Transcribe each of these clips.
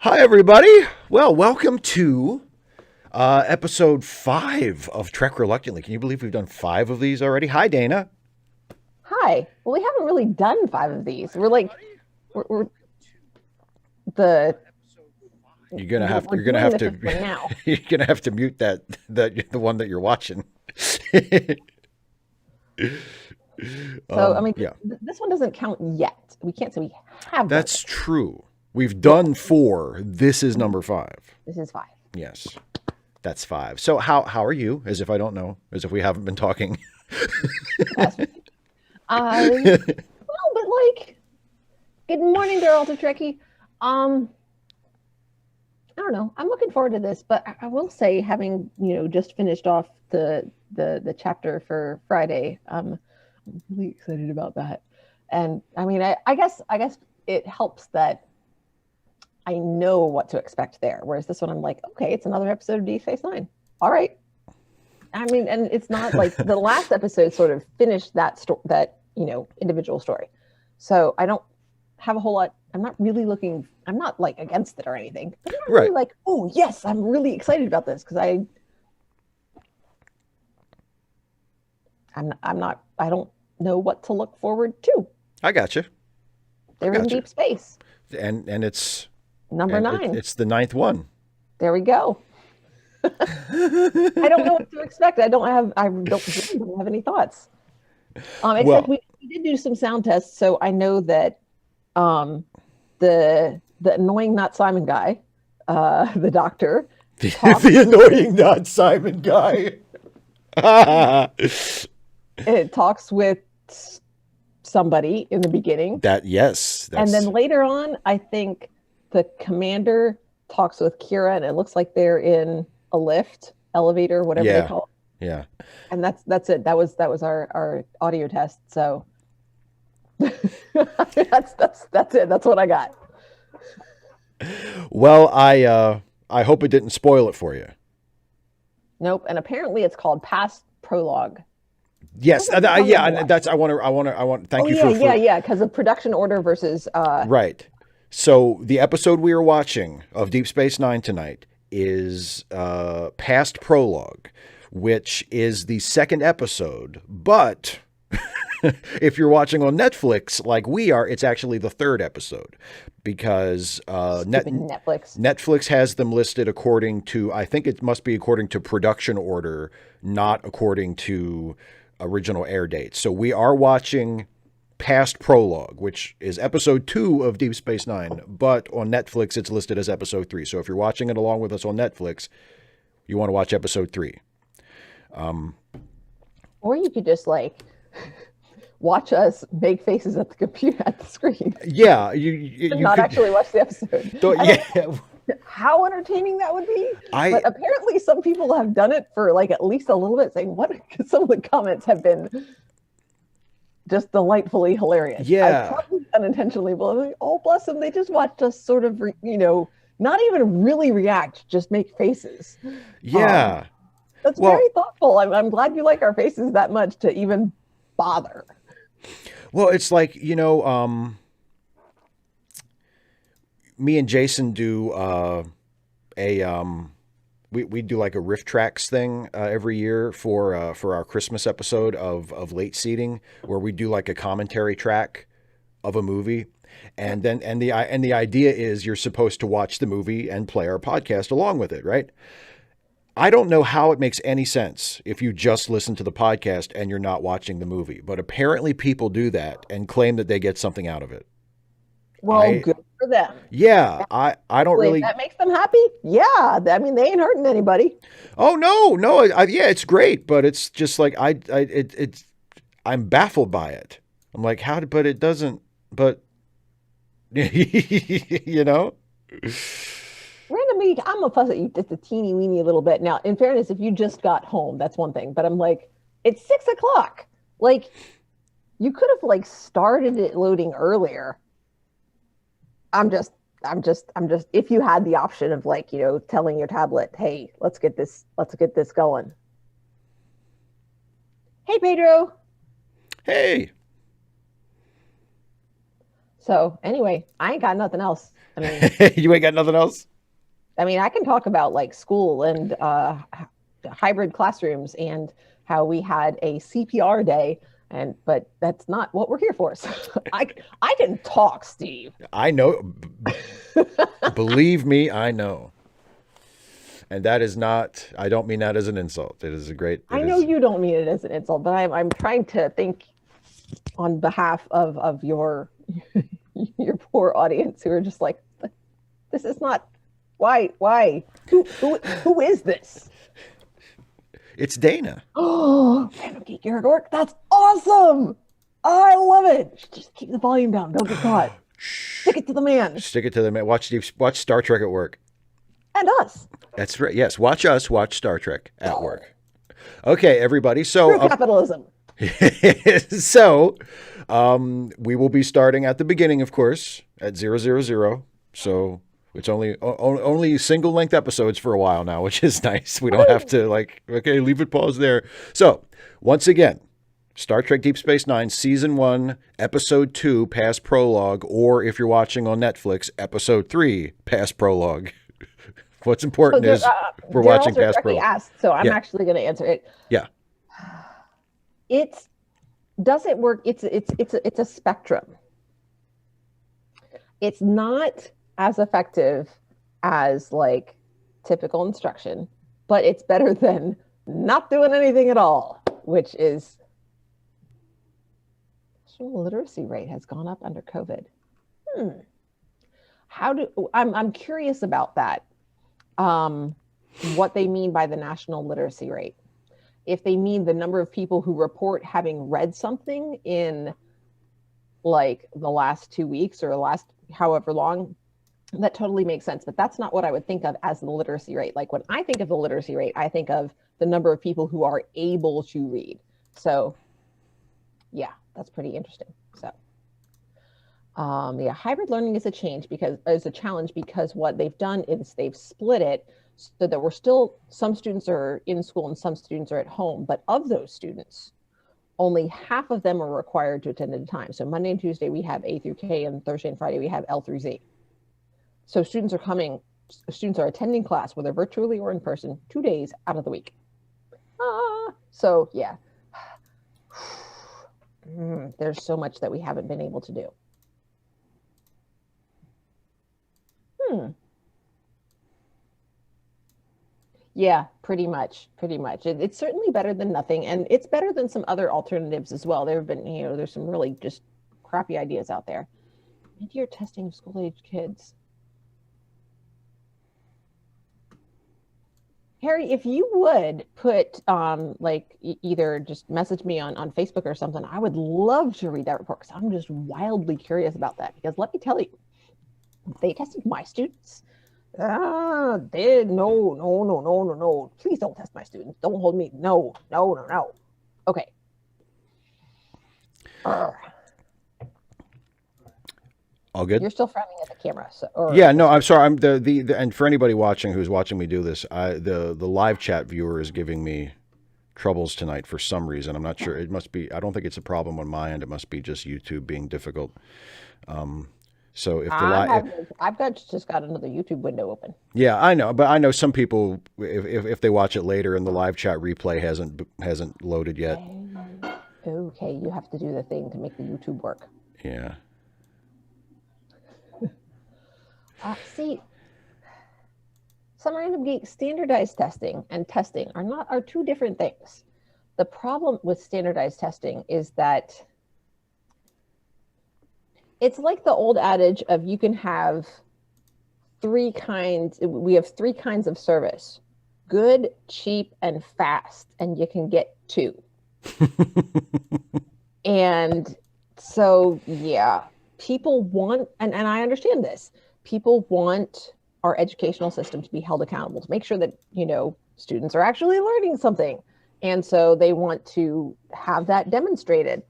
Hi, everybody. Well, welcome to episode 5 of Trek Reluctantly. Can you believe we've done 5 of these already? Hi, Dana. Hi. Well, we haven't really done five of these. We're the You're gonna we're, have we're you're gonna doing have the to fifth one now. you're gonna have to mute the one that you're watching. So I mean, Yeah, this one doesn't count yet. We can't say we have done that's it. true. We've Yeah, done 4. This is number 5. this is five. Yes, that's 5. So how are you? As if I don't know. As if we haven't been talking. Last week. Well, but good morning, there, Alta Trekkie. Um, I don't know. I'm looking forward to this, but I will say, having just finished off the chapter for Friday, I'm really excited about that. And I mean, I guess it helps that I know what to expect there. Whereas this one, I'm like, okay, it's another episode of Deep Space Nine. All right. I mean, and it's not like the last episode sort of finished that individual story. So I don't have a whole lot. I'm not really looking. I'm not like against it or anything. But I'm not really Right. like, oh yes, I'm really excited about this because I'm not. I don't know what to look forward to. I got you. I They're in got you. deep space. And it's Number and it, nine. it's the ninth one. There we go. I don't know what to expect. I don't have any thoughts. Except Well, we did do some sound tests, so I know that um, the annoying not Simon guy, the doctor, talks the annoying not Simon guy. it talks with somebody in the beginning, That yes, and then that's later on, I think the commander talks with Kira, and it looks like they're in a lift, elevator, whatever they yeah, call yeah. it. And that's it. That was our audio test. So that's it. That's what I got. Well, I hope it didn't spoil it for you. Nope. And apparently it's called past prologue. Yes, Sounds like yeah, to and watch. that's I want. Oh Thank you yeah, yeah, for yeah. Because of production order versus right. So the episode we are watching of Deep Space Nine tonight is past prologue, which is the second episode, but if you're watching on Netflix like we are, it's actually the third episode because stupid Netflix. Netflix has them listed according to, I think it must be according to production order, not according to original air dates. So we are watching past prologue, which is episode 2 of Deep Space Nine, but on Netflix it's listed as episode 3. So if you're watching it along with us on Netflix, you want to watch episode 3. Or you could just watch us make faces at the computer at the screen Yeah, and you not could. actually watch the episode. I don't Yeah, know how entertaining that would be, I but apparently some people have done it for at least a little bit, saying what some of the comments have been just delightfully hilarious. I yeah. probably unintentionally, but I'm like, oh bless them, they just watched us sort of not even really react, just make faces. um Yeah. that's Well, very thoughtful. I'm glad you like our faces that much to even bother. well, it's like, me and Jason do a we do like a riff tracks thing every year for our Christmas episode of Late Seating, where we do like a commentary track of a movie. And then and the idea is you're supposed to watch the movie and play our podcast along with it, right? I don't know how it makes any sense if you just listen to the podcast and you're not watching the movie, but apparently people do that and claim that they get something out of it. Well, I good for them. Yeah, I don't If really. that makes them happy, yeah. I mean, they ain't hurting anybody. Oh no, no, yeah, it's great, but it's just like it's I'm baffled by it. I'm like, but it doesn't, but you know, Randomly, I'm gonna fuss at you just a teeny weeny little bit. Now, in fairness, if you just got home, that's one thing. But I'm like, it's 6 o'clock. Like, you could have started it loading earlier. I'm just. If you had the option of telling your tablet, hey, let's get this going. Hey, Pedro. hey, So anyway, I ain't got nothing else. You ain't got nothing else? I can talk about like school and hybrid classrooms and how we had a CPR day, but that's not what we're here for. So I can talk, Steve. I know. Believe me, I know. And that is not, I don't mean that as an insult. It is a great. I know you don't mean it as an insult, but I'm trying to think on behalf of your your poor audience who are just like, this is not, why? Who is this? It's Dana. Oh, Random Geek Garak work. That's awesome. I love it. Just keep the volume down. Don't get caught. Stick it to the man. Stick it to the man. Watch Star Trek at work. And us. That's right. Yes, watch us watch Star Trek at work. Okay, everybody. So capitalism. So we will be starting at the beginning, of course, at 000. So it's only single length episodes for a while now, which is nice. We don't have to okay, leave it pause there. So once again, Star Trek Deep Space Nine, Season 1, Episode 2, past prologue, or if you're watching on Netflix, Episode 3, past prologue. What's important is we're watching past prologue. Asked, so I'm actually going to answer it. Yeah. Does it work? It's a spectrum. It's not as effective as like typical instruction, but it's better than not doing anything at all, which is national literacy rate has gone up under COVID. I'm curious about that. What they mean by the national literacy rate. If they mean the number of people who report having read something in like the last 2 weeks or the last however long, that totally makes sense. But that's not what I would think of as the literacy rate. Like when I think of the literacy rate, I think of the number of people who are able to read. So yeah, that's pretty interesting. So hybrid learning is a challenge because what they've done is they've split it so that we're still, some students are in school and some students are at home, but of those students, only half of them are required to attend at a time. So Monday and Tuesday, we have A through K, and Thursday and Friday, we have L through Z. So students are attending class, whether virtually or in person, 2 days out of the week. So yeah, there's so much that we haven't been able to do. Yeah, pretty much. It's certainly better than nothing, and it's better than some other alternatives as well. There have been, there's some really just crappy ideas out there. Mid-year testing of school-age kids. Harry, if you would put either just message me on Facebook or something, I would love to read that report because I'm just wildly curious about that. Because let me tell you, they tested my students. No. Please don't test my students. Don't hold me. No. Okay. All good? You're still frowning at the camera. No, I'm sorry. I'm and for anybody who's watching me do this, the live chat viewer is giving me troubles tonight for some reason. I'm not sure. It must be, I don't think it's a problem on my end. It must be just YouTube being difficult. So if I've just got another YouTube window open. Yeah, I know, but I know some people, if they watch it later and the live chat replay hasn't loaded yet. Okay, you have to do the thing to make the YouTube work. Yeah. See, some Random Geek standardized testing and testing are two different things. The problem with standardized testing is that it's like the old adage of you can have we have three kinds of service: good, cheap, and fast, and you can get two. And so, yeah, people want, and I understand this, people want our educational system to be held accountable, to make sure that, students are actually learning something. And so they want to have that demonstrated.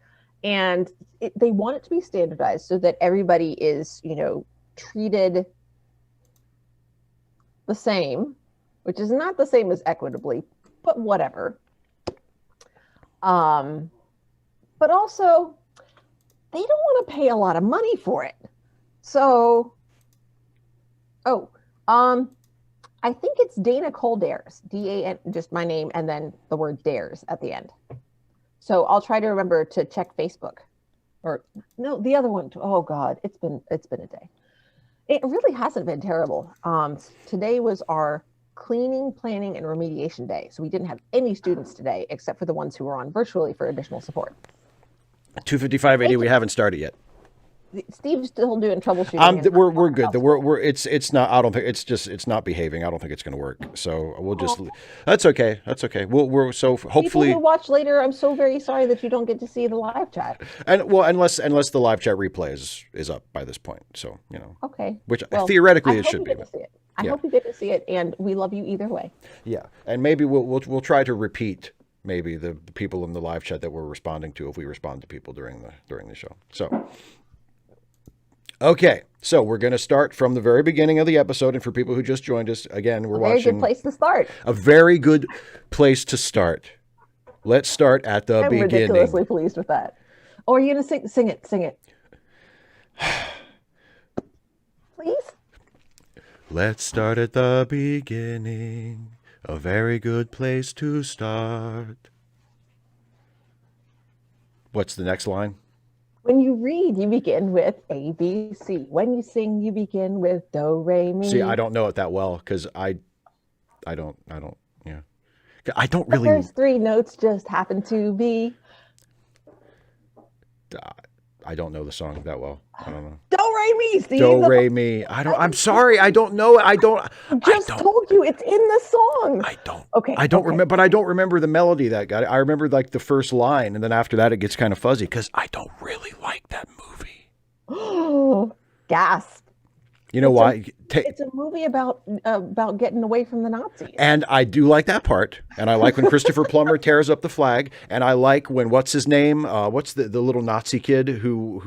And they want it to be standardized so that everybody is, treated the same, which is not the same as equitably, but whatever. But also, they don't want to pay a lot of money for it. So, I think it's Dana Coldares, D-A-N, just my name, and then the word dares at the end. So I'll try to remember to check Facebook. Or no, the other one. Oh God, it's been a day. It really hasn't been terrible. Today was our cleaning, planning, and remediation day. So we didn't have any students today, except for the ones who were on virtually for additional support. 255 AD, we haven't started yet. Steve's still doing troubleshooting. We're good. It's not. I don't think it's not behaving. I don't think it's going to work. So we'll just. That's okay. That's okay. So hopefully. People who watch later, I'm so very sorry that you don't get to see the live chat. And well, unless the live chat replay is up by this point. So Okay. Which theoretically it should be. I hope you get to see it, and we love you either way. Yeah, and maybe we'll try to repeat maybe the people in the live chat that we're responding to if we respond to people during the show. So. Okay, so we're going to start from the very beginning of the episode. And for people who just joined us, again, we're watching... A very good place to start. A very good place to start. Let's start at the beginning. I'm ridiculously pleased with that. Oh, are you going to sing it? Sing it. Please? Let's start at the beginning. A very good place to start. What's the next line? When you read, you begin with A, B, C. When you sing, you begin with Do, Re, Mi. See, I don't know it that well because I don't, yeah. I don't really. The first three notes just happen to be. I don't know the song that well. I don't know. Do, Re, Mi, Steve. Do, Re, Mi. I'm sorry. I don't know. I told you it's in the song. I don't. Okay. I don't remember, but I don't remember the melody that got it. I remember like the first line, and then after that, it gets kind of fuzzy because I don't really like that movie. Oh, gasp! You know why? It's a movie about getting away from the Nazis. And I do like that part. And I like when Christopher Plummer tears up the flag. And I like when what's his name? What's the little Nazi kid who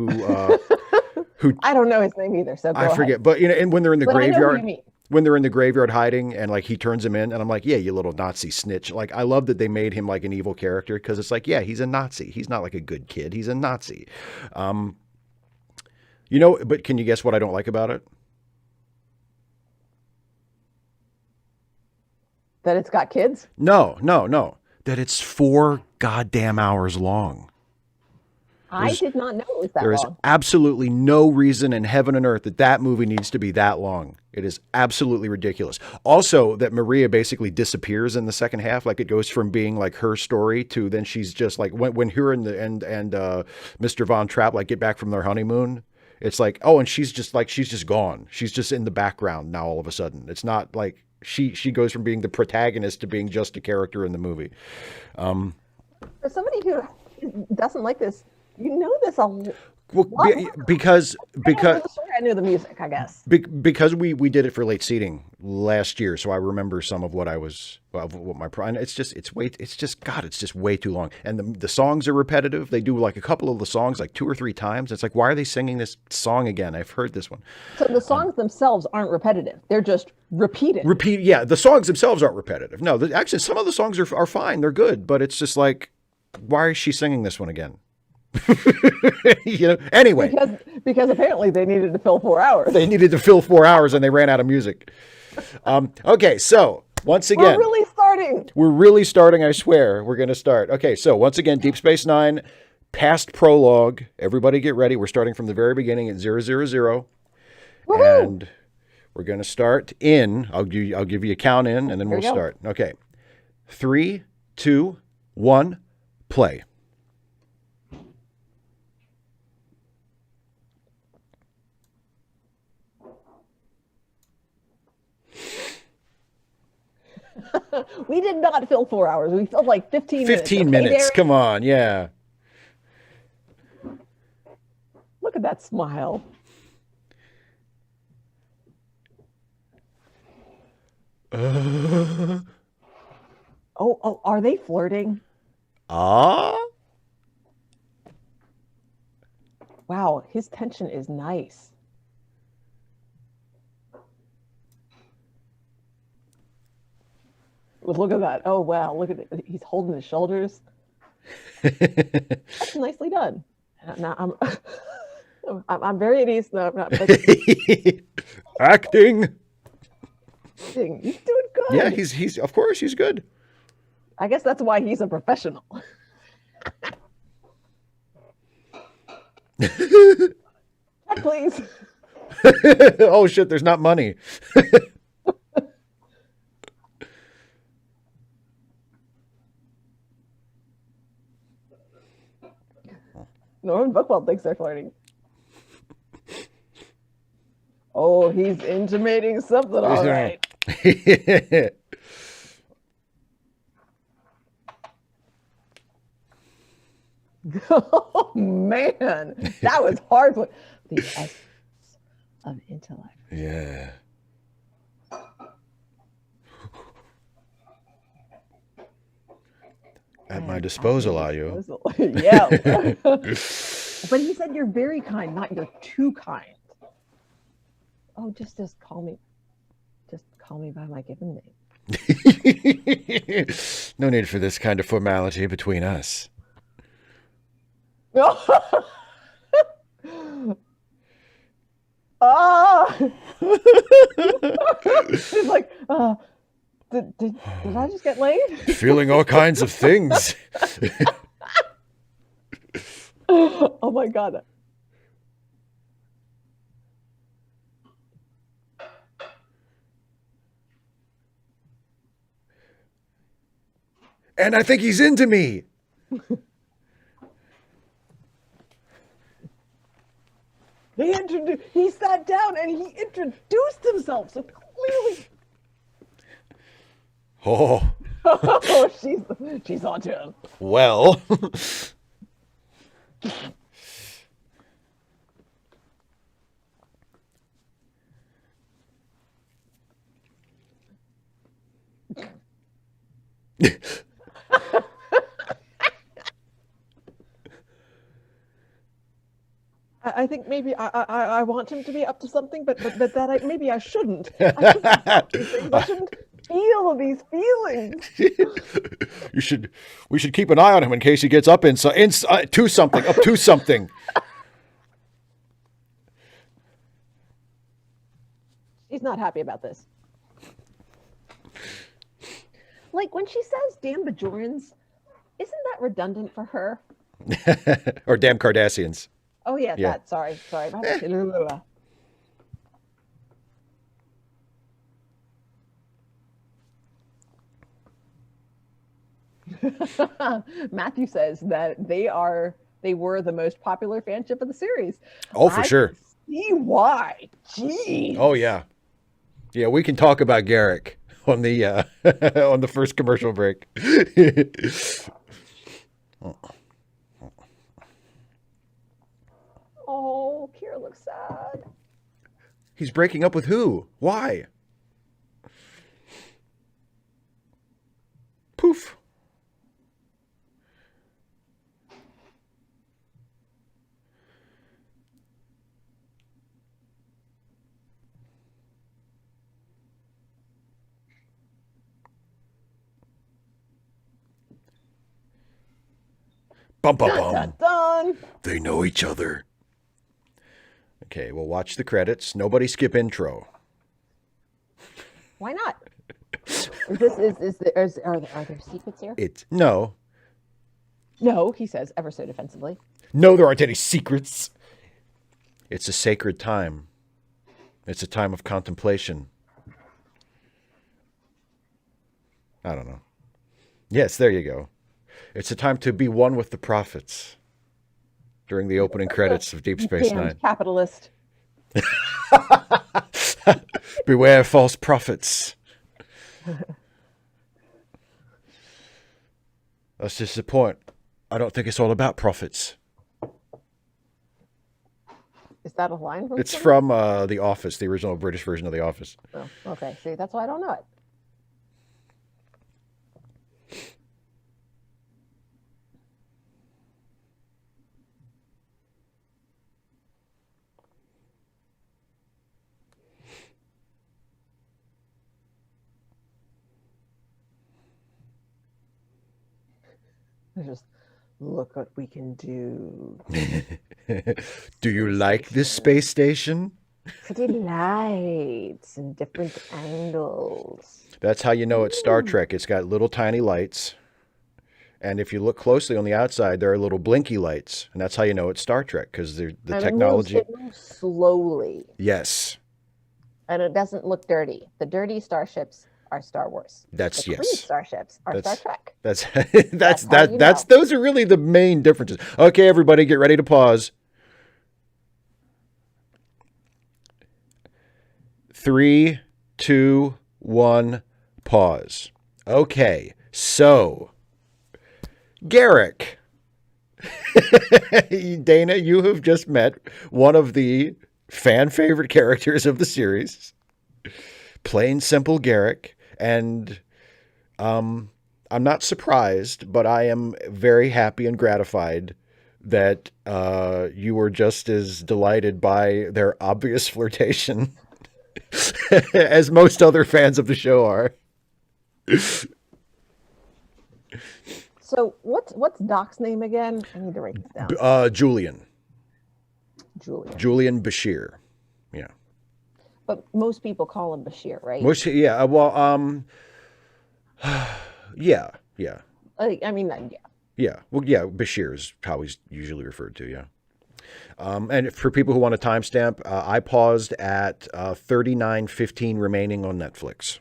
I don't know his name either. So I forget. But and when they're in the graveyard. I know who you mean. When they're in the graveyard hiding and like he turns him in and I'm like, yeah, you little Nazi snitch. Like I love that they made him like an evil character because it's like, yeah, he's a Nazi. He's not like a good kid. He's a Nazi. But can you guess what I don't like about it? That it's got kids? No. That it's 4 goddamn hours long. I did not know it was that long. There is absolutely no reason in heaven and earth that movie needs to be that long. It is absolutely ridiculous. Also, that Maria basically disappears in the second half. Like it goes from being like her story to then she's just like when her and Mr. Von Trapp like get back from their honeymoon. It's like, oh, and she's just gone. She's just in the background now all of a sudden. It's not like she goes from being the protagonist to being just a character in the movie. For somebody who doesn't like this, you know this a lot. Because I knew the music, I guess. Because we did it for late seating last year, so I remember some of what it's just way too long, and the songs are repetitive. They do like a couple of the songs like 2 or 3 times. It's like, why are they singing this song again? I've heard this one. So the songs themselves aren't repetitive; they're just repeated. Yeah, the songs themselves aren't repetitive. No, actually, some of the songs are fine. They're good, but it's just like, why is she singing this one again? Anyway, because apparently they needed to fill 4 hours. They needed to fill 4 hours and they ran out of music. Okay, so once again, we're really starting. I swear we're going to start. Okay, so once again, Deep Space Nine, past prologue. Everybody get ready. We're starting from the very beginning at 000. Woo-hoo! And we're going to start in. I'll give you a count in, and then we'll start. Okay, 3, 2, 1, play. We did not fill 4 hours. We filled like 15 minutes. 15 minutes. Come on. Yeah. Look at that smile. Oh, are they flirting? Wow, his tension is nice. Look at that. Oh, wow. Look at it. He's holding his shoulders. That's nicely done. Now I'm very at ease. No, I'm not. But Acting. he's doing good. Yeah, he's of course he's good. I guess that's why he's a professional. Please. Oh shit, there's not money. Norman Buckwell thinks they're flirting. Oh, he's intimating something, all right. Oh man, that was hard. The essence of intellect. Yeah. At my disposal, are you? Yeah. But he said you're very kind, not you're too kind. Oh, just call me by my given name. No need for this kind of formality between us. She's like, did I just get laid? Feeling all kinds of things. Oh my god. And I think he's into me. He sat down and he introduced himself. So clearly. Oh. Oh, she's on to him. Well. I think maybe I want him to be up to something, but that maybe I shouldn't. I shouldn't feel these feelings. We should keep an eye on him in case he gets up to something. She's not happy about this. Like when she says "damn Bajorans," isn't that redundant for her? Or damn Cardassians. Oh yeah, that. Sorry. Matthew says that they were the most popular fanship of the series. Oh, for sure. See why? Jeez. Oh yeah, yeah. We can talk about Garak on the on the first commercial break. Oh, Kira looks sad. He's breaking up with who? Why? Poof. Bum, bum, bum. Dun, dun, dun. They know each other. Okay, we'll watch the credits. Nobody skip intro. Why not? Are there secrets here? No. No, he says ever so defensively. No, there aren't any secrets. It's a sacred time. It's a time of contemplation. I don't know. Yes, there you go. It's a time to be one with the prophets during the opening credits of Deep Space Nine. Capitalist. Beware false prophets. That's just the point. I don't think it's all about profits. Is that a line from It's from The Office, the original British version of The Office. Oh, okay. See, that's why I don't know it. There's just Look what we can do. Do you like this space station? City lights and different angles. That's how you know it's Star Ooh. Trek. It's got little tiny lights. And if you look closely on the outside, there are little blinky lights. And that's how you know it's Star Trek, because the And technology. it moves slowly. Yes. And it doesn't look dirty. The dirty starships are Star Wars. That's The clean yes. starships are Star Trek. That's those are really the main differences. Okay, everybody, get ready to pause. 3, 2, 1, pause. Okay, so Garak. Dana, you have just met one of the fan favorite characters of the series. Plain simple Garak. And I'm not surprised, but I am very happy and gratified that you were just as delighted by their obvious flirtation as most other fans of the show are. So what's Doc's name again? I need to write this down. Julian Bashir. Yeah. But most people call him Bashir, right? Yeah. Well, yeah. I mean, yeah. Yeah. Well, yeah. Bashir is how he's usually referred to. Yeah. And for people who want a timestamp, I paused at 39:15 remaining on Netflix.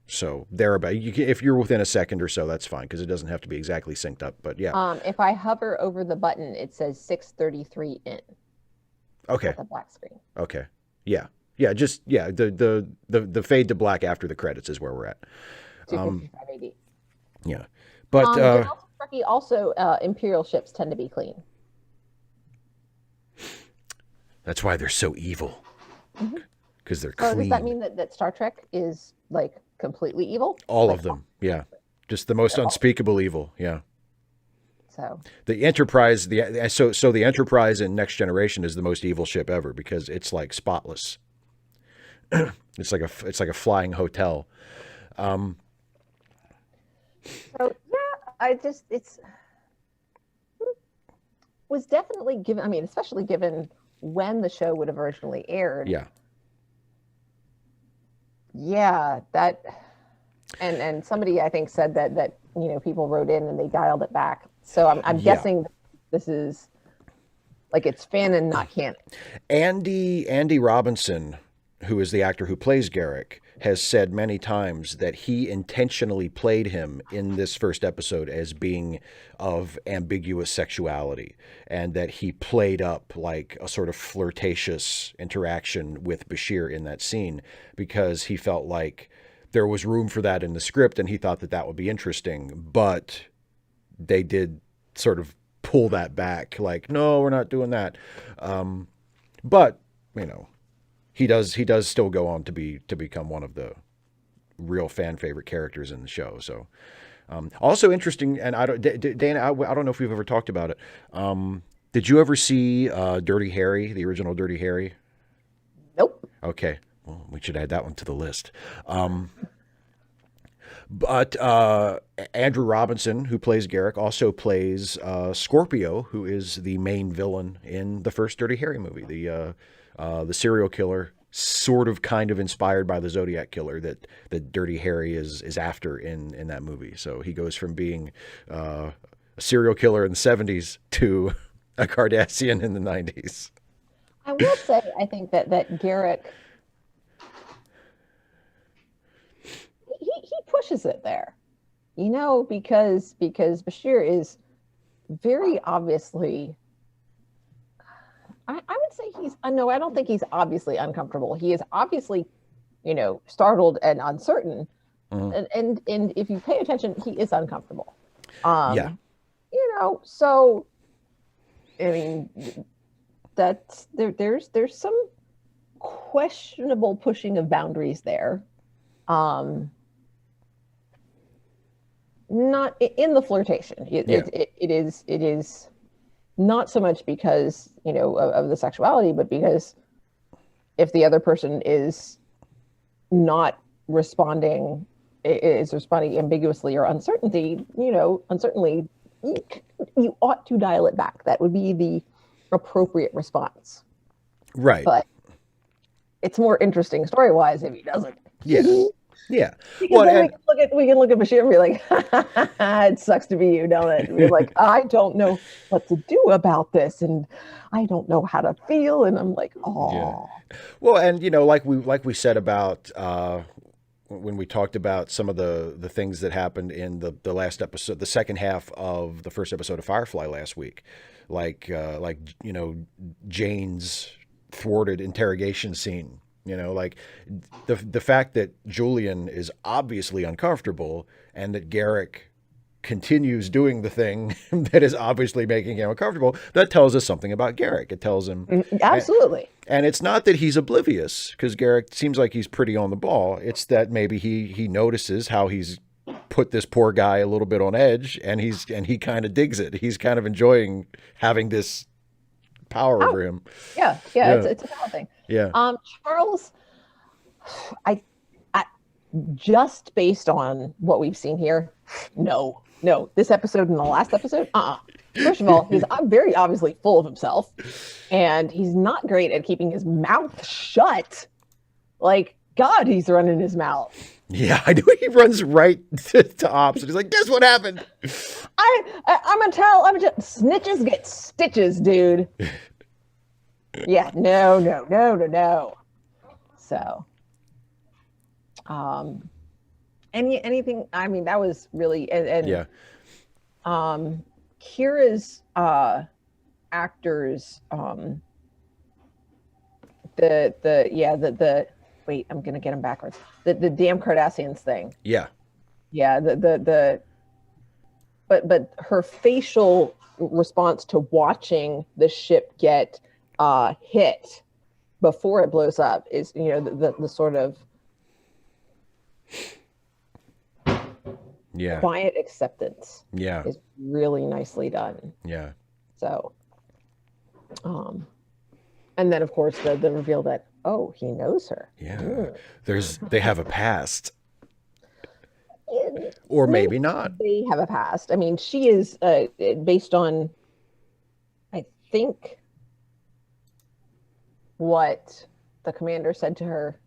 So thereabout. If you're within a second or so, that's fine, because it doesn't have to be exactly synced up. But yeah. If I hover over the button, it says 6:33 in. Okay. At the black screen. Okay. Yeah. Yeah. Just the fade to black after the credits is where we're at. 255 AD. Yeah. But also Imperial ships tend to be clean. That's why they're so evil. Because they're clean. Does that mean that Star Trek is like completely evil? All of them. Yeah. Just the most unspeakable evil. Yeah. So the Enterprise, the Enterprise in Next Generation is the most evil ship ever, because it's like spotless. It's like a flying hotel. So yeah, it was definitely given. I mean, especially given when the show would have originally aired. Yeah. Yeah, that, and somebody I think said that people wrote in and they dialed it back. So I'm guessing this is like it's canon, not canon. Andy Robinson, who is the actor who plays Garak, has said many times that he intentionally played him in this first episode as being of ambiguous sexuality, and that he played up like a sort of flirtatious interaction with Bashir in that scene, because he felt like there was room for that in the script, and he thought that would be interesting, but they did sort of pull that back, like, no, we're not doing that. But he does still go on to become one of the real fan favorite characters in the show. So, also interesting, and Dana, I don't know if we've ever talked about it. Did you ever see Dirty Harry, the original Dirty Harry? Nope. Okay, well, we should add that one to the list. But Andrew Robinson, who plays Garak, also plays Scorpio, who is the main villain in the first Dirty Harry movie, the serial killer, sort of kind of inspired by the Zodiac killer that Dirty Harry is after in that movie. So he goes from being a serial killer in the 70s to a Cardassian in the 90s. I will say, I think that Garak, he pushes it there, because Bashir is very obviously, I would say no, I don't think he's obviously uncomfortable. He is obviously, startled and uncertain. And if you pay attention, he is uncomfortable. So, I mean, that's there's some questionable pushing of boundaries there. Not in the flirtation. It is not so much because of the sexuality, but because if the other person is not responding, is responding ambiguously or uncertainly, you ought to dial it back. That would be the appropriate response. Right. But it's more interesting story-wise if he doesn't. Yeah. Yeah. Well, then we can look at Bashir and be like, it sucks to be you, don't it? And we're like, I don't know what to do about this, and I don't know how to feel. And I'm like, oh. Yeah. Well, and like we said about when we talked about some of the things that happened in the last episode, the second half of the first episode of Firefly last week, like Jane's thwarted interrogation scene. Like the fact that Julian is obviously uncomfortable and that Garak continues doing the thing that is obviously making him uncomfortable, that tells us something about Garak. It tells him absolutely. And it's not that he's oblivious, because Garak seems like he's pretty on the ball. It's that maybe he notices how he's put this poor guy a little bit on edge, and he kind of digs it. He's kind of enjoying having this power over him. Yeah. It's a power thing. Yeah. Charles, I just based on what we've seen here, no, this episode and the last episode, First of all, he's very obviously full of himself, and he's not great at keeping his mouth shut. Like, God, he's running his mouth. Yeah, I know. He runs right to Ops, and he's like, guess what happened? I'm gonna tell, snitches get stitches, dude. Yeah, no. So, anything, I mean, that was really, and yeah. Kira's actors, the wait, I'm gonna get them backwards. The damn Cardassians thing. Yeah. Yeah, but her facial response to watching the ship get hit before it blows up is, the sort of quiet acceptance. Yeah. Is really nicely done. Yeah. So, and then of course the reveal that, oh, he knows her. Yeah. They have a past. Or maybe not. They have a past. I mean, she is based on, I think, what the commander said to her.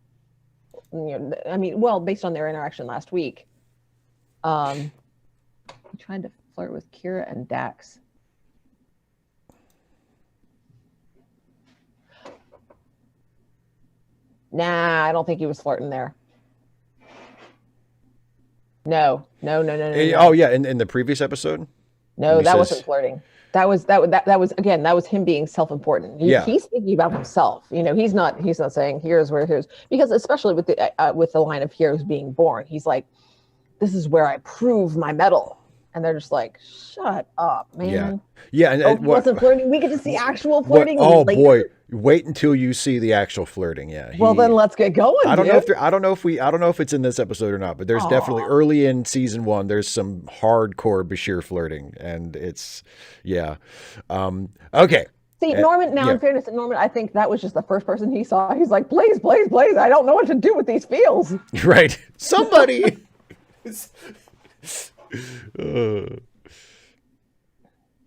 Based on their interaction last week. He tried to flirt with Kira and Dax. Nah, I don't think he was flirting there. No. Oh yeah, in the previous episode? No, that wasn't flirting. That was him being self-important. He's thinking about himself. He's not saying here's where here's, because especially with the line of heroes being born, he's like, this is where I prove my mettle. And they're just like, shut up, man. Yeah. And it wasn't flirting. We get to see actual flirting. Boy, wait until you see the actual flirting. Yeah. Well, then let's get going. I don't know if it's in this episode or not, but there's definitely early in season 1. There's some hardcore Bashir flirting, and it's okay. See, Norman. Now, in fairness to Norman, I think that was just the first person he saw. He's like, please, I don't know what to do with these feels. Right. Somebody.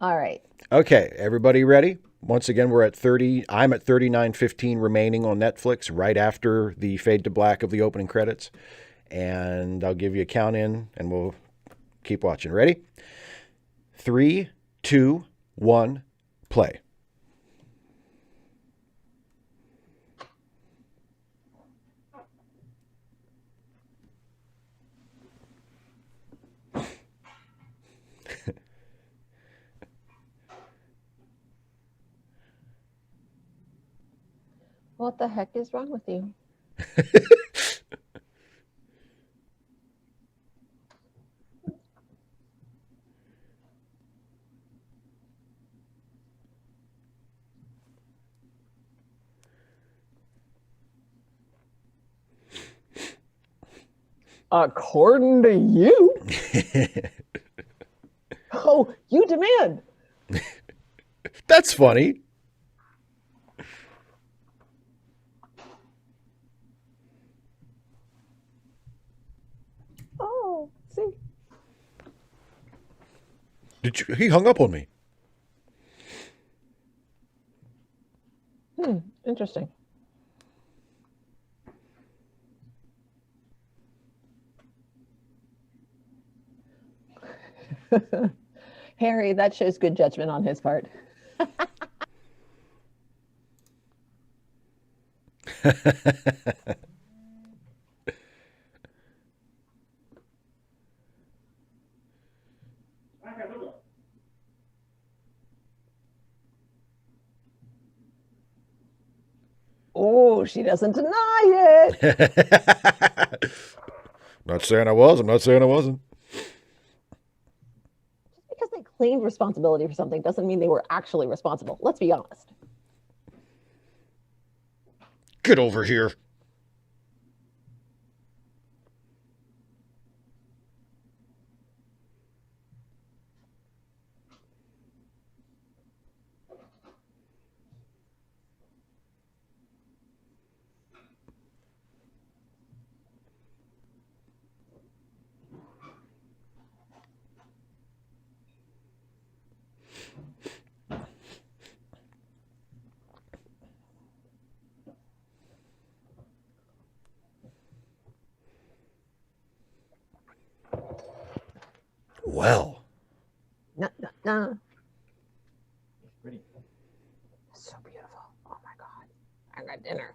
All right. Okay, everybody ready? Once again, we're at 30. I'm at 39:15 remaining on Netflix, right after the fade to black of the opening credits. And I'll give you a count in, and we'll keep watching. Ready? 3, 2, 1, play. What the heck is wrong with you? According to you. Oh, you demand. That's funny. Oh, see. He hung up on me. Interesting. Harry, that shows good judgment on his part. Oh, she doesn't deny it. Not saying I was. I'm not saying I wasn't. Just because they claimed responsibility for something doesn't mean they were actually responsible. Let's be honest. Get over here. Well. No, no, no. It's pretty. So beautiful. Oh my God. I got dinner.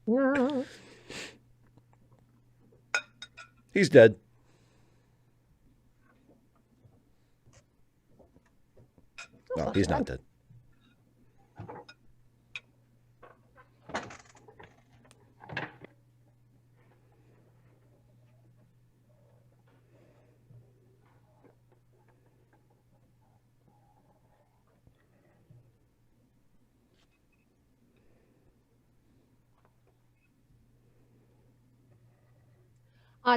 No. He's dead. No, he's not dead.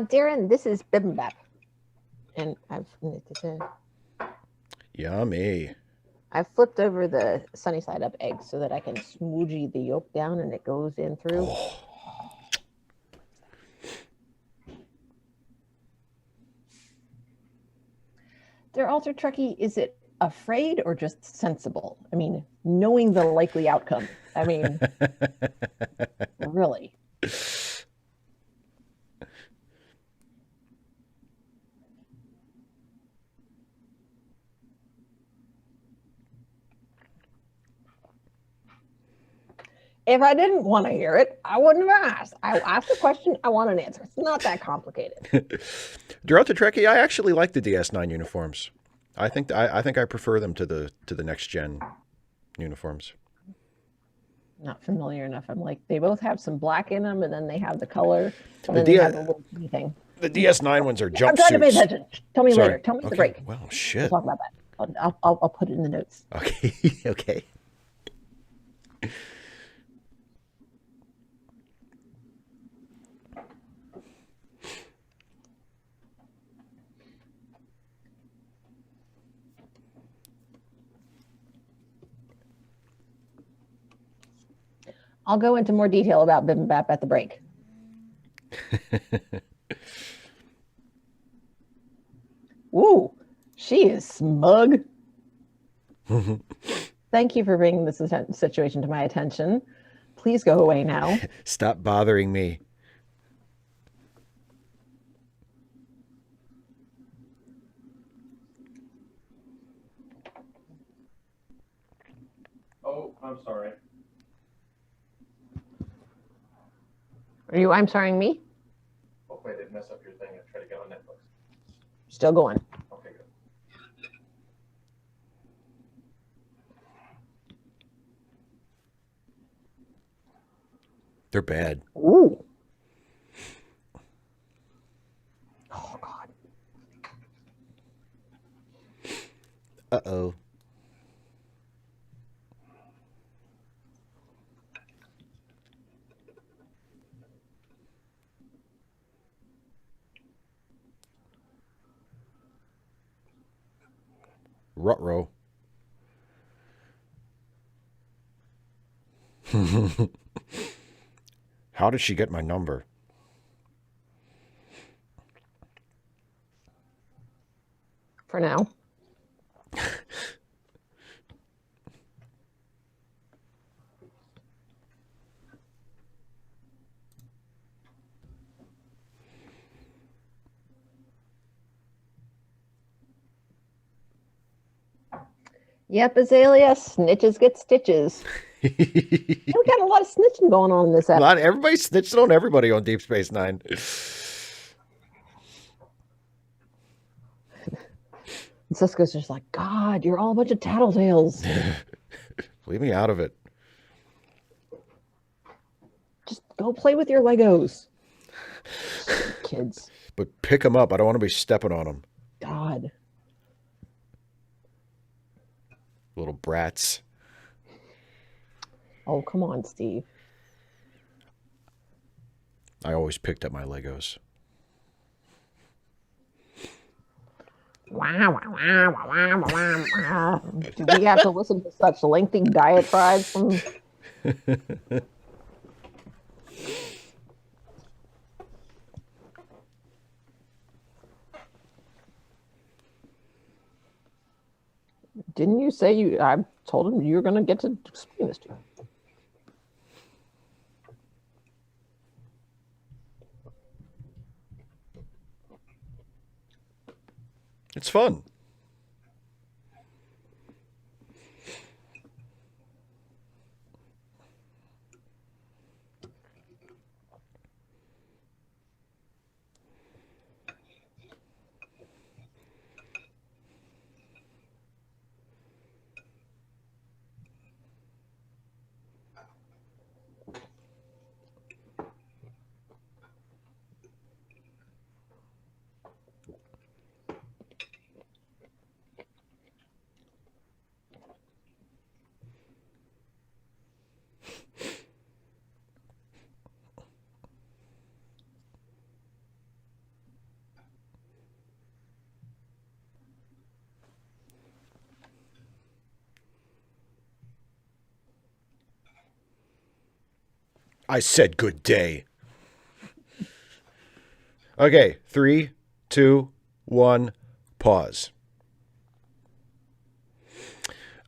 Darren, this is bibimbap. And Yummy. I've flipped over the sunny side up egg so that I can smoothie the yolk down and it goes in through. Oh. Dear Alter Trekkie, is it afraid or just sensible? I mean, knowing the likely outcome. I mean, really. If I didn't want to hear it, I wouldn't have asked. I asked a question, I want an answer. It's not that complicated. Throughout the Trekkie, I actually like the DS9 uniforms. I think I prefer them to the next gen uniforms. Not familiar enough. I'm like, they both have some black in them, and then they have the color, and then they have the little thing. The DS9 ones are jumpsuits. I'm trying to pay attention. Tell me later. Tell me the break. Well, shit. We'll talk about that. I'll put it in the notes. Okay. Okay. I'll go into more detail about bibimbap at the break. Ooh, she is smug. Thank you for bringing this situation to my attention. Please go away now. Stop bothering me. Oh, I'm sorry. Are you I'm sorrying me? Hopefully I didn't mess up your thing and try to get on Netflix. Still going. Okay, good. They're bad. Ooh. Oh, God. Uh-oh. Ruh-roh. How did she get my number? for now. Yep, Azalea, snitches get stitches. We got a lot of snitching going on in this episode. Everybody snitched on everybody on Deep Space Nine. Sisko's just like, God, you're all a bunch of tattletales. Leave me out of it. Just go play with your Legos. Kids. But pick them up. I don't want to be stepping on them. God. Little brats. Oh, come on, Steve. I always picked up my Legos. Wow, wow, wow, wow, wow, wow. Do we have to listen to such lengthy diatribes from... Didn't you say I told him you were going to get to explain this to you? It's fun. I said good day. Okay, 3, 2, 1, pause.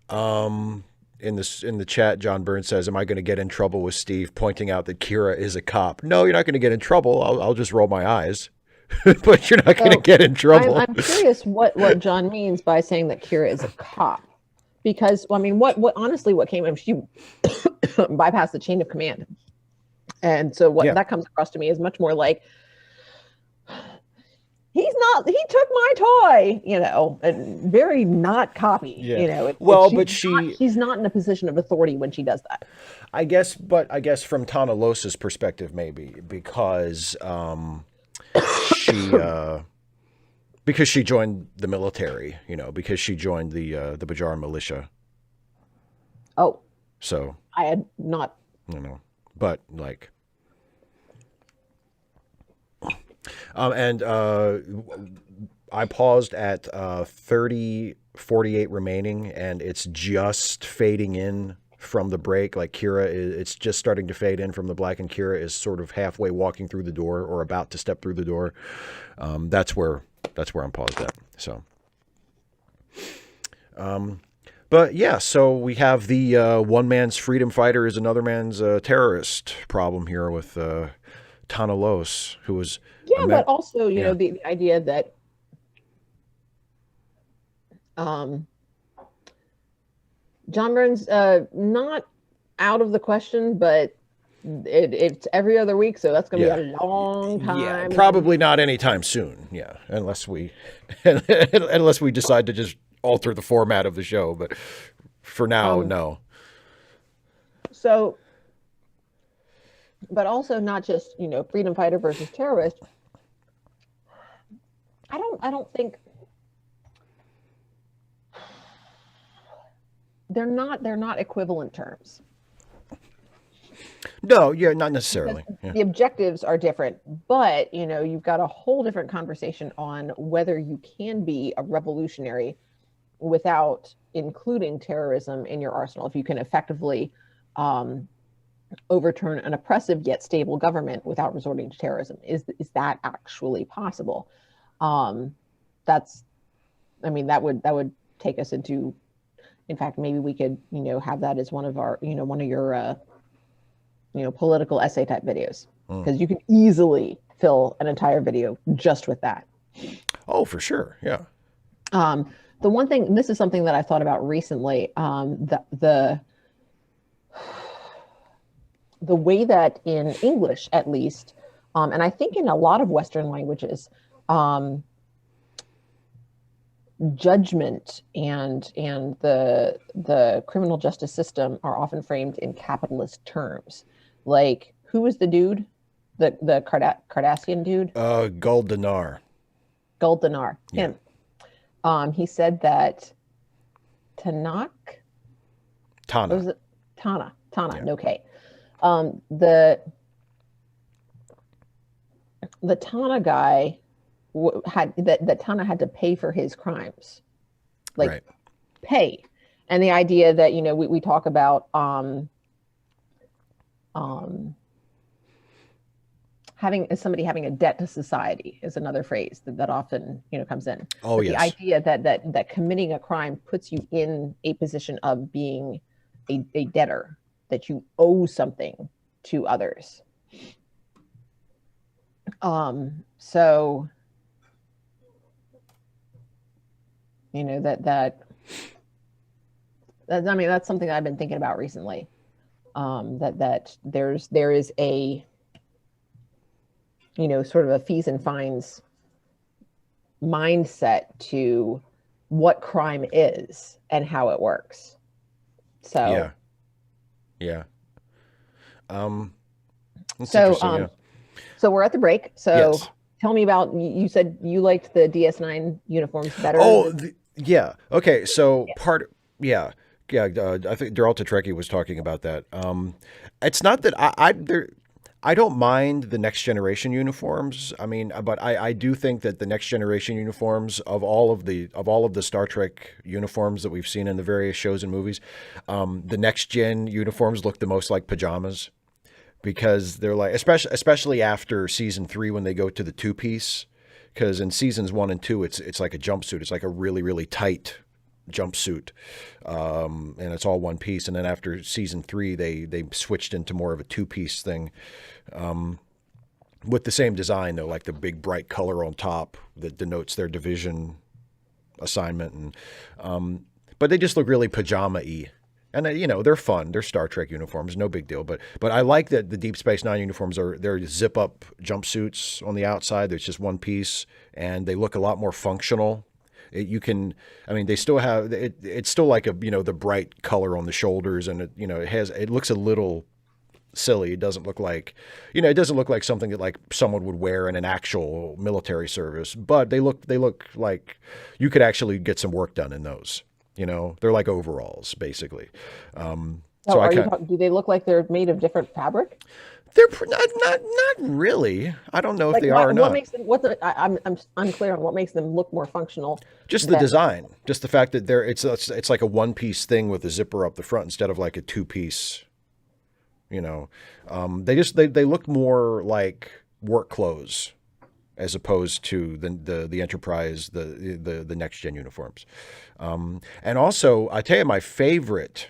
In the chat, John Burns says, "Am I going to get in trouble with Steve pointing out that Kira is a cop?" No, you're not going to get in trouble. I'll just roll my eyes, but you're not going to get in trouble. I'm curious what John means by saying that Kira is a cop, because I mean, what honestly, what came in, she bypassed the chain of command. And so what that comes across to me is much more like, he took my toy, and very not copy, she's not in a position of authority when she does that. I guess from Tanalos's perspective, maybe because she joined the military, because she joined the Bajoran militia. Oh, so I had not, but like, and I paused at 30:48 remaining, and it's just fading in from the break. Like it's just starting to fade in from the black, and Kira is sort of halfway walking through the door or about to step through the door. That's where I'm paused at. So, but yeah, so we have the one man's freedom fighter is another man's terrorist problem here with Tanalos, who was but also the idea that John Burns not out of the question, but it's every other week, so that's going to be a long time. Yeah, probably not anytime soon. Yeah, unless we decide to just alter the format of the show, but for now, no. So, but also not just freedom fighter versus terrorist. I don't think they're not equivalent terms. No, not necessarily. The objectives are different, but you've got a whole different conversation on whether you can be a revolutionary without including terrorism in your arsenal. If you can effectively overturn an oppressive yet stable government without resorting to terrorism, is that actually possible? That's I mean, that would take us into, in fact, maybe we could, have that as one of our, one of your, political essay type videos, because you can easily fill an entire video just with that. Oh, for sure. Yeah. The one thing, and this is something that I thought about recently, the way that in English, at least, and I think in a lot of Western languages, judgment and the criminal justice system are often framed in capitalist terms. Like, who was the dude, the Cardassian dude? Gul Dinar. Gul Dinar. Him. He said that Tana. Tana. Yeah. No K. The Tana guy had that Tana had to pay for his crimes, like pay, and the idea that we talk about somebody having a debt to society is another phrase that often comes in. Oh, but yes. The idea that committing a crime puts you in a position of being a debtor, that you owe something to others. So I mean, that's something I've been thinking about recently. That there is a sort of a fees and fines mindset to what crime is and how it works. So yeah. So we're at the break. So yes. Tell me about, you said you liked the DS9 uniforms better. Yeah. Okay. So I think Deralta Trekkie was talking about that. It's not that I don't mind the next generation uniforms. I mean, but I do think that the next generation uniforms of all of the Star Trek uniforms that we've seen in the various shows and movies, the next gen uniforms look the most like pajamas, because they're like, especially after season 3 when they go to the 2-piece, because in seasons 1 and 2 it's like a jumpsuit. It's like a really, really tight jumpsuit, and it's all one piece. And then after season 3, they switched into more of a 2-piece thing, with the same design though, like the big bright color on top that denotes their division assignment, and but they just look really pajama-y. And they're fun. They're Star Trek uniforms, no big deal. But I like that the Deep Space Nine uniforms they're zip up jumpsuits on the outside. There's just one piece, and they look a lot more functional. They still have it. It's still like the bright color on the shoulders, and it looks a little silly. It doesn't look like something that like someone would wear in an actual military service. But they look like you could actually get some work done in those. They're like overalls, basically. Do they look like they're made of different fabric? They're not really. I don't know if they are or not. I'm unclear on what makes them look more functional. Just the design, just the fact that it's like a one-piece thing with a zipper up the front instead of like a 2-piece. They look more like work clothes, as opposed to the Enterprise, the next gen uniforms. And also, I tell you, my favorite,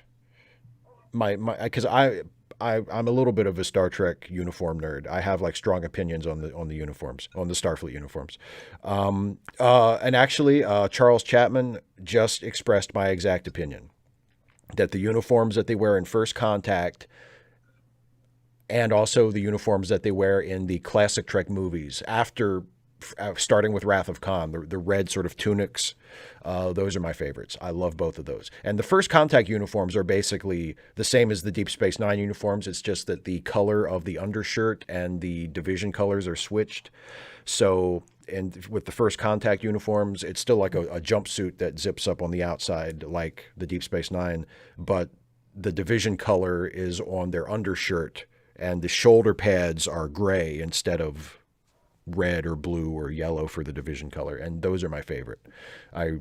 because I'm a little bit of a Star Trek uniform nerd. I have like strong opinions on the uniforms, on the Starfleet uniforms. And actually, Charles Chapman just expressed my exact opinion that the uniforms that they wear in First Contact, and also the uniforms that they wear in the classic Trek movies, starting with Wrath of Khan, the red sort of tunics, those are my favorites. I love both of those. And the First Contact uniforms are basically the same as the Deep Space Nine uniforms. It's just that the color of the undershirt and the division colors are switched. So, and with the First Contact uniforms, it's still like a jumpsuit that zips up on the outside like the Deep Space Nine, but the division color is on their undershirt, and the shoulder pads are gray instead of red or blue or yellow for the division color. And those are my favorite. I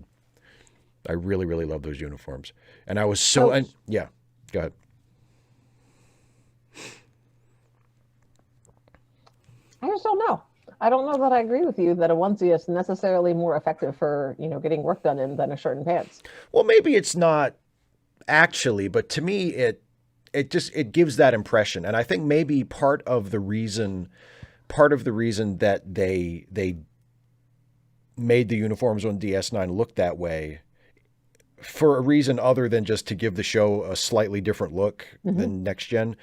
really, really love those uniforms. And I was yeah, go ahead. I just don't know. I don't know that I agree with you that a onesie is necessarily more effective for, getting work done in than a shirt and pants. Well, maybe it's not actually, but to me, it gives that impression. And I think maybe part of the reason that they made the uniforms on DS9 look that way, for a reason other than just to give the show a slightly different look than Next Gen,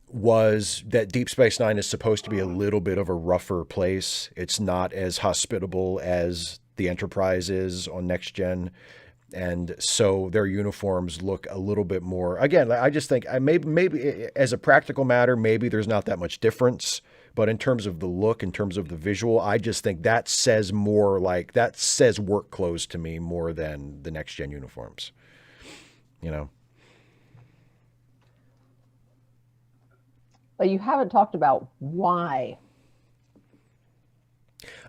was that Deep Space Nine is supposed to be a little bit of a rougher place. It's not as hospitable as the Enterprise is on Next Gen. And so their uniforms look a little bit more, again, I just think maybe as a practical matter, maybe there's not that much difference. But in terms of the look, in terms of the visual, I just think that says work clothes to me more than the Next Gen uniforms. But you haven't talked about why.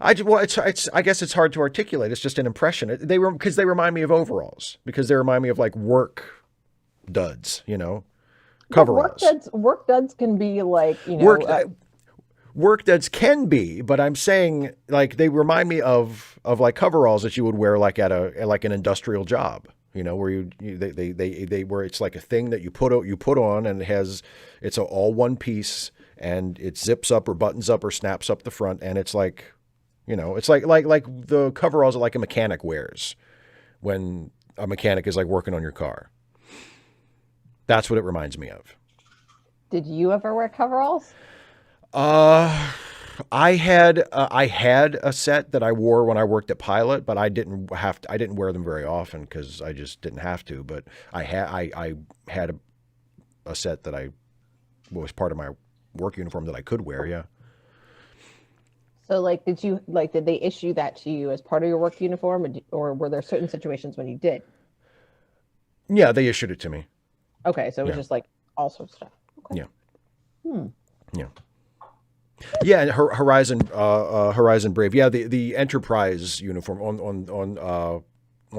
I guess it's hard to articulate. It's just an impression. Because they remind me of overalls, because they remind me of like work duds, coveralls. Work duds can be like, work duds can be, but I'm saying like they remind me of like coveralls that you would wear like at an industrial job, where where it's like a thing that you put on, and it's all one piece, and it zips up or buttons up or snaps up the front, and it's like, it's like the coveralls that like a mechanic wears when a mechanic is like working on your car. That's what it reminds me of. Did you ever wear coveralls? I had a set that I wore when I worked at Pilot, but I didn't wear them very often because I just didn't have to. But I had a set that was part of my work uniform that I could wear. Yeah. So did they issue that to you as part of your work uniform, or were there certain situations when you did? Yeah, they issued it to me. Okay. So it was just like all sorts of stuff. Okay. Yeah. Yeah. Yeah, and Horizon Brave. Yeah, the Enterprise uniform on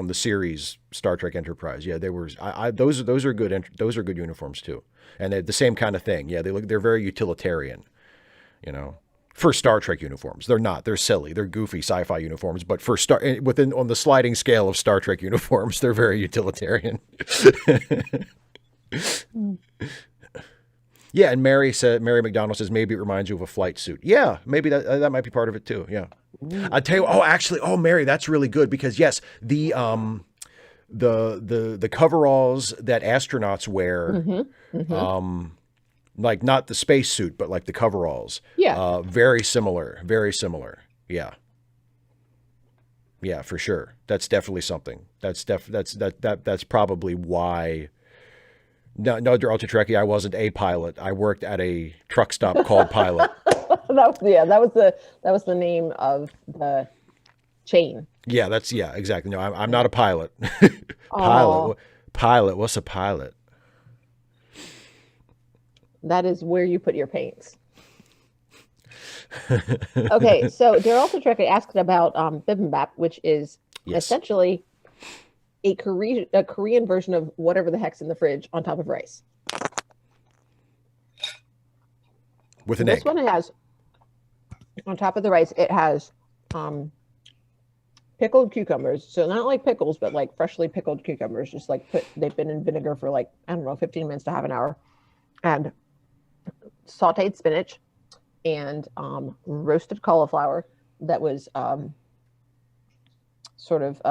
the series Star Trek Enterprise. Yeah, they were. Those are good. Those are good uniforms too, and they're the same kind of thing. Yeah, they're very utilitarian. For Star Trek uniforms, they're not. They're silly. They're goofy sci-fi uniforms. But on the sliding scale of Star Trek uniforms, they're very utilitarian. Yeah, and Mary McDonald says maybe it reminds you of a flight suit. Yeah, maybe that might be part of it too. Yeah, I tell you. Mary, that's really good because yes, the coveralls that astronauts wear, like not the space suit, but like the coveralls. Yeah, very similar. Very similar. Yeah. Yeah, for sure. That's definitely something. That's probably why. No, Ultra Trekkie, I wasn't a pilot. I worked at a truck stop called Pilot. that was the name of the chain. Yeah, exactly. No, I'm not a pilot. Pilot. What's a pilot? That is where you put your paints. Okay, so Dear Ultra Trekkie asked about bibimbap, which is essentially a Korean version of whatever the heck's in the fridge on top of rice. With an egg. This one has, on top of the rice, it has pickled cucumbers. So not like pickles, but like freshly pickled cucumbers. Just like they've been in vinegar for like, I don't know, 15 minutes to half an hour. And sauteed spinach and roasted cauliflower that was sort of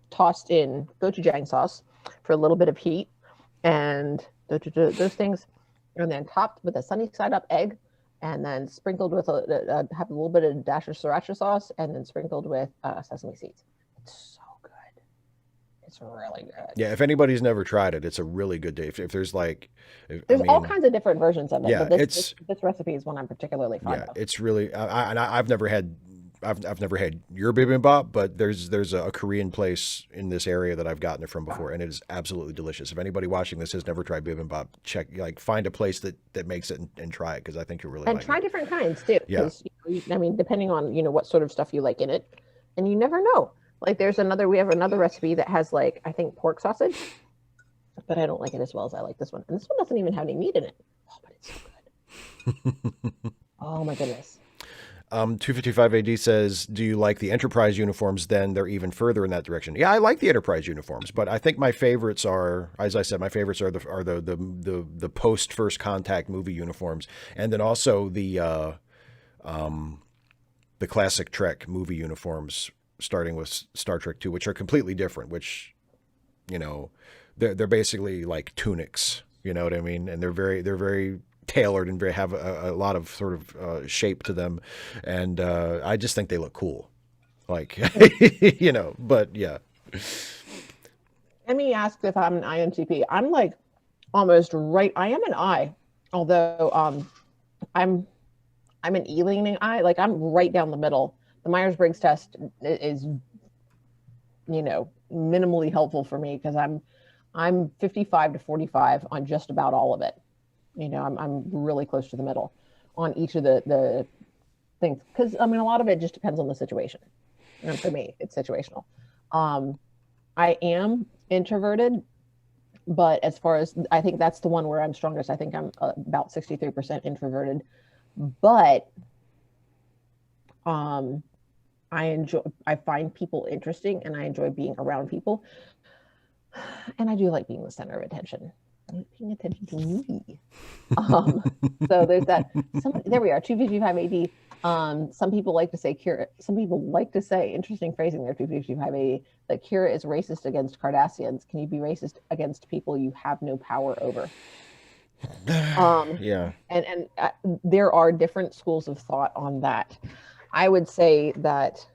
tossed in gochujang sauce for a little bit of heat, and those things, and then topped with a sunny side up egg, and then sprinkled with have a little bit of dash of sriracha sauce, and then sprinkled with sesame seeds. It's so good. It's really good. Yeah, if anybody's never tried it, it's a really good day. If there's like, there's all kinds of different versions of it. Yeah, but this recipe is one I'm particularly fond of. Yeah, it's really. I've never had your bibimbap, but there's a Korean place in this area that I've gotten it from before, and it is absolutely delicious. If anybody watching this has never tried bibimbap, find a place that makes it and try it, because I think you'll really like it. And try different kinds too. Yeah. I mean, depending on what sort of stuff you like in it, and you never know. Like we have another recipe that has like, I think, pork sausage, but I don't like it as well as I like this one. And this one doesn't even have any meat in it. Oh, but it's so good. Oh my goodness. 255 AD says, do you like the Enterprise uniforms? Then they're even further in that direction. Yeah, I like the Enterprise uniforms, but I think my favorites are, as I said, my favorites are the post First Contact movie uniforms, and then also the classic Trek movie uniforms, starting with Star Trek II, which are completely different. Which, they're basically like tunics. You know what I mean? And they're very tailored and have a lot of sort of shape to them, and I just think they look cool, like But yeah, Emmy asked if I'm an INTP. I'm like almost right. I am an I, although I'm an E leaning I. Like I'm right down the middle. The Myers-Briggs test is minimally helpful for me because I'm 55 to 45 on just about all of it. I'm really close to the middle on each of the things, because a lot of it just depends on the situation. And for me, it's situational. I am introverted, but as far as, I think that's the one where I'm strongest. I think I'm about 63% introverted, but I find people interesting and I enjoy being around people, and I do like being the center of attention. Paying attention to me. So there's that. There we are. 255 AD. Some people like to say Kira. Some people like to say, interesting phrasing there. 255 AD, that Kira is racist against Cardassians. Can you be racist against people you have no power over? yeah. And there are different schools of thought on that. I would say that.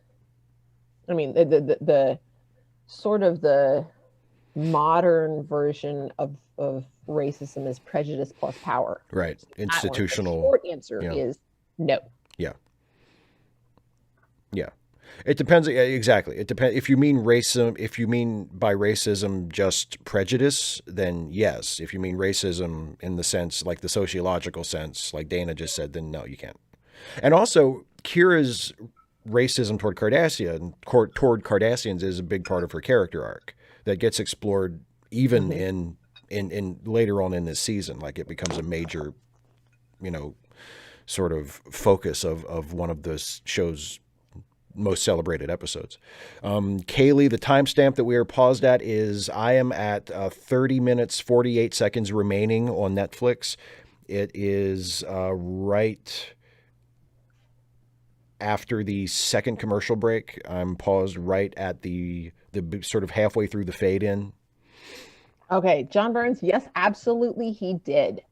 The sort of the modern version of racism is prejudice plus power. Right. Institutional. The short answer is no. Yeah. Yeah. It depends. Exactly. It depends. If you mean racism, if you mean by racism just prejudice, then yes. If you mean racism in the sense, like the sociological sense, like Dana just said, then no, you can't. And also, Kira's racism toward Cardassians is a big part of her character arc that gets explored even in later on in this season. Like it becomes a major, sort of focus of one of the show's most celebrated episodes. Kaylee, the timestamp that we are paused at is I am at 30 minutes, 48 seconds remaining on Netflix. It is right after the second commercial break. I'm paused right at the sort of halfway through the fade in. Okay, John Burns, yes, absolutely, he did.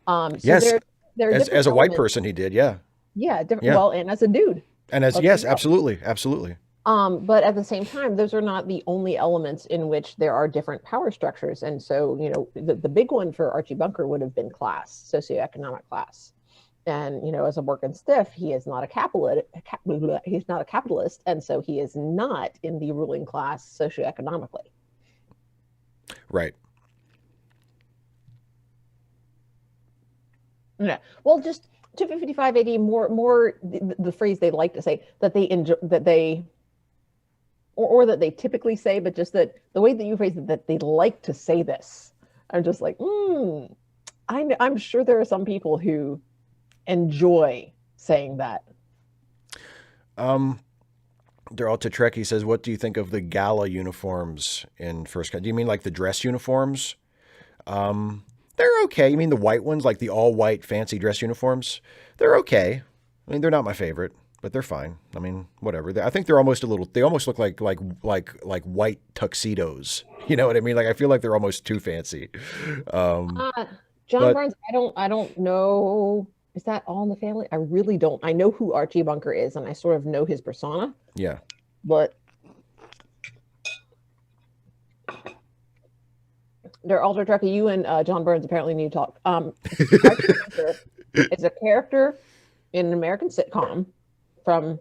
Yes, as a white person, he did, yeah. Yeah, well, and as a dude. And yes, absolutely. But at the same time, those are not the only elements in which there are different power structures. And so, the big one for Archie Bunker would have been class, socioeconomic class. And, as a working stiff, he is not a capitalist. He's not a capitalist. And so he is not in the ruling class socioeconomically. Right. Yeah. Well, just 255 AD, more the phrase they like to say that they enjoy, that they, or that they typically say, but just that the way that you phrase it, that they like to say this. I'm just like, I'm sure there are some people who enjoy saying that. Deralta Trekkie says, what do you think of the gala uniforms in First Contact? Do you mean like the dress uniforms? They're okay. You mean the white ones, like the all white fancy dress uniforms? They're okay. I mean, they're not my favorite, but they're fine. I mean, whatever. I think they're almost they almost look like white tuxedos. You know what I mean? Like, I feel like they're almost too fancy. John Barnes, I don't know. Is that All in the Family? I really don't. I know who Archie Bunker is, and I sort of know his persona. Yeah. But they're Alter Trekkie. You and John Burns apparently need to talk. Archie Bunker is a character in an American sitcom from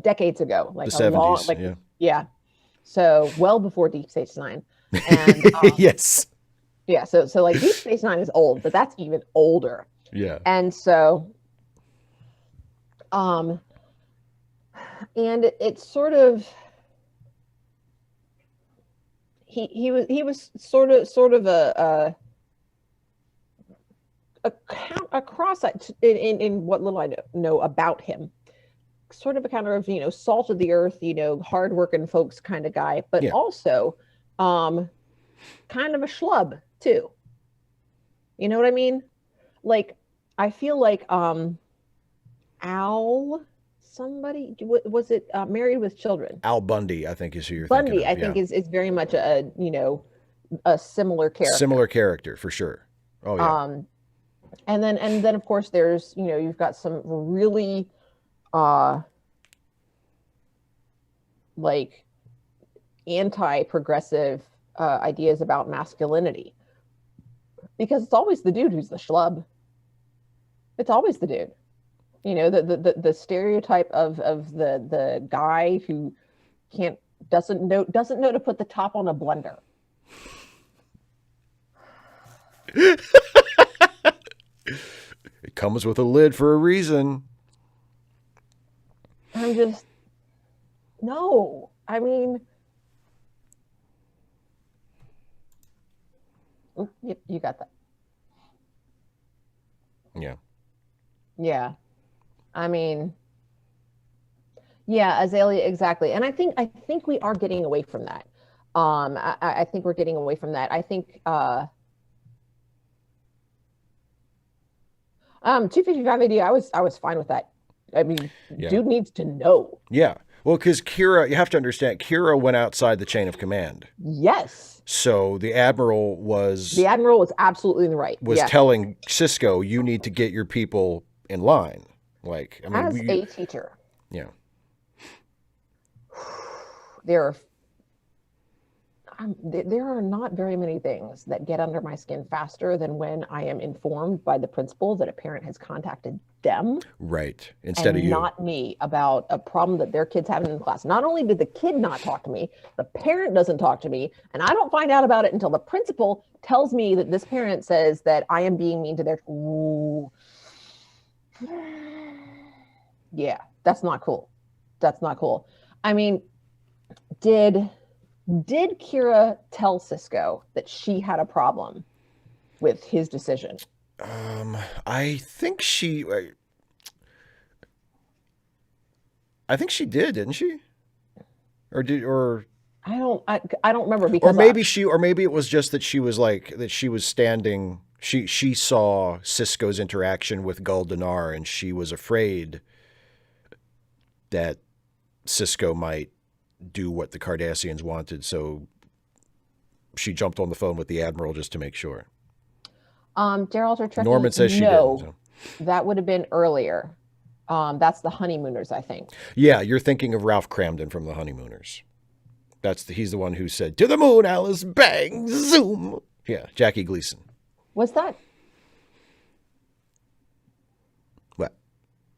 decades ago, like the 70s. Yeah. So well before Deep Space Nine. And yes. Yeah. So like Deep Space Nine is old, but that's even older. Yeah. And so, and it's sort of, he was sort of across that in what little I know about him, sort of a kind of, salt of the earth, hardworking folks kind of guy, but Yeah. also kind of a schlub too. You know what I mean? Like, I feel like Al, somebody, was it Married with Children? Al Bundy, I think, is who you're thinking Bundy, of. I think, is very much a similar character. Similar character for sure. Oh yeah. And then of course there's, you've got some really like anti-progressive ideas about masculinity, because it's always the dude who's the schlub. It's always the dude. The stereotype of the guy who doesn't know to put the top on a blender. It comes with a lid for a reason. I'm just, no. I mean, yep, you got that. Yeah. Yeah. I mean, yeah, Azalea, exactly. And I think we are getting away from that. I think we're getting away from that. I think 255 AD, I was fine with that. I mean, Yeah. dude needs to know. Yeah. Well, because Kira, you have to understand, Kira went outside the chain of command. Yes. So the admiral was absolutely in the right. Was yeah. telling Cisco, you need to get your people in line. Like, I mean, as a teacher, yeah. There are not very many things that get under my skin faster than when I am informed by the principal that a parent has contacted them. Right. Instead of you. Not me, about a problem that their kid's having in the class. Not only did the kid not talk to me, the parent doesn't talk to me, and I don't find out about it until the principal tells me that this parent says that I am being mean to their... Ooh. Yeah, that's not cool. That's not cool. I mean, did Kira tell Cisco that she had a problem with his decision? I think she did, didn't she? I don't remember, because or maybe it was just that she was standing. She saw Cisco's interaction with Gul Dunar, and she was afraid that Cisco might do what the Cardassians wanted, so she jumped on the phone with the admiral just to make sure. Gerald or Trekkie, Norman says she didn't. So. That would have been earlier. That's the Honeymooners, I think. Yeah, you're thinking of Ralph Cramden from the Honeymooners. He's the one who said, "To the moon, Alice, bang, zoom." Yeah, Jackie Gleason. Was that? What?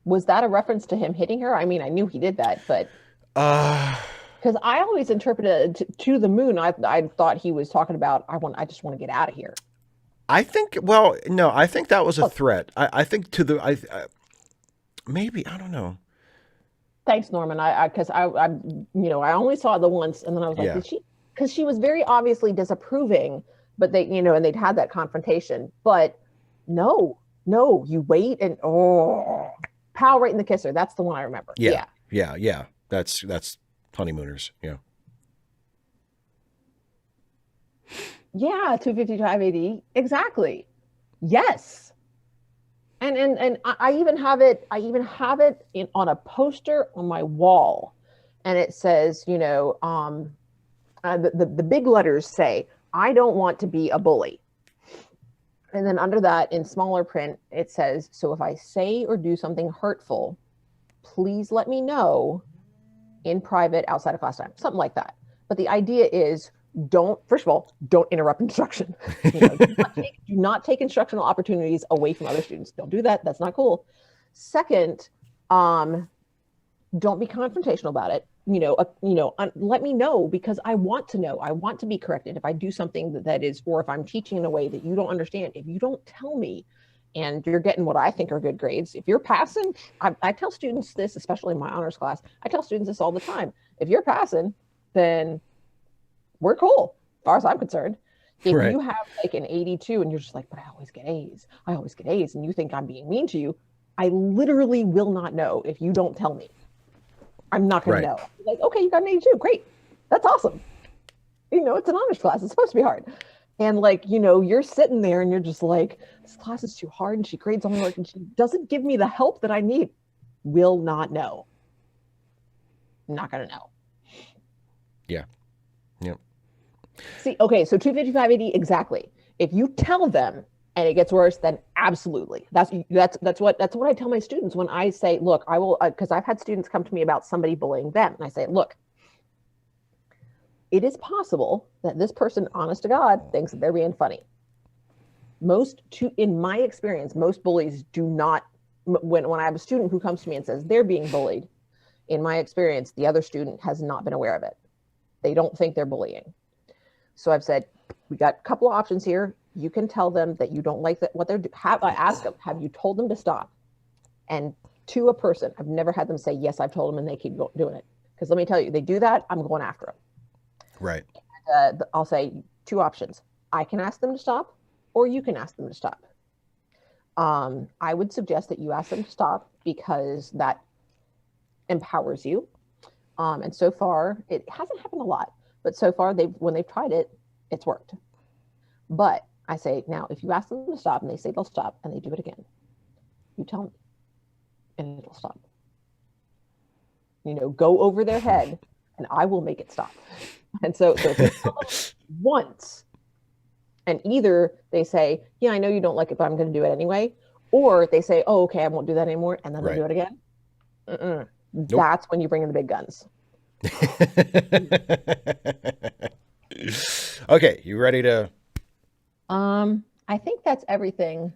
Was that a reference to him hitting her? I mean, I knew he did that, but because I always interpreted to the moon. I thought he was talking about I just want to get out of here. I think. Well, no, I think that was a threat. I think to the. Maybe, I don't know. Thanks, Norman. Because I only saw it the once, and then I was like, did she? Because she was very obviously disapproving, but and they'd had that confrontation. But no, you wait and pow right in the kisser. That's the one I remember. Yeah. That's Honeymooners. Yeah. Yeah, 255 AD. Exactly. Yes. And I even have it on a poster on my wall, and it says, the big letters say, "I don't want to be a bully." And then under that, in smaller print, it says, "So if I say or do something hurtful, please let me know in private outside of class time." Something like that. But the idea is, first of all, don't interrupt instruction. Do not take instructional opportunities away from other students. Don't do that. That's not cool. Second, don't be confrontational about it. Let me know, because I want to know. I want to be corrected if I do something that is, or if I'm teaching in a way that you don't understand. If you don't tell me, and you're getting what I think are good grades, if you're passing, I tell students this, especially in my honors class. I tell students this all the time. If you're passing, then we're cool, as far as I'm concerned. If Right. you have like an 82 and you're just like, but I always get A's, I always get A's, and you think I'm being mean to you, I literally will not know if you don't tell me. I'm not going to Right. know. Like, okay, you got an 82. Great. That's awesome. It's an honors class. It's supposed to be hard. And like, you're sitting there and you're just like, this class is too hard and she grades all my work and she doesn't give me the help that I need. Will not know. Not going to know. Yeah. Yep. See, okay, so 255 AD, exactly. If you tell them and it gets worse, then absolutely. That's what I tell my students when I say, look, I will, because I've had students come to me about somebody bullying them. And I say, look, it is possible that this person, honest to God, thinks that they're being funny. In my experience, most bullies do not, when I have a student who comes to me and says they're being bullied, in my experience, the other student has not been aware of it. They don't think they're bullying. So I've said, we got a couple of options here. You can tell them that you don't like what they're doing. I ask them, have you told them to stop? And to a person, I've never had them say, yes, I've told them, and they keep doing it. Because let me tell you, they do that, I'm going after them. Right. I'll say two options. I can ask them to stop, or you can ask them to stop. I would suggest that you ask them to stop because that empowers you. And so far, it hasn't happened a lot, but so far, when they've tried it, it's worked. But I say, now, if you ask them to stop and they say they'll stop and they do it again, you tell me and it'll stop. Go over their head and I will make it stop. And so if you tell them once, and either they say, yeah, I know you don't like it, but I'm going to do it anyway. Or they say, oh, okay, I won't do that anymore. And then they do it again. Nope. That's when you bring in the big guns. Okay, you ready to? I think that's everything.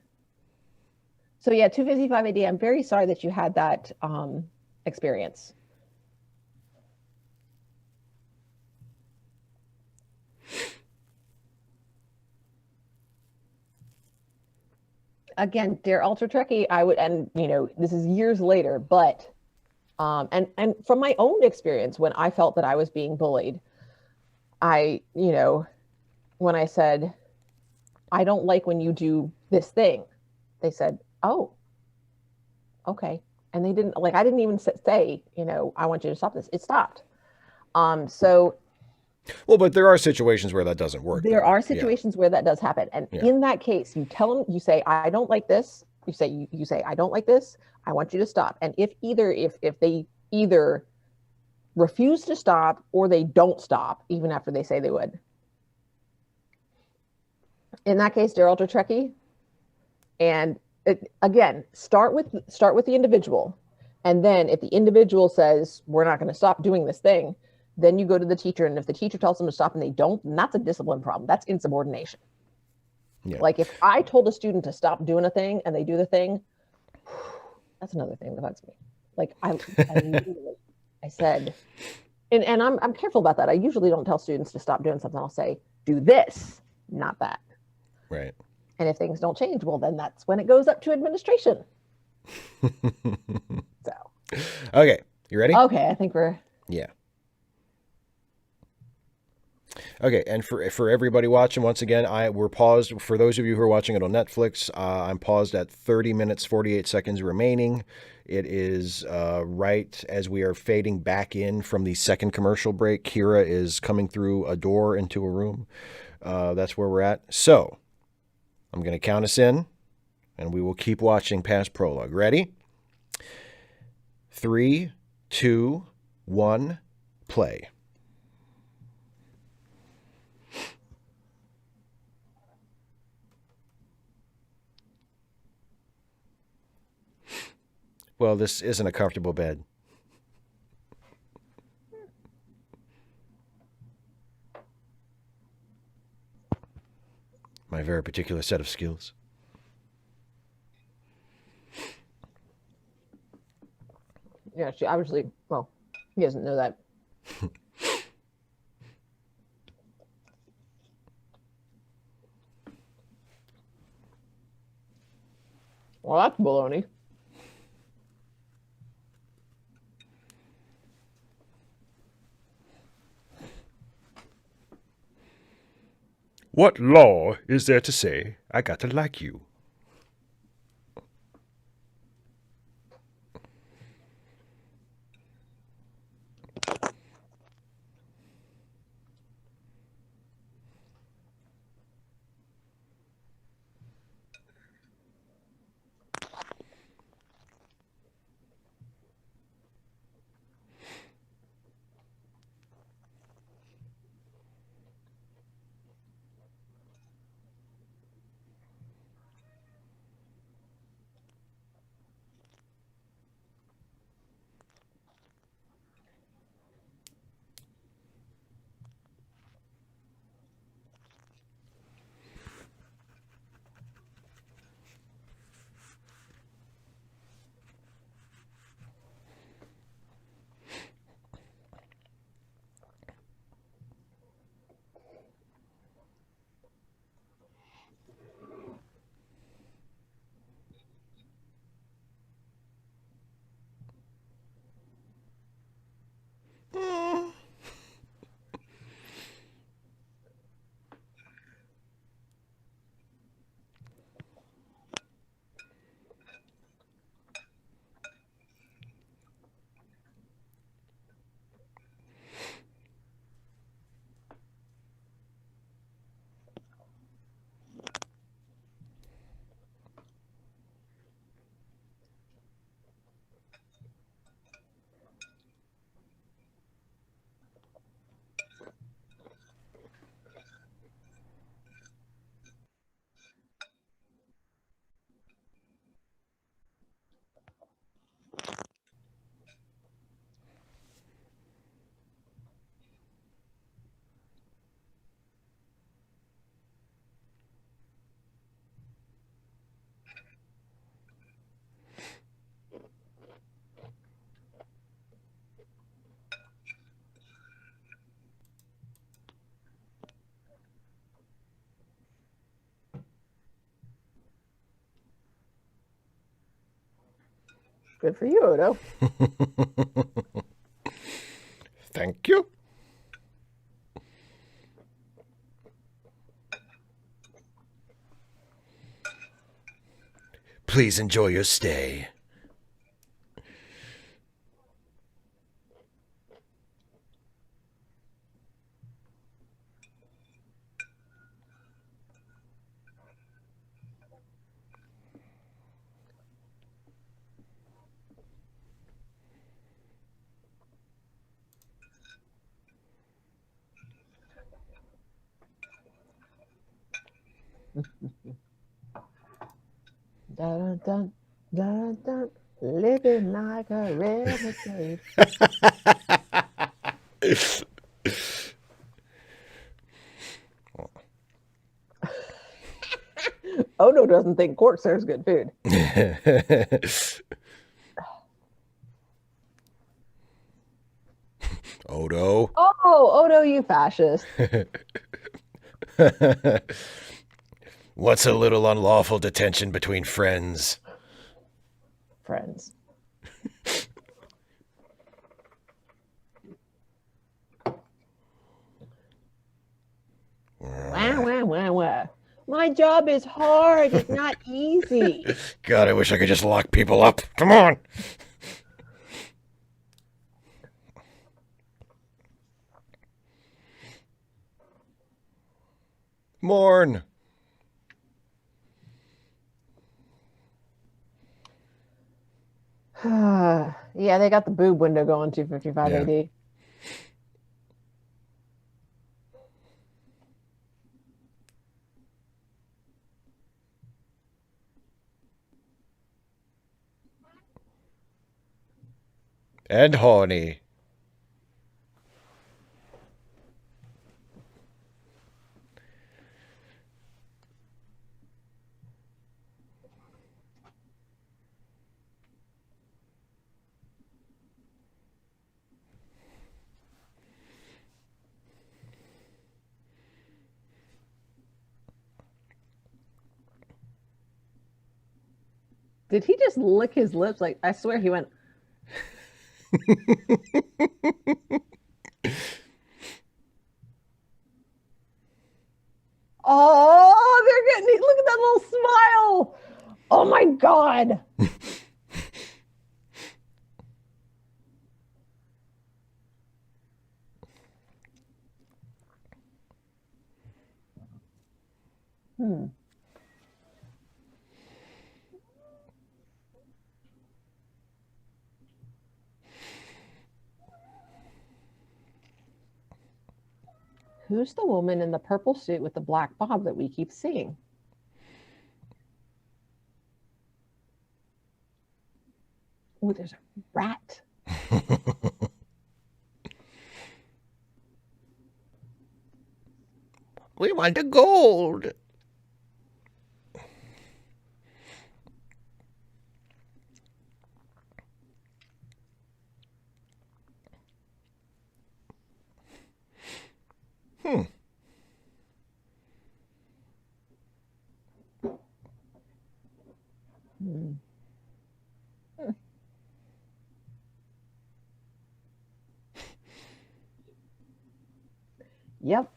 So yeah, 255 AD. I'm very sorry that you had that experience. Again, dear Ultra Trekkie, I would, and this is years later, but and from my own experience, when I felt that I was being bullied, when I said, I don't like when you do this thing, they said, oh, okay. And they didn't, I didn't even say, I want you to stop this. It stopped. So. Well, but there are situations where that doesn't work. There are situations where that does happen. And in that case, you tell them, you say, I don't like this. You say, I don't like this. I want you to stop. And if they either refuse to stop or they don't stop, even after they say they would. In that case, dear Ultra Trekkie, and again, start with the individual. And then if the individual says, we're not going to stop doing this thing, then you go to the teacher. And if the teacher tells them to stop and they don't, then that's a discipline problem. That's insubordination. Yeah. Like if I told a student to stop doing a thing and they do the thing, that's another thing that bugs me. Like I said, and I'm careful about that. I usually don't tell students to stop doing something. I'll say, do this, not that. Right. And if things don't change, well, then that's when it goes up to administration. So. Okay. You ready? Okay. I think we're. Yeah. Okay, and for everybody watching, once again, we're paused. For those of you who are watching it on Netflix, I'm paused at 30 minutes, 48 seconds remaining. It is right as we are fading back in from the second commercial break. Kira is coming through a door into a room. That's where we're at. So I'm going to count us in, and we will keep watching past Prologue. Ready? 3, 2, 1, play. Well, this isn't a comfortable bed. My very particular set of skills. Yeah, she obviously, well, he doesn't know that. Well, that's baloney. What law is there to say I got to like you? Good for you, Odo. Thank you. Please enjoy your stay. Dun, dun, dun, dun, living like a renegade. Odo doesn't think court serves good food. Odo. Oh, Odo, you fascist. What's a little unlawful detention between friends? Friends. Wah, wah, wah, wah. My job is hard. It's not easy. God, I wish I could just lock people up. Come on. Mourn. Yeah, they got the boob window going 255 Yeah. AD. And horny. Did he just lick his lips? Like, I swear he went. Oh, they're getting, look at that little smile. Oh my God. Who's the woman in the purple suit with the black bob that we keep seeing? Oh, there's a rat. We want the gold. Yep.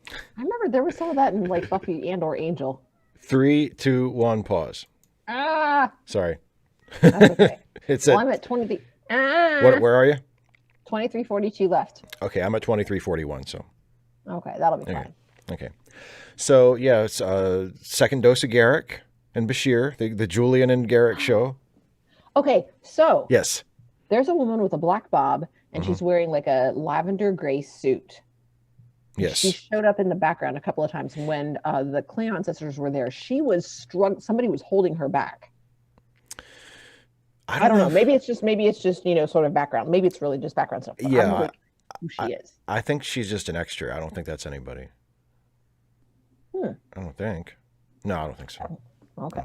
I remember there was some of that in like Buffy and or Angel. 3, 2, 1, pause. Ah, Sorry. that's okay. It's Well, at, I'm at 20. where are you? 23:42 left. Okay, I'm at 23:41, so. Okay, that'll be Okay. fine. Okay. So, yeah, it's second dose of Garak and Bashir, the Julian and Garak show. Okay, so Yes. there's a woman with a black bob, and she's wearing like a lavender gray suit. Yes. She showed up in the background a couple of times when the Klingon sisters were there. She was somebody was holding her back. I don't know. Maybe it's just sort of background. Maybe it's really just background stuff. But Yeah, I'm really who she is. I think she's just an extra. I don't think that's anybody. I don't think. No, I don't think so. Okay.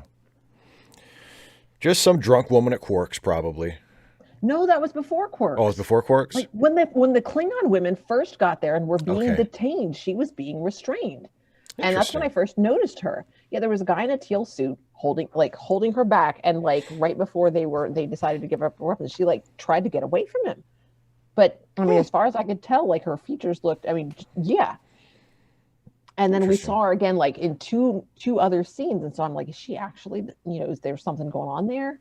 Just some drunk woman at Quark's, probably. No, that was before Quark. Oh, it was before Quark's? Like when the Klingon women first got there and were being Okay. detained, she was being restrained. And that's when I first noticed her. Yeah, there was a guy in a teal suit holding her back, and like right before they decided to give up her weapons, she like tried to get away from him. But I mean, as far as I could tell, like her features looked, I mean, yeah. And then we saw her again like in two other scenes, and so I'm like, is she actually, is there something going on there?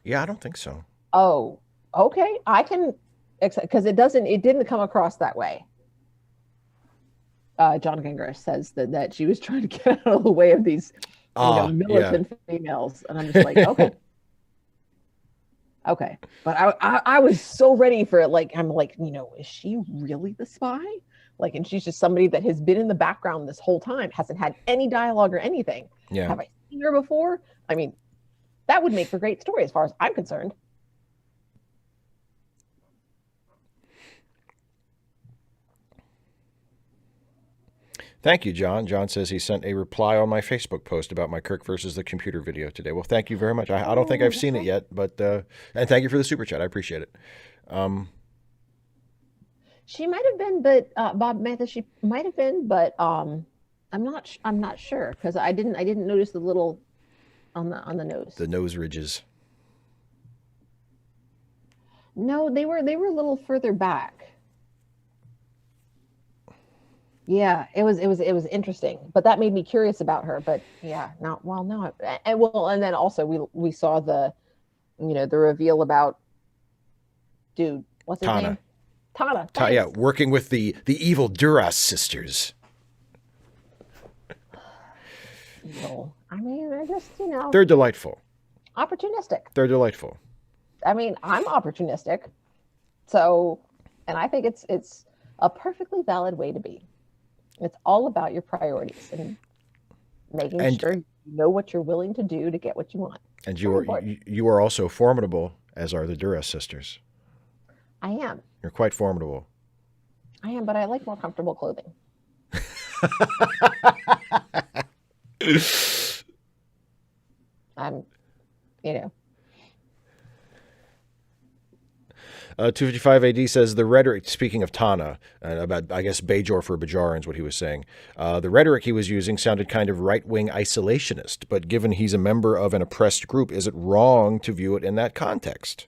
Yeah, I don't think so. Oh, okay. I can accept, because it didn't come across that way. John Gingras says that she was trying to get out of the way of these militant females, and I'm just like, okay. Okay. But I was so ready for it. Like, I'm like, is she really the spy? Like, and she's just somebody that has been in the background this whole time, hasn't had any dialogue or anything. Yeah. Have I seen her before? I mean, that would make for great story as far as I'm concerned. Thank you, John. John says he sent a reply on my Facebook post about my Kirk versus the computer video today. Well, thank you very much. I don't think I've seen it yet, but and thank you for the super chat. I appreciate it. She might have been, but Bob Matha, she might have been, but I'm not sure, because I didn't notice the little on the nose. The nose ridges. No, they were a little further back. Yeah, it was interesting, but that made me curious about her. But yeah, no, and then also we saw the reveal about dude, what's his name? Tana. Yeah, working with the evil Duras sisters. Evil. I mean, they're just They're delightful. Opportunistic. They're delightful. I mean, I'm opportunistic, so, and I think it's a perfectly valid way to be. It's all about your priorities and making sure you know what you're willing to do to get what you want. And you are also formidable, as are the Duras sisters. I am. You're quite formidable. I am, but I like more comfortable clothing. I'm, 255 AD says the rhetoric, speaking of Tana, about, I guess, Bajor for Bajoran is what he was saying. The rhetoric he was using sounded kind of right-wing isolationist, but given he's a member of an oppressed group, is it wrong to view it in that context?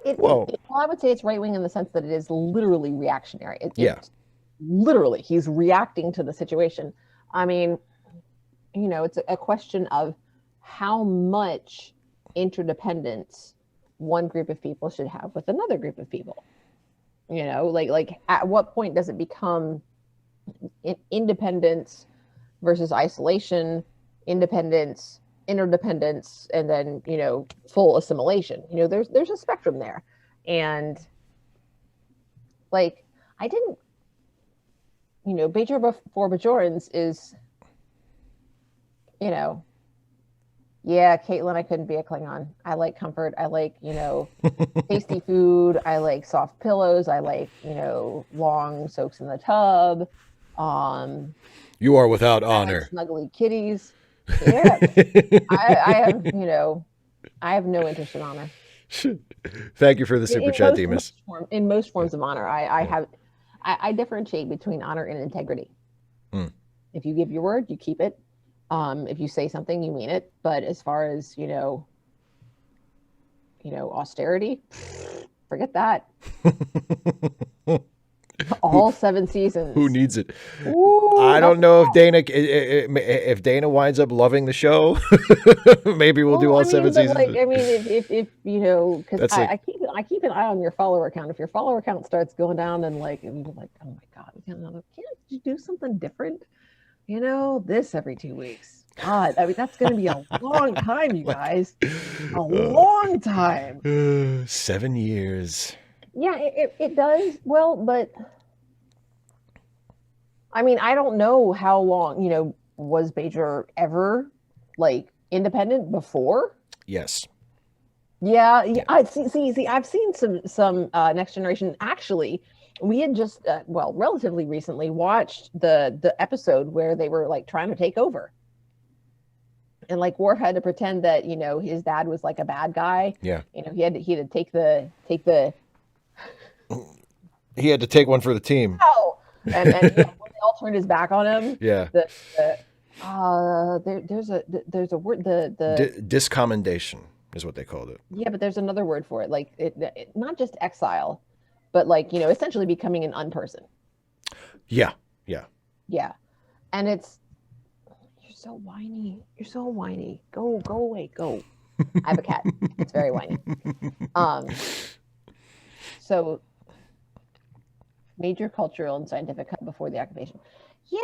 Well, I would say it's right-wing in the sense that it is literally reactionary. literally, he's reacting to the situation. I mean, it's a question of how much interdependence one group of people should have with another group of people. Like at what point does it become independence versus isolation, independence, interdependence, and then full assimilation? There's a spectrum there. And like, I didn't, Bajor for Bajorans is, yeah, Caitlin, I couldn't be a Klingon. I like comfort. I like, tasty food. I like soft pillows. I like, long soaks in the tub. You are without honor. Like snuggly kitties. Yeah. I have, I have no interest in honor. Thank you for the super chat, Demas. In most forms of honor, I differentiate between honor and integrity. If you give your word, you keep it. If you say something, you mean it. But as far as austerity, forget that. All 7 seasons. Who needs it? Ooh, I don't know if Dana winds up loving the show. Maybe we'll do all 7 seasons. Like, I mean, if because I keep an eye on your follower count. If your follower count starts going down, and you're like, oh my god, can't you do something different? This every 2 weeks. God, I mean, that's going to be a long time, you guys. A long time. 7 years. Yeah, it does. Well, but I mean, I don't know how long, was Bajor ever independent before? Yes. Yeah. I see. I've seen some Next Generation. Actually, we had just relatively recently watched the episode where they were trying to take over, and Worf had to pretend that his dad was a bad guy. Yeah. He had to take the. He had to take one for the team. Oh, and when they all turned his back on him. Yeah. There's a word, the discommendation is what they called it. Yeah, but there's another word for it. It not just exile, but essentially becoming an unperson. Yeah. And you're so whiny. Go away. Go. I have a cat. It's very whiny. So major cultural and scientific hub before the occupation. Yeah.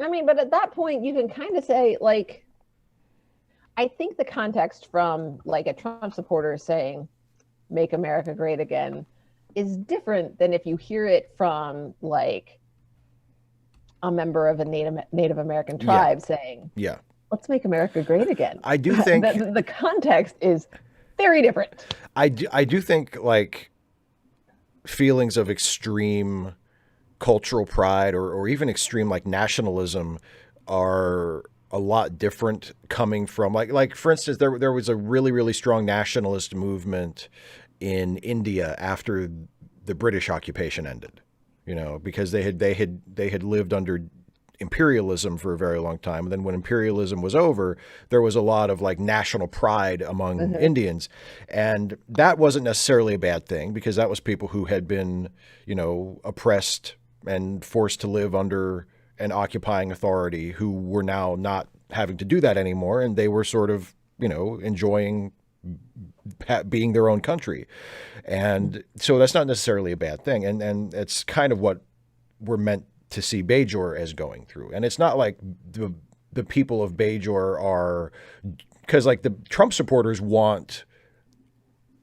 I mean, but at that point you can kind of say I think the context from a Trump supporter saying make America great again is different than if you hear it from a member of a Native American tribe saying, yeah, let's make America great again. I do think the context is very different. I do think feelings of extreme cultural pride or even extreme nationalism are a lot different coming from for instance, there was a really, really strong nationalist movement in India after the British occupation ended, because they had lived under imperialism for a very long time. And then when imperialism was over, there was a lot of national pride among Indians. And that wasn't necessarily a bad thing, because that was people who had been, oppressed and forced to live under an occupying authority, who were now not having to do that anymore. And they were sort of, enjoying being their own country. And so that's not necessarily a bad thing. And it's kind of what we're meant to see Bajor as going through. And it's not like the people of Bajor are, because the Trump supporters want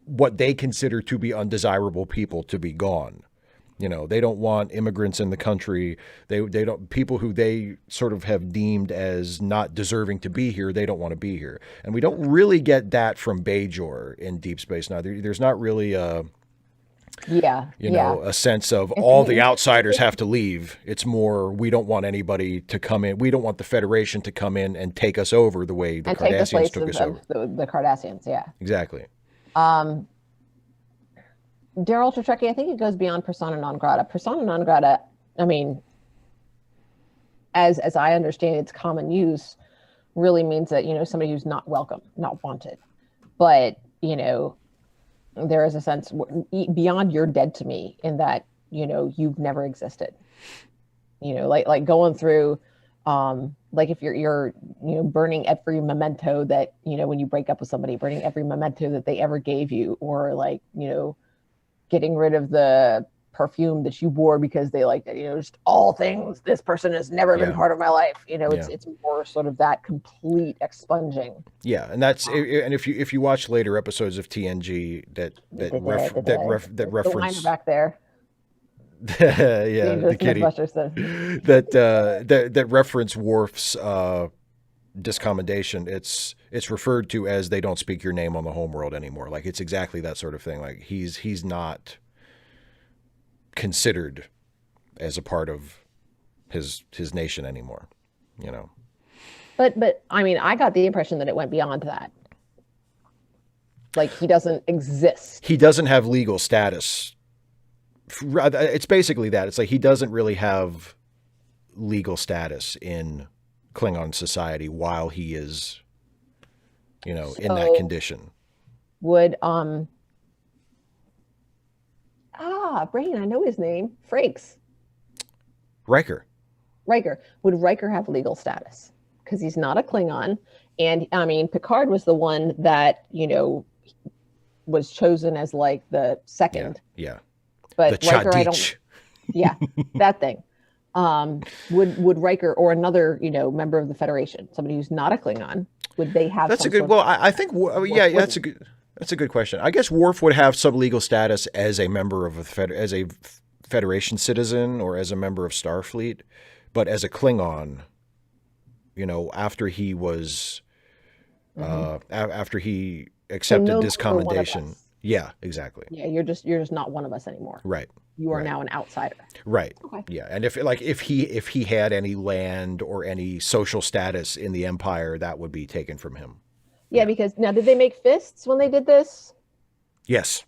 what they consider to be undesirable people to be gone. They don't want immigrants in the country. They don't, people who they sort of have deemed as not deserving to be here, they don't want to be here. And we don't really get that from Bajor in Deep Space Nine. There's not really a sense of all the outsiders have to leave. It's more, we don't want anybody to come in. We don't want the Federation to come in and take us over the way the Cardassians took us over. The Cardassians, yeah. Exactly. Daryl Tretrecki, I think it goes beyond persona non grata. Persona non grata, I mean, as I understand its common use, really means that, somebody who's not welcome, not wanted. But, there is a sense beyond you're dead to me, in that, you've never existed. like going through, like if you're burning every memento that, when you break up with somebody, burning every memento that they ever gave you, or like, getting rid of the perfume that you wore because they liked it, just all things. This person has never been part of my life. It's more sort of that complete expunging. Yeah, and that's and if you watch later episodes of TNG that reference back there. Yeah, the kitty that reference Worf's discommendation. It's referred to as they don't speak your name on the homeworld anymore. Like it's exactly that sort of thing. Like he's not considered as a part of his nation anymore. But I mean, I got the impression that it went beyond that. Like he doesn't exist. He doesn't have legal status. It's basically that. It's like he doesn't really have legal status in Klingon society while he is, in that condition. Would brain, I know his name. Frakes. Riker. Would Riker have legal status? Because he's not a Klingon. And I mean, Picard was the one that, was chosen as like the second. Yeah. But Riker, I don't. Yeah, that thing. Would Riker or another, member of the Federation, somebody who's not a Klingon, would they have? That's a good. Well, I think. That's a good question. I guess Worf would have some legal status as a member of as a Federation citizen or as a member of Starfleet, but as a Klingon, after he was, after he accepted discommendation. Yeah, exactly. Yeah, you're just not one of us anymore. Right. You are now an outsider. Right. Okay. Yeah, and if he had any land or any social status in the Empire, that would be taken from him. Yeah, because now, did they make fists when they did this? Yes.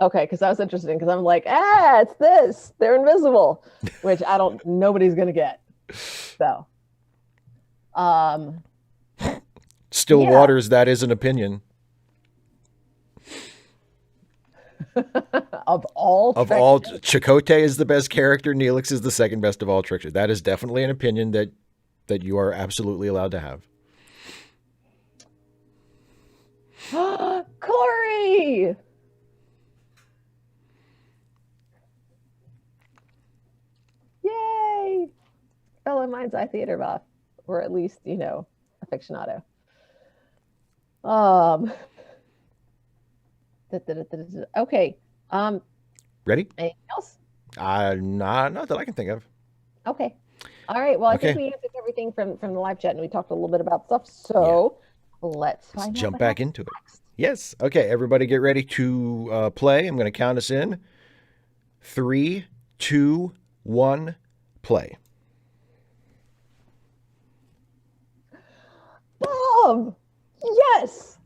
Okay, because that was interesting. Because I'm like, it's this. They're invisible, which nobody's gonna get. So, Still waters. That is an opinion. Of all, Chakotay is the best character. Neelix is the second best of all tricksters. That is definitely an opinion that you are absolutely allowed to have. Corey. Yay! Fellow Mind's Eye theater buff, or at least aficionado. Okay. Ready? Anything else? Not that I can think of. Okay. All right. Well, I think we answered everything from the live chat, and we talked a little bit about stuff. So let's jump back into it. Yes. Okay. Everybody, get ready to play. I'm going to count us in. 3, 2, 1, play. Bob! Yes!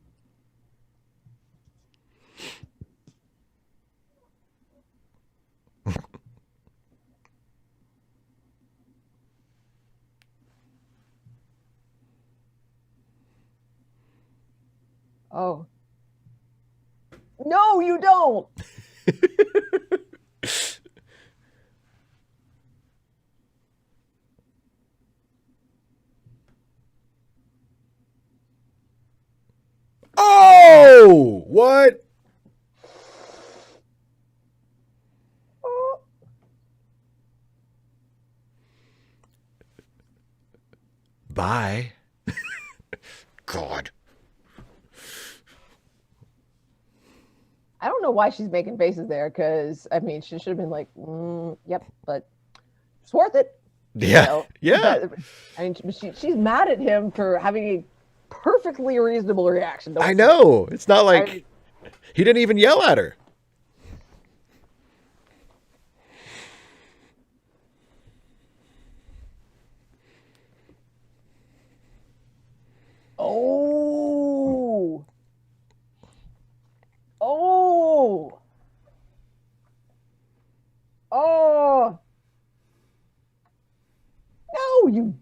Oh. No, you don't! Oh! What? Bye. God. I don't know why she's making faces there, because I mean, she should have been like, yep, but it's worth it. Yeah. Yeah. But, I mean, she's mad at him for having a perfectly reasonable reaction. I know. It's not like he didn't even yell at her. Oh. Oh. Oh. No, you.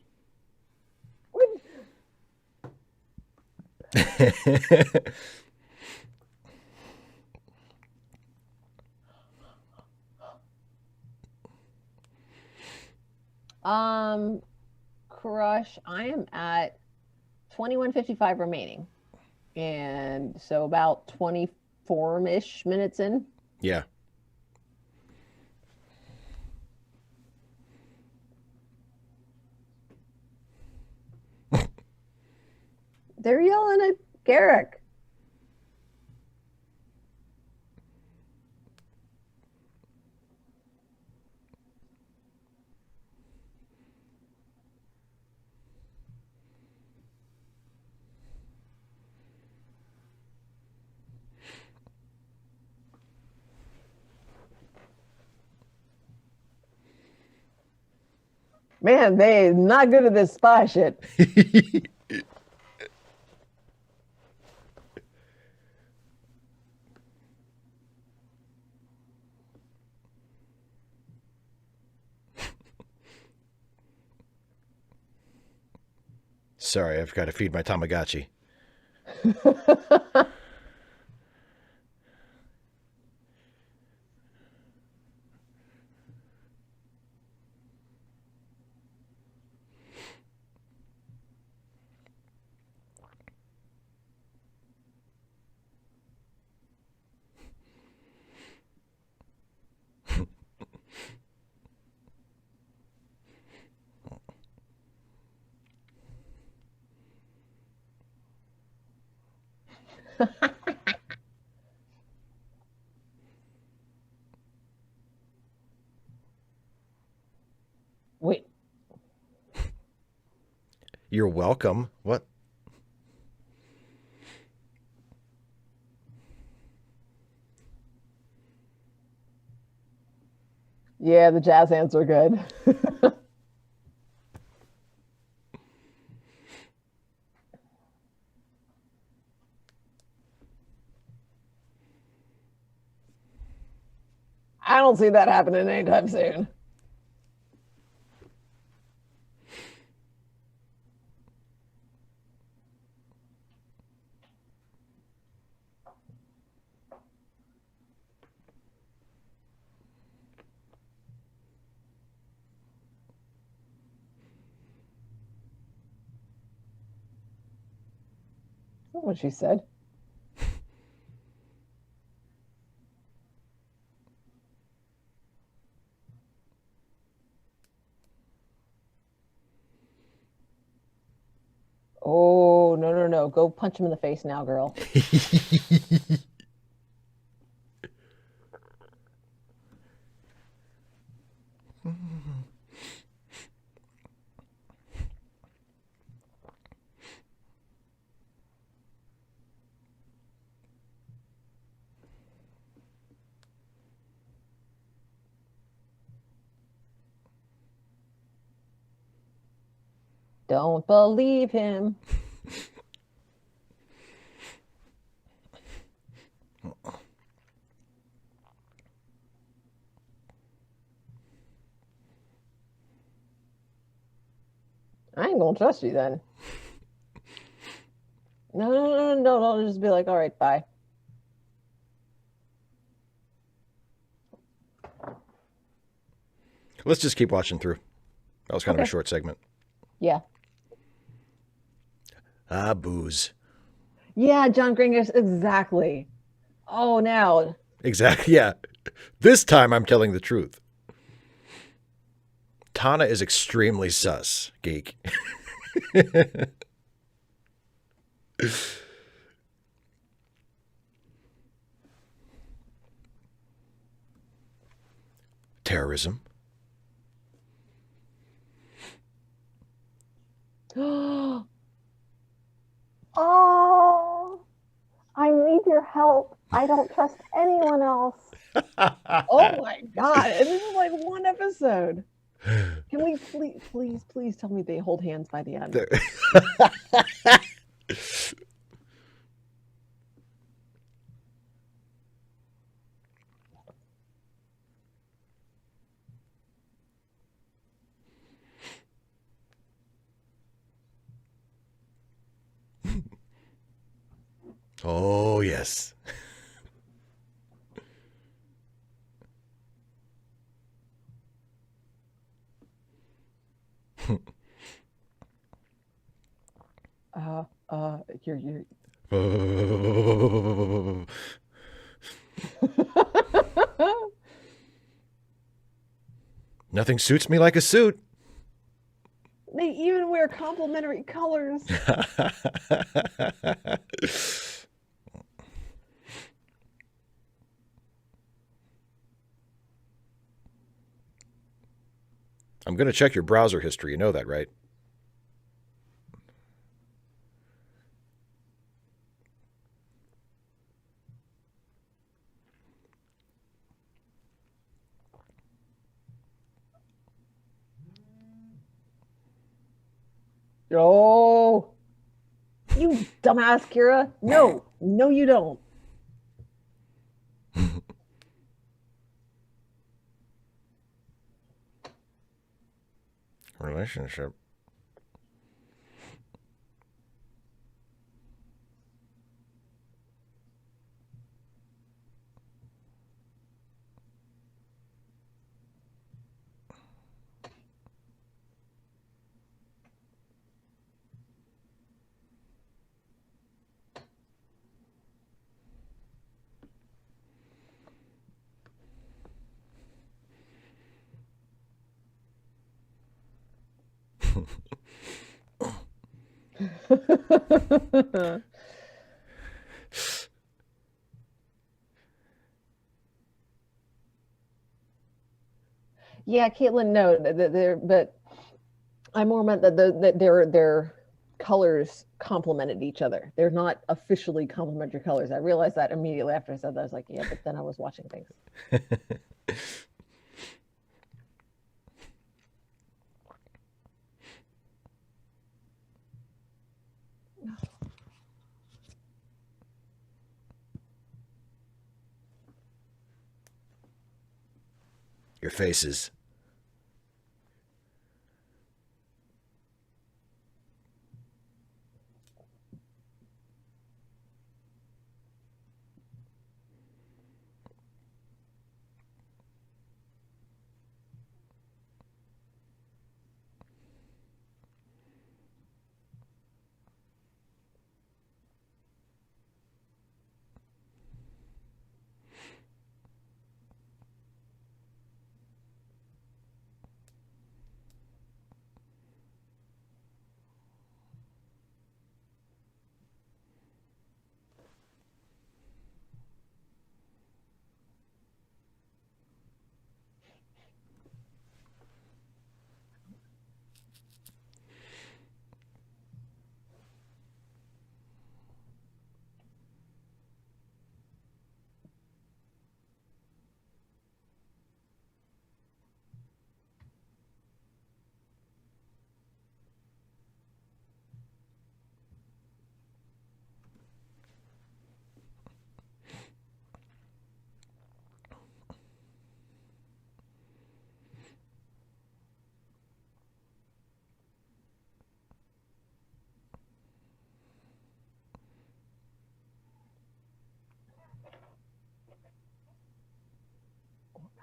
Crush, I am at 21:55 remaining. And so about 24-ish minutes in. Yeah. They're yelling at Garak. Man, they not good at this spy shit. Sorry, I've got to feed my Tamagotchi. Wait. You're welcome. What? Yeah, the jazz hands are good. I don't see that happening anytime soon. That's what she said. Oh, no, no, no. Go punch him in the face now, girl. Don't believe him. I ain't gonna trust you then. No, no, no, no, no. I'll just be like, all right, bye. Let's just keep watching through. That was kind of a Okay. short segment. Yeah. Ah, booze. Yeah, John Gringus, exactly. Oh, now. Exactly. Yeah. This time I'm telling the truth. Tana is extremely sus, geek. Terrorism. Oh, I need your help. I don't trust anyone else. Oh my God. And this is like one episode. Can we please tell me they hold hands by the end? Oh, yes. You're. Nothing suits me like a suit. They even wear complementary colors. I'm going to check your browser history. You know that, right? Oh, you dumbass, Kira. No, no, you don't. Relationship. Yeah, Caitlin, no, they're, but I more meant that their colors complemented each other. They're not officially complementary colors. I realized that immediately after I said that. I was like, yeah, but then I was watching things. Your faces.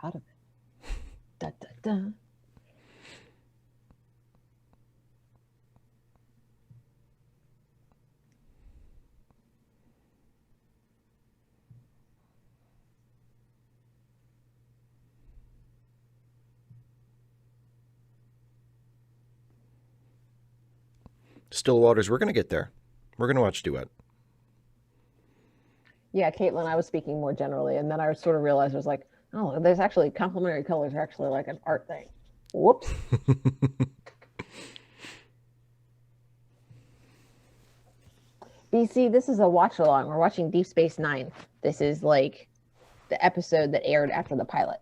Out of it. Da, da, da. Still Waters, we're going to get there. We're going to watch Duet. Yeah, Caitlin, I was speaking more generally, and then I sort of realized I was like, oh, there's actually complementary colors are actually like an art thing. Whoops. BC, this is a watch along. We're watching Deep Space Nine. This is like the episode that aired after the pilot.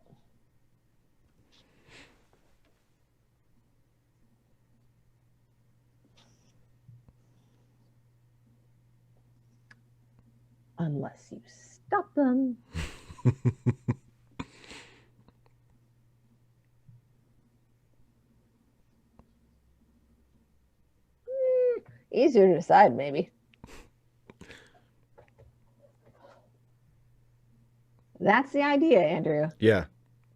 Unless you stop them. Easier to decide, maybe. That's the idea, Andrew. Yeah.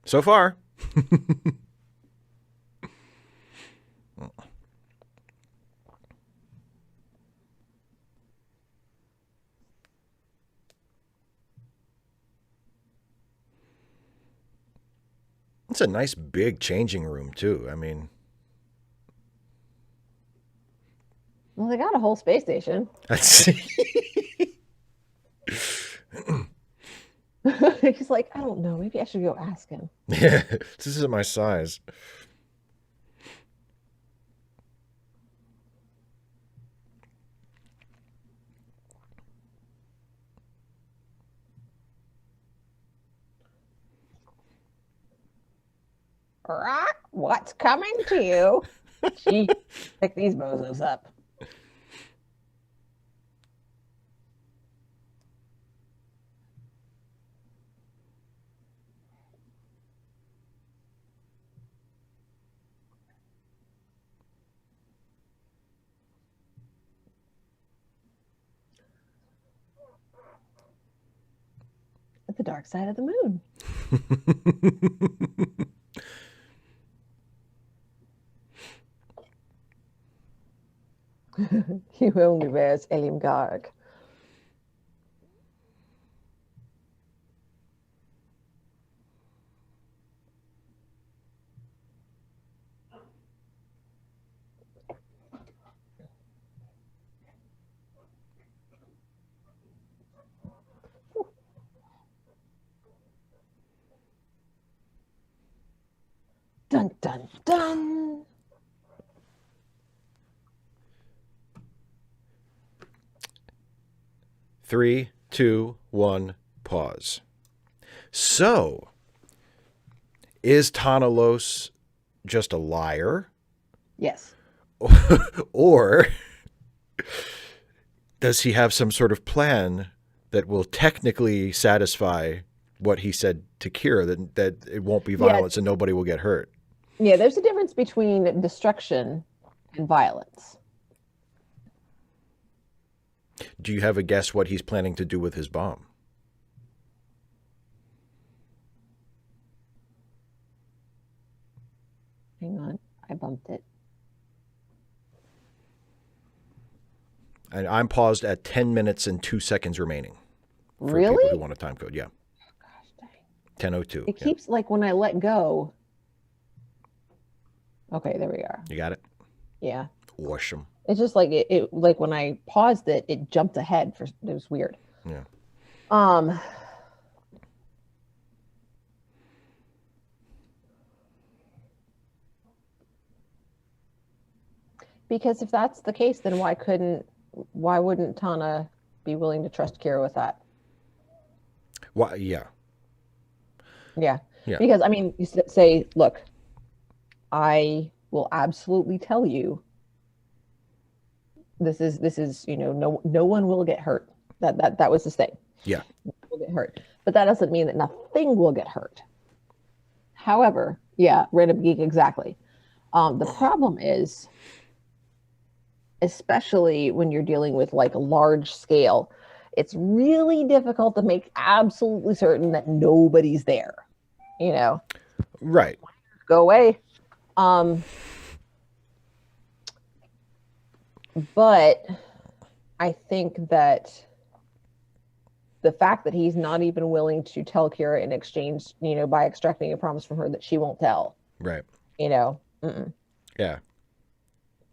So far. a nice big changing room too. I mean, Well, they got a whole space station. that's He's like, I don't know. Maybe I should go ask him. yeah, this isn't my size. Rock, what's coming to you? Gee, pick these bozos up. At the dark side of the moon. He only wears Elim Garak. Dun dun dun. Three, two, one, pause. So, is Tanalos just a liar? Yes. Or does he have some sort of plan that will technically satisfy what he said to Kira, that it won't be violence and nobody will get hurt? Yeah, there's a difference between destruction and violence. Do you have a guess what he's planning to do with his bomb? Hang on, I bumped it. And I'm paused at 10 minutes and 2 seconds remaining. For Really? people who want a time code, yeah. Gosh dang. 10:02. It keeps, like, when I let go. Okay, there we are. You got it? Yeah. Awesome. It's just like it like when I paused it, it jumped ahead for it was weird. Yeah. Because if that's the case, then why wouldn't Tana be willing to trust Kira with that? Why? Yeah. Yeah. Yeah. Because I mean, you say, look, I will absolutely tell you this is, you know, no one will get hurt. That was his thing. Yeah. No one will get hurt. But that doesn't mean that nothing will get hurt. However, yeah, random geek, exactly. The problem is, especially when you're dealing with like a large scale, it's really difficult to make absolutely certain that nobody's there. You know, Right. go away. But I think that the fact that he's not even willing to tell Kira in exchange, you know, by extracting a promise from her that she won't tell, Right. you know. Yeah.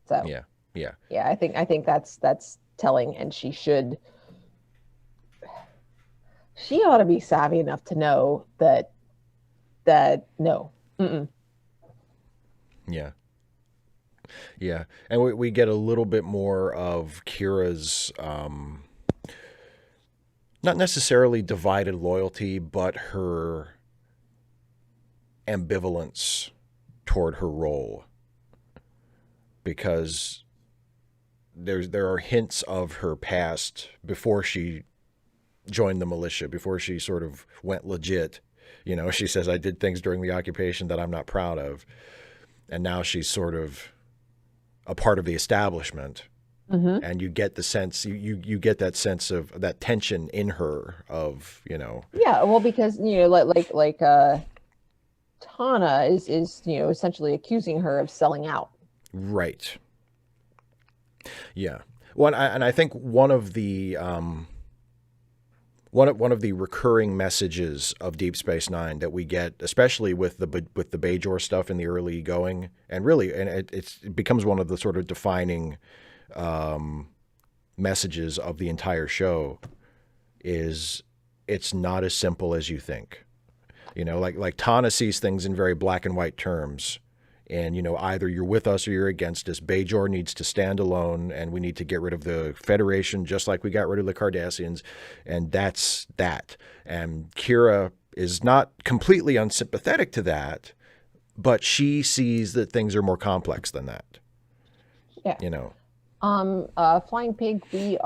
So Yeah. Yeah. yeah, I think that's telling, and she ought to be savvy enough to know that no. Yeah. Yeah. And we get a little bit more of Kira's, not necessarily divided loyalty, but her ambivalence toward her role. Because there are hints of her past before she joined the militia, before she sort of went legit. You know, she says, I did things during the occupation that I'm not proud of. And now she's sort of a part of the establishment. And you get the sense, you get that sense of that tension in her of, you know. Yeah, well, because, you know, like Tana is, you know, essentially accusing her of selling out. Right. Yeah. Well, and I think one of the one of the recurring messages of Deep Space Nine that we get, especially with the Bajor stuff in the early going, and really, and it becomes one of the sort of defining messages of the entire show, is it's not as simple as you think. You know, like Tana sees things in very black and white terms. And, you know, either you're with us or you're against us. Bajor needs to stand alone, and we need to get rid of the Federation just like we got rid of the Cardassians. And that's that. And Kira is not completely unsympathetic to that, but she sees that things are more complex than that. Yeah. You know. Flying Pig, we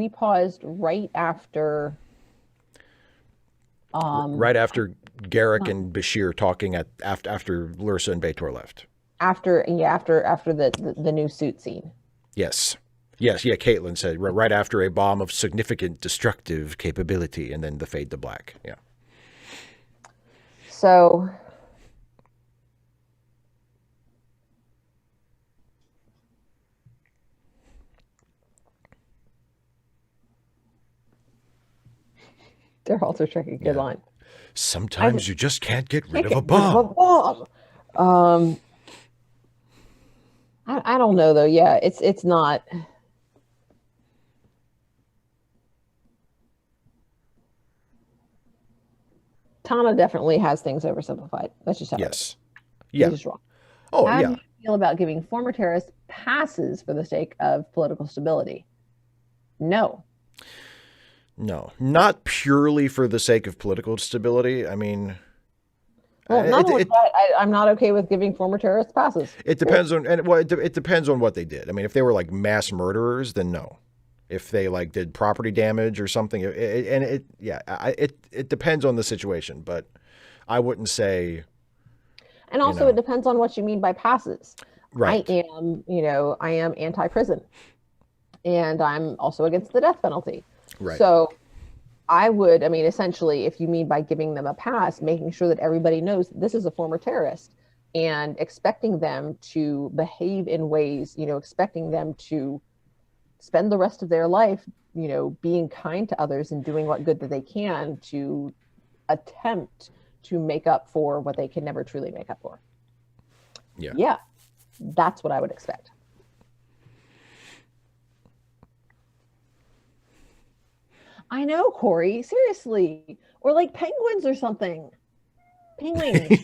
paused right after Garak and Bashir talking after Lursa and B'Etor left. After the new suit scene. Yes. Yeah. Caitlin said right after a bomb of significant destructive capability, and then the fade to black. Yeah. So. They're also checking good line. Sometimes you just can't get rid of a bomb. I don't know though. Yeah, it's not. Tana definitely has things oversimplified. That's just how it is. Yeah. He's just wrong. Oh, how yeah. do you feel about giving former terrorists passes for the sake of political stability? No, not purely for the sake of political stability. I mean, well, I'm not okay with giving former terrorists passes. It depends on, and well, it depends on what they did. I mean, if they were like mass murderers, then no. If they like did property damage or something, it depends on the situation. But I wouldn't say. And also, it depends on what you mean by passes. Right. I am anti-prison, and I'm also against the death penalty. Right. So essentially, if you mean by giving them a pass, making sure that everybody knows this is a former terrorist and expecting them to behave in ways, expecting them to spend the rest of their life, being kind to others and doing what good that they can to attempt to make up for what they can never truly make up for. Yeah, that's what I would expect. I know, Corey. Seriously. Or like penguins or something. Penguins.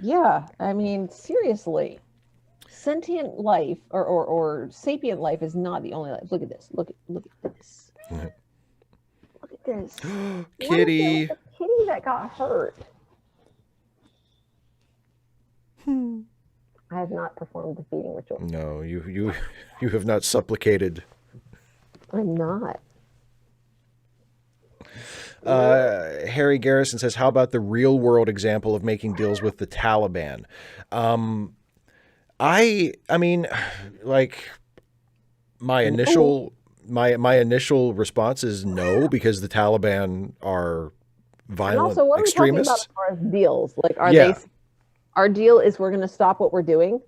Yeah. I mean, seriously. Sentient life or sapient life is not the only life. Look at this. Look at this. Look at this. Kitty. What if it was a kitty that got hurt? I have not performed the feeding ritual. No, you have not supplicated. I'm not. Harry Garrison says, how about the real world example of making deals with the Taliban? I mean, like my initial response is no, because the Taliban are violent and also, what extremists. Are we talking about as far as deals? Like, are they? Our deal is we're going to stop what we're doing.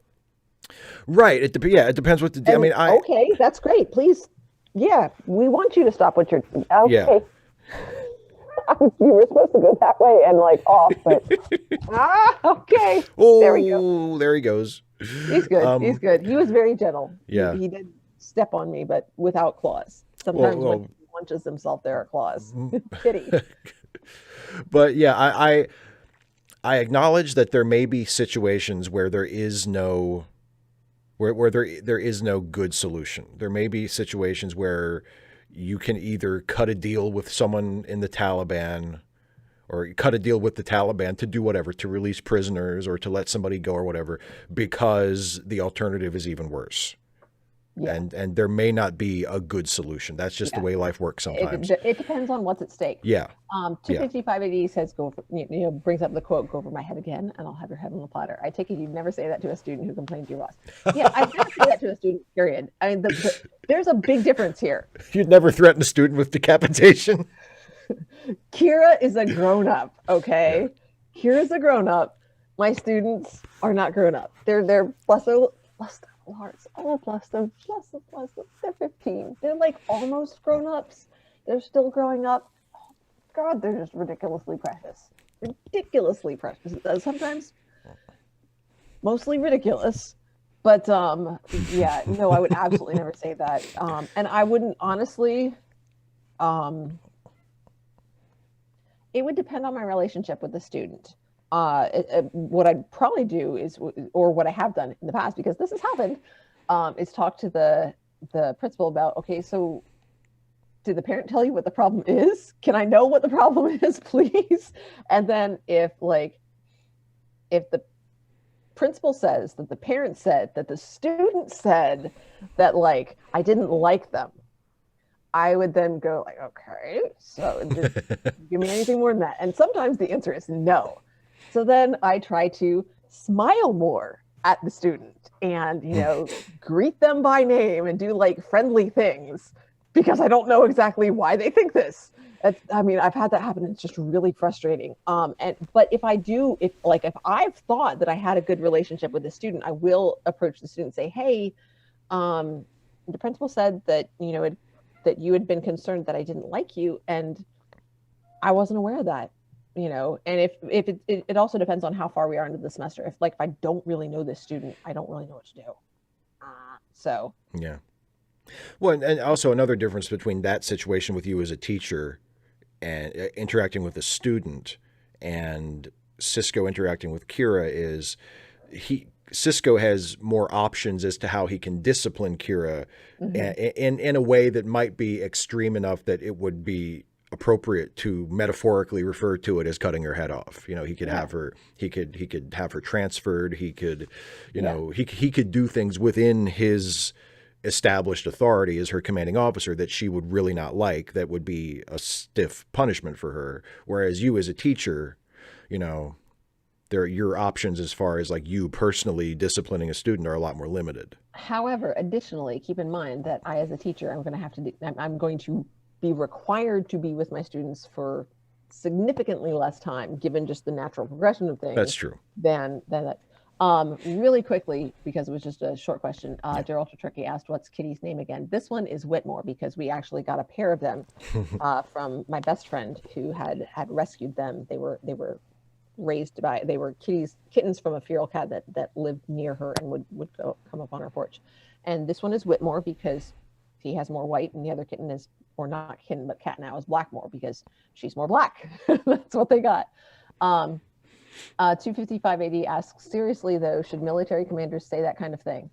Right. It depends what the deal. Okay, that's great. Please, yeah, we want you to stop what you're. Okay. Yeah. You were supposed to go that way and like off, but okay. Oh, there we go. There he goes. He's good. He's good. He was very gentle. Yeah. He did step on me, but without claws. Sometimes when he launches himself, there are claws. Kitty. But yeah, I acknowledge that there may be situations where there is no there is no good solution. There may be situations where you can either cut a deal with someone in the Taliban or cut a deal with the Taliban to do whatever, to release prisoners or to let somebody go or whatever, because the alternative is even worse. Yeah. And there may not be a good solution. That's just the way life works sometimes. It depends on what's at stake. Yeah. 255 AD says, brings up the quote, "Go over my head again, and I'll have your head on the platter." I take it you'd never say that to a student who complains to your boss. Yeah, I never say that to a student, period. I mean, there's a big difference here. You'd never threaten a student with decapitation. Kira is a grown-up, okay? Yeah. Kira's a grown-up. My students are not grown-up. They're bless their little hearts. Oh, bless them, bless them, bless them. They're 15. They're like almost grown ups. They're still growing up. Oh, God, they're just ridiculously precious. Ridiculously precious. Sometimes mostly ridiculous. But yeah, no, I would absolutely never say that. And I wouldn't honestly. It would depend on my relationship with the student. What I'd probably do is, or what I have done in the past, because this has happened, is talk to the principal about, okay, so did the parent tell you what the problem is? Can I know what the problem is, please? And then if the principal says that the parent said that the student said that, like, I didn't like them, I would then go like, okay, so give me anything more than that. And sometimes the answer is no. So then I try to smile more at the student and, greet them by name and do like friendly things, because I don't know exactly why they think this. I've had that happen. It's just really frustrating. But if I've thought that I had a good relationship with the student, I will approach the student and say, hey, the principal said that, that you had been concerned that I didn't like you, and I wasn't aware of that, and if it also depends on how far we are into the semester. If I don't really know this student, I don't really know what to do. So yeah. Well, and also another difference between that situation with you as a teacher and interacting with a student and Cisco interacting with Kira is Cisco has more options as to how he can discipline Kira in a way that might be extreme enough that it would be appropriate to metaphorically refer to it as cutting her head off. He could have her, he could have her transferred. He could, he could do things within his established authority as her commanding officer that she would really not like. That would be a stiff punishment for her. Whereas you as a teacher, your options as far as like you personally disciplining a student are a lot more limited. However, additionally, keep in mind that I, as a teacher, I'm going to be required to be with my students for significantly less time, given just the natural progression of things. That's true. Than that. Really quickly, because it was just a short question, Gerald Tricky asked, what's Kitty's name again? This one is Whitmore, because we actually got a pair of them from my best friend who had rescued them. They were they were kittens from a feral cat that lived near her and would come up on our porch. And this one is Whitmore because he has more white, and the other kitten is, or not kitten, but cat now, is Blackmore because she's more black. That's what they got. 25580 asks, seriously though, should military commanders say that kind of thing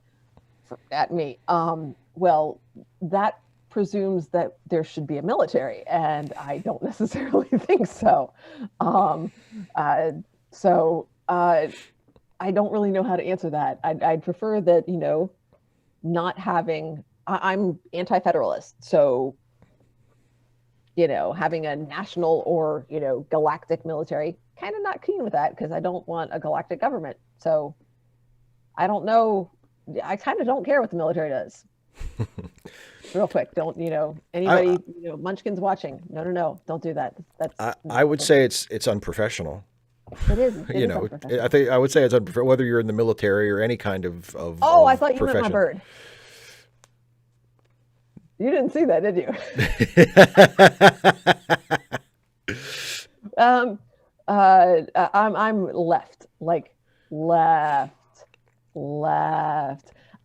at me? Well, that presumes that there should be a military, and I don't necessarily think so. I don't really know how to answer that. I'd prefer that, not having, I'm anti-federalist, so having a national or galactic military, kind of not keen with that, because I don't want a galactic government. So I don't know. I kind of don't care what the military does. Real quick, don't anybody Munchkins watching? No, don't do that. That's I would say it's unprofessional. It is. Unprofessional. I would say it's unprofessional, whether you're in the military or any kind of Oh, I thought you profession. meant my bird. You didn't see that, did you? I'm left, like left.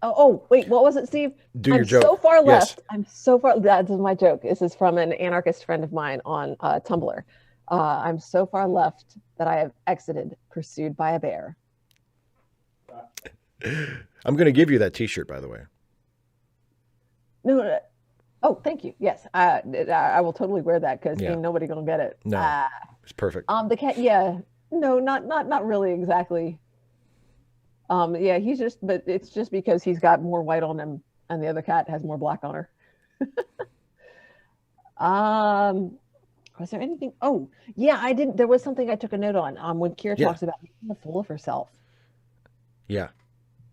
Oh, wait, what was it, Steve? Do your joke. So far left. Yes. I'm so far. That's my joke. This is from an anarchist friend of mine on Tumblr. I'm so far left that I have exited, pursued by a bear. I'm going to give you that T-shirt, by the way. No. Oh, thank you. Yes, I will totally wear that, because ain't nobody gonna get it. No, it's perfect. The cat, no, not really exactly. He's just, but it's just because he's got more white on him, and the other cat has more black on her. Was there anything? Oh, yeah, I didn't. There was something I took a note on. When Kira talks about making a fool of herself. Yeah.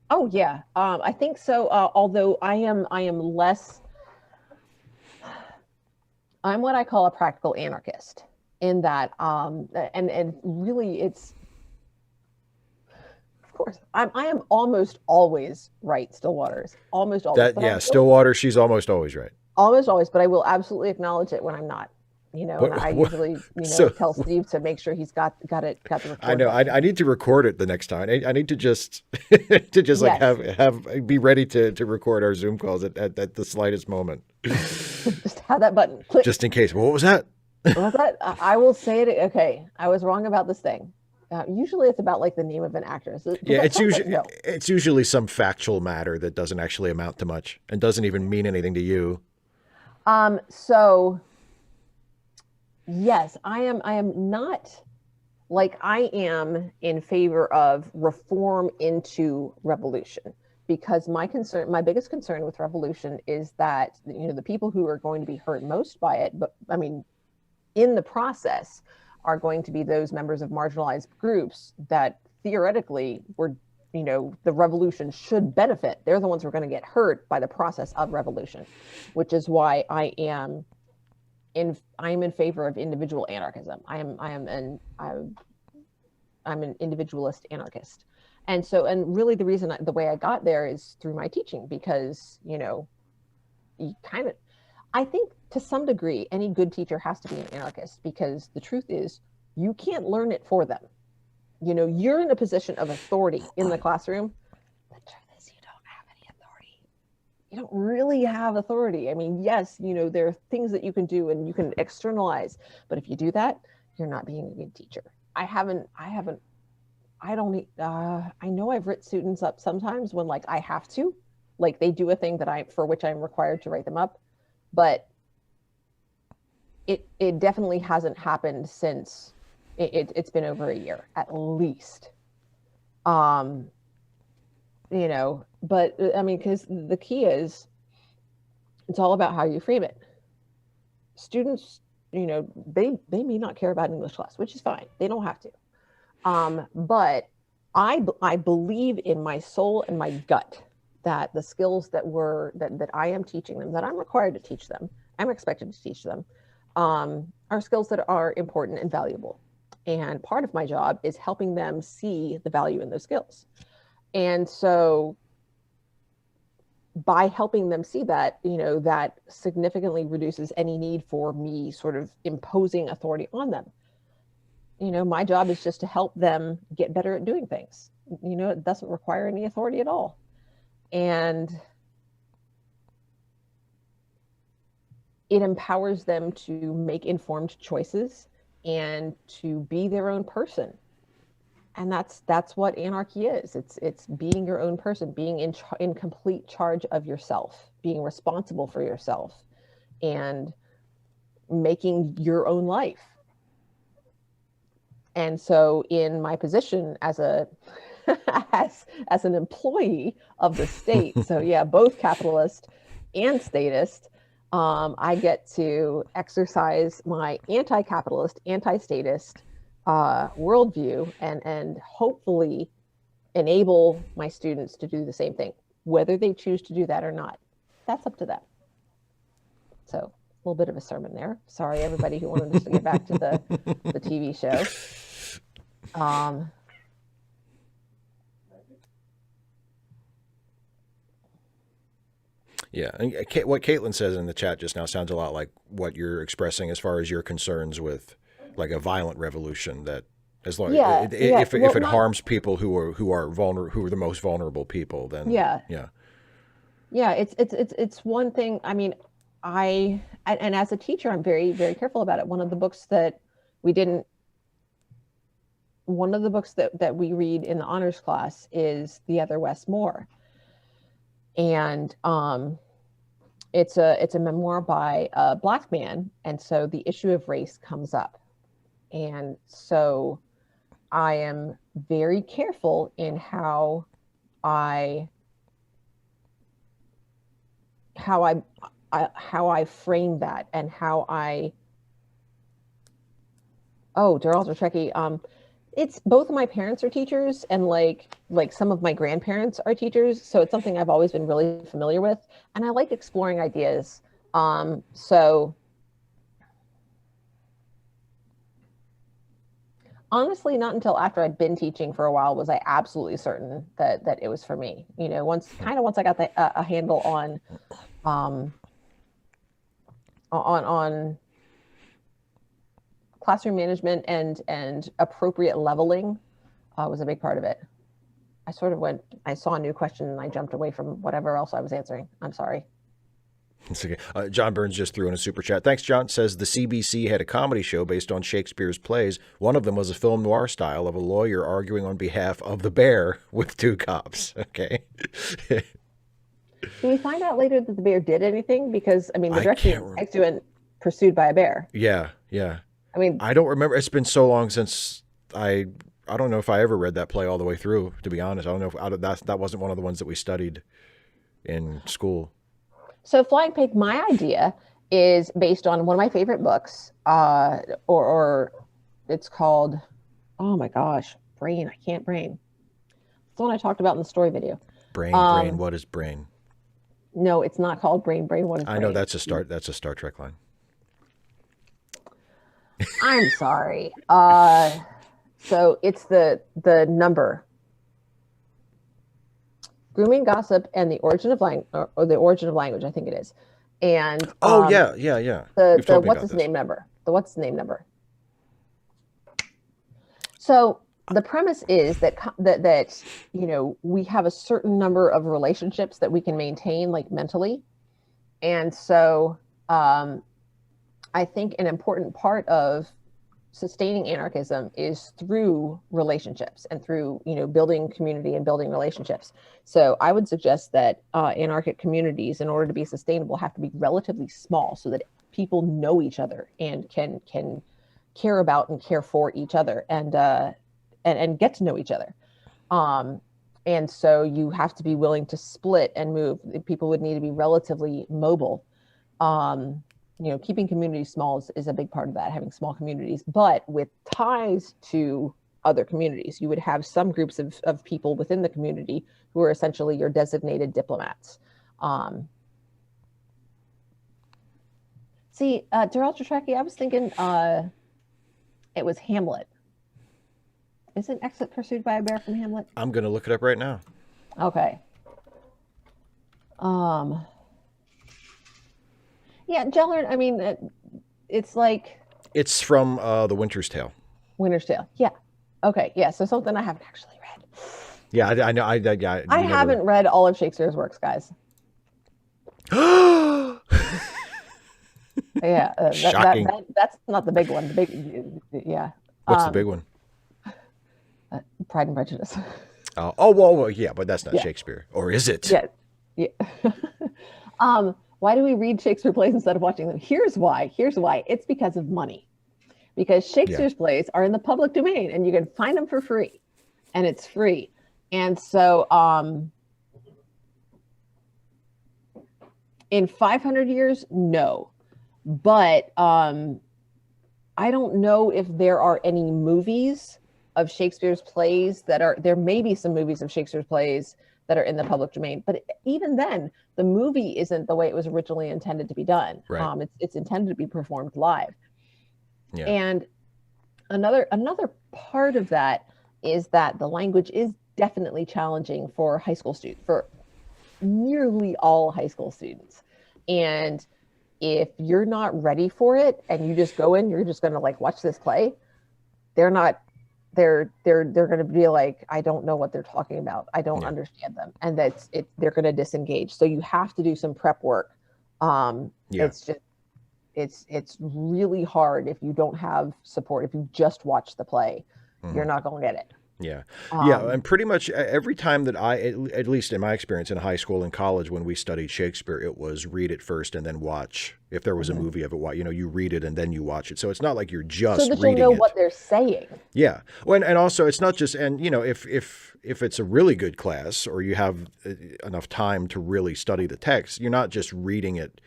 Oh yeah, I think so. Although I am less. I'm what I call a practical anarchist, in that, and really, it's, of course. I am almost always right, Stillwaters. Almost always. But Stillwater, she's almost always right. Almost always, but I will absolutely acknowledge it when I'm not. And I usually, tell Steve to make sure he's got the record. I know. I need to record it the next time. I need to just like have be ready to record our Zoom calls at the slightest moment. Just have that button click. Just in case. What was that? What was that? I will say it. Okay, I was wrong about this thing. Usually it's about like the name of an actor. So, yeah, it's usually some factual matter that doesn't actually amount to much and doesn't even mean anything to you. So yes, I am not like I am in favor of reform into revolution, because my biggest concern with revolution is that, the people who are going to be hurt most by it, but I mean, in the process, are going to be those members of marginalized groups that theoretically were, the revolution should benefit. They're the ones who are going to get hurt by the process of revolution, which is why I am in favor of individual anarchism. I'm an individualist anarchist. And really the way I got there is through my teaching, because, I think to some degree, any good teacher has to be an anarchist, because the truth is you can't learn it for them. You're in a position of authority in the classroom. The truth is you don't have any authority. You don't really have authority. I mean, yes, there are things that you can do and you can externalize, but if you do that, you're not being a good teacher. I know I've written students up sometimes when like I have to, like they do a thing for which I'm required to write them up, but it definitely hasn't happened since it's been over a year at least. But I mean, because the key is it's all about how you frame it. Students, they may not care about English class, which is fine. They don't have to. But I believe in my soul and my gut that the skills that I am teaching them, that I'm required to teach them, I'm expected to teach them, are skills that are important and valuable. And part of my job is helping them see the value in those skills. And so by helping them see that, that significantly reduces any need for me sort of imposing authority on them. My job is just to help them get better at doing things. It doesn't require any authority at all. And it empowers them to make informed choices and to be their own person. And that's what anarchy is. It's being your own person, being in complete charge of yourself, being responsible for yourself, and making your own life. And so in my position as an employee of the state, so yeah, both capitalist and statist, I get to exercise my anti-capitalist, anti-statist worldview and hopefully enable my students to do the same thing, whether they choose to do that or not. That's up to them. So a little bit of a sermon there. Sorry, everybody who wanted us to get back to the TV show. Yeah, and what Caitlin says in the chat just now sounds a lot like what you're expressing as far as your concerns with like a violent revolution, that as long if it harms people who are the most vulnerable people, then it's one thing. I mean, and as a teacher, I'm very, very careful about it. One of the books that we read in the honors class is The Other Wes Moore. And it's a memoir by a Black man, and so the issue of race comes up. And so I am very careful in how I frame that, and how Daryl's or Trekkie, it's both of my parents are teachers, and like some of my grandparents are teachers. So it's something I've always been really familiar with. And I like exploring ideas. So honestly, not until after I'd been teaching for a while was I absolutely certain that it was for me. You know, once I got a handle um, on classroom management and appropriate leveling was a big part of it. I sort of I saw a new question and I jumped away from whatever else I was answering. I'm sorry. It's okay. John Burns just threw in a super chat. Thanks, John. Says the CBC had a comedy show based on Shakespeare's plays. One of them was a film noir style of a lawyer arguing on behalf of the bear with two cops. Okay. Did we find out later that the bear did anything? Because, I mean, the director is went pursued by a bear. Yeah, yeah. I mean, I don't remember. It's been so long since I don't know if I ever read that play all the way through, to be honest. I don't know if that wasn't one of the ones that we studied in school. So Flying Pig, my idea is based on one of my favorite books, or it's called, oh my gosh, Brain. I can't brain. It's the one I talked about in the story video. Brain, what is Brain? No, it's not called Brain, what is Brain? I know that's a Star Trek line. I'm sorry. So it's the number. Grooming, Gossip, and the Origin of Language, or the Origin of Language, I think it is. And yeah. The what's his name number? The what's the name number? So the premise is that you know, we have a certain number of relationships that we can maintain, like mentally, and so I think an important part of sustaining anarchism is through relationships and through, you know, building community and building relationships. So I would suggest that anarchic communities, in order to be sustainable, have to be relatively small so that people know each other and can care about and care for each other and get to know each other. And so you have to be willing to split and move. People would need to be relatively mobile. You know, keeping communities small is a big part of that, having small communities, but with ties to other communities. You would have some groups of people within the community who are essentially your designated diplomats. See, Darrell Tretaki, I was thinking it was Hamlet. Isn't Exit Pursued by a Bear from Hamlet? I'm going to look it up right now. Okay. Yeah, Jellern, I mean, it's like... It's from The Winter's Tale. Winter's Tale, yeah. Okay, yeah, so something I haven't actually read. Yeah, I know. I haven't read all of Shakespeare's works, guys. Yeah, shocking. That's not the big one. The big, yeah. What's the big one? Pride and Prejudice. Well, yeah, but that's not Shakespeare, or is it? Yeah. Why do we read Shakespeare plays instead of watching them? Here's why. It's because of money. Because Shakespeare's plays are in the public domain and you can find them for free. And it's free. And so in 500 years, no. But I don't know if there are any movies of Shakespeare's plays there may be some movies of Shakespeare's plays that are in the public domain, but even then, the movie isn't the way it was originally intended to be done. Right. It's intended to be performed live. Yeah. And another part of that is that the language is definitely challenging for high school students, for nearly all high school students. And if you're not ready for it and you just go in, you're just going to like watch this play, they're going to be like, I don't know what they're talking about. I don't understand them. And they're going to disengage. So you have to do some prep work. It's just, it's really hard if you don't have support. If you just watch the play, you're not going to get it. Yeah. And pretty much every time that at least in my experience in high school and college, when we studied Shakespeare, it was read it first and then watch. If there was a movie of it, you read it and then you watch it. So it's not like you're just so that reading you'll know it. what they're saying. Yeah. Well, and also it's not just, and if it's a really good class or you have enough time to really study the text, you're not just reading it,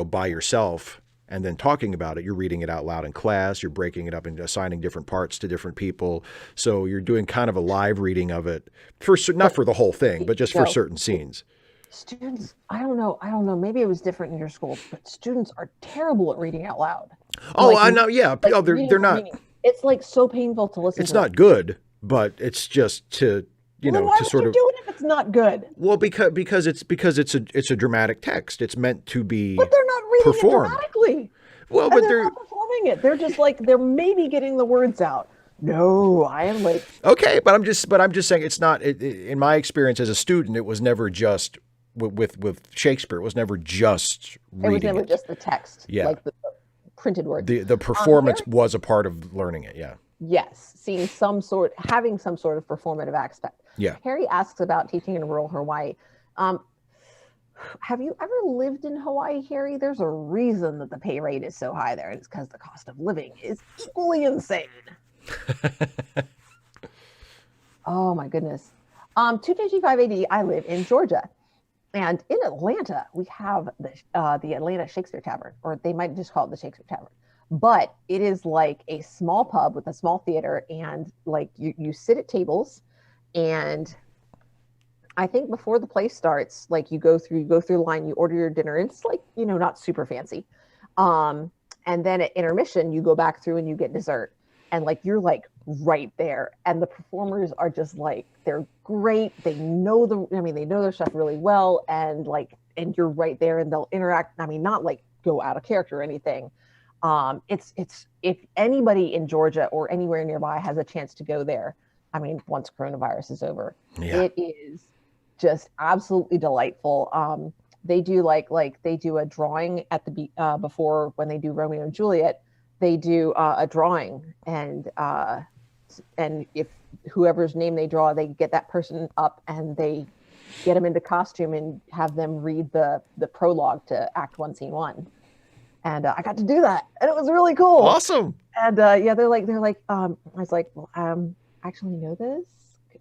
by yourself and then talking about it. You're reading it out loud in class. You're breaking it up and assigning different parts to different people. So you're doing kind of a live reading of it not for the whole thing, but just for certain scenes. Students, I don't know. Maybe it was different in your school, but students are terrible at reading out loud. Oh, I know. Yeah. They're not. It's like so painful to listen It's to. not good, but it's just to, Well, then why to would sort you of, do it if it's not good? well, because it's a dramatic text. It's meant to But be they're not reading it performed. dramatically. Well, And but they're they're not performing it. They're just like, they're maybe getting the words out. No, I am like, okay, but I'm just saying it's not. In my experience as a student, it was never just with Shakespeare. It was never just it was reading never it. just the text, Yeah, like the printed words. the performance Harry, was a part of learning it. Yeah, yes, having some sort of performative aspect. yeah. Harry asks about teaching in rural Hawaii. Um, have you ever lived in Hawaii, Harry? There's a reason that the pay rate is so high there, and it's because the cost of living is equally insane. Oh my goodness. 255 AD, I live in Georgia. And in Atlanta, we have the Atlanta Shakespeare Tavern, or they might just call it the Shakespeare Tavern. But it is like a small pub with a small theater, and like you sit at tables, and I think before the play starts, like you go through the line, you order your dinner. It's like, not super fancy. Um, and then at intermission, you go back through and you get dessert. And like you're like right there. And the performers are just like, they're great. They know they know their stuff really well. And and you're right there and they'll interact. I mean, not like go out of character or anything. It's if anybody in Georgia or anywhere nearby has a chance to go there, I mean, once coronavirus is over, Yeah. it is just absolutely delightful. They do they do a drawing at the before when they do Romeo and Juliet. They do a drawing, and if whoever's name they draw, they get that person up and they get them into costume and have them read the prologue to Act 1, Scene 1. And I got to do that, and it was really cool. Awesome. And yeah, they're like, I was like, well, actually know this.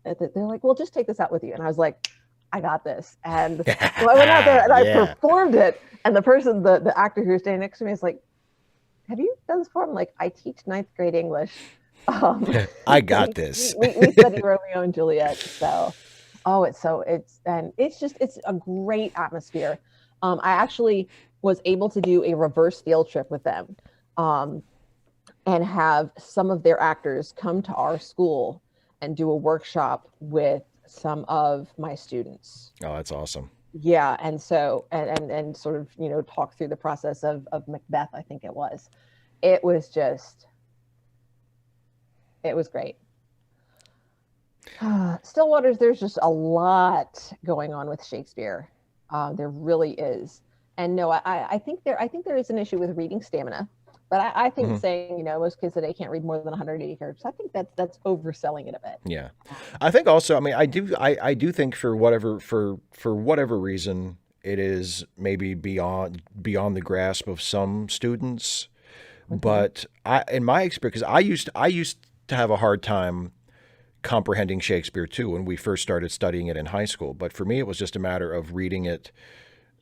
They're like, well, just take this out with you. And I was like, I got this. And so I went out there and I performed it. And the person, the actor who was standing next to me is like, have you done this before? I'm like, I teach 9th grade English. I got this. We study Romeo and Juliet. So, it's a great atmosphere. I actually was able to do a reverse field trip with them, and have some of their actors come to our school and do a workshop with some of my students. Oh, that's awesome. Yeah, and so and sort of talk through the process of Macbeth. I think it was great. Stillwaters, there's just a lot going on with Shakespeare. There really is. And no, I think there is an issue with reading stamina. But I think saying, most kids today can't read more than 180 characters, I think that's overselling it a bit. Yeah. I think also, I mean, I do think for whatever reason, it is maybe beyond the grasp of some students. But in my experience, because I used to have a hard time comprehending Shakespeare too when we first started studying it in high school. But for me, it was just a matter of reading it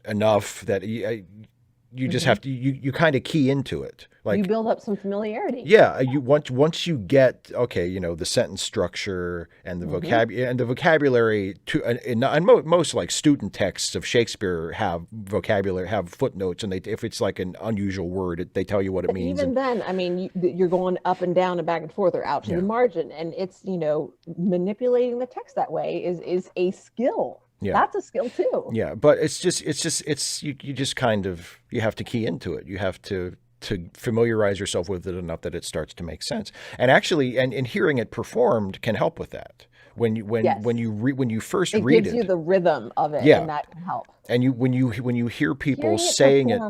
enough that you just have to you kind of key into it. Like you build up some familiarity. Yeah, you once you get the sentence structure and the vocabulary and most like student texts of Shakespeare have vocabulary, have footnotes, and if it's like an unusual word, they tell you what it means. Even then, I mean, you're going up and down and back and forth or out to the margin, and it's manipulating the text that way is a skill. Yeah. That's a skill too. Yeah, but you just kind of you have to key into it. You have to familiarize yourself with it enough that it starts to make sense. And actually, and hearing it performed can help with that. When you first read it, gives you the rhythm of it, and that can help. And when you hear people saying it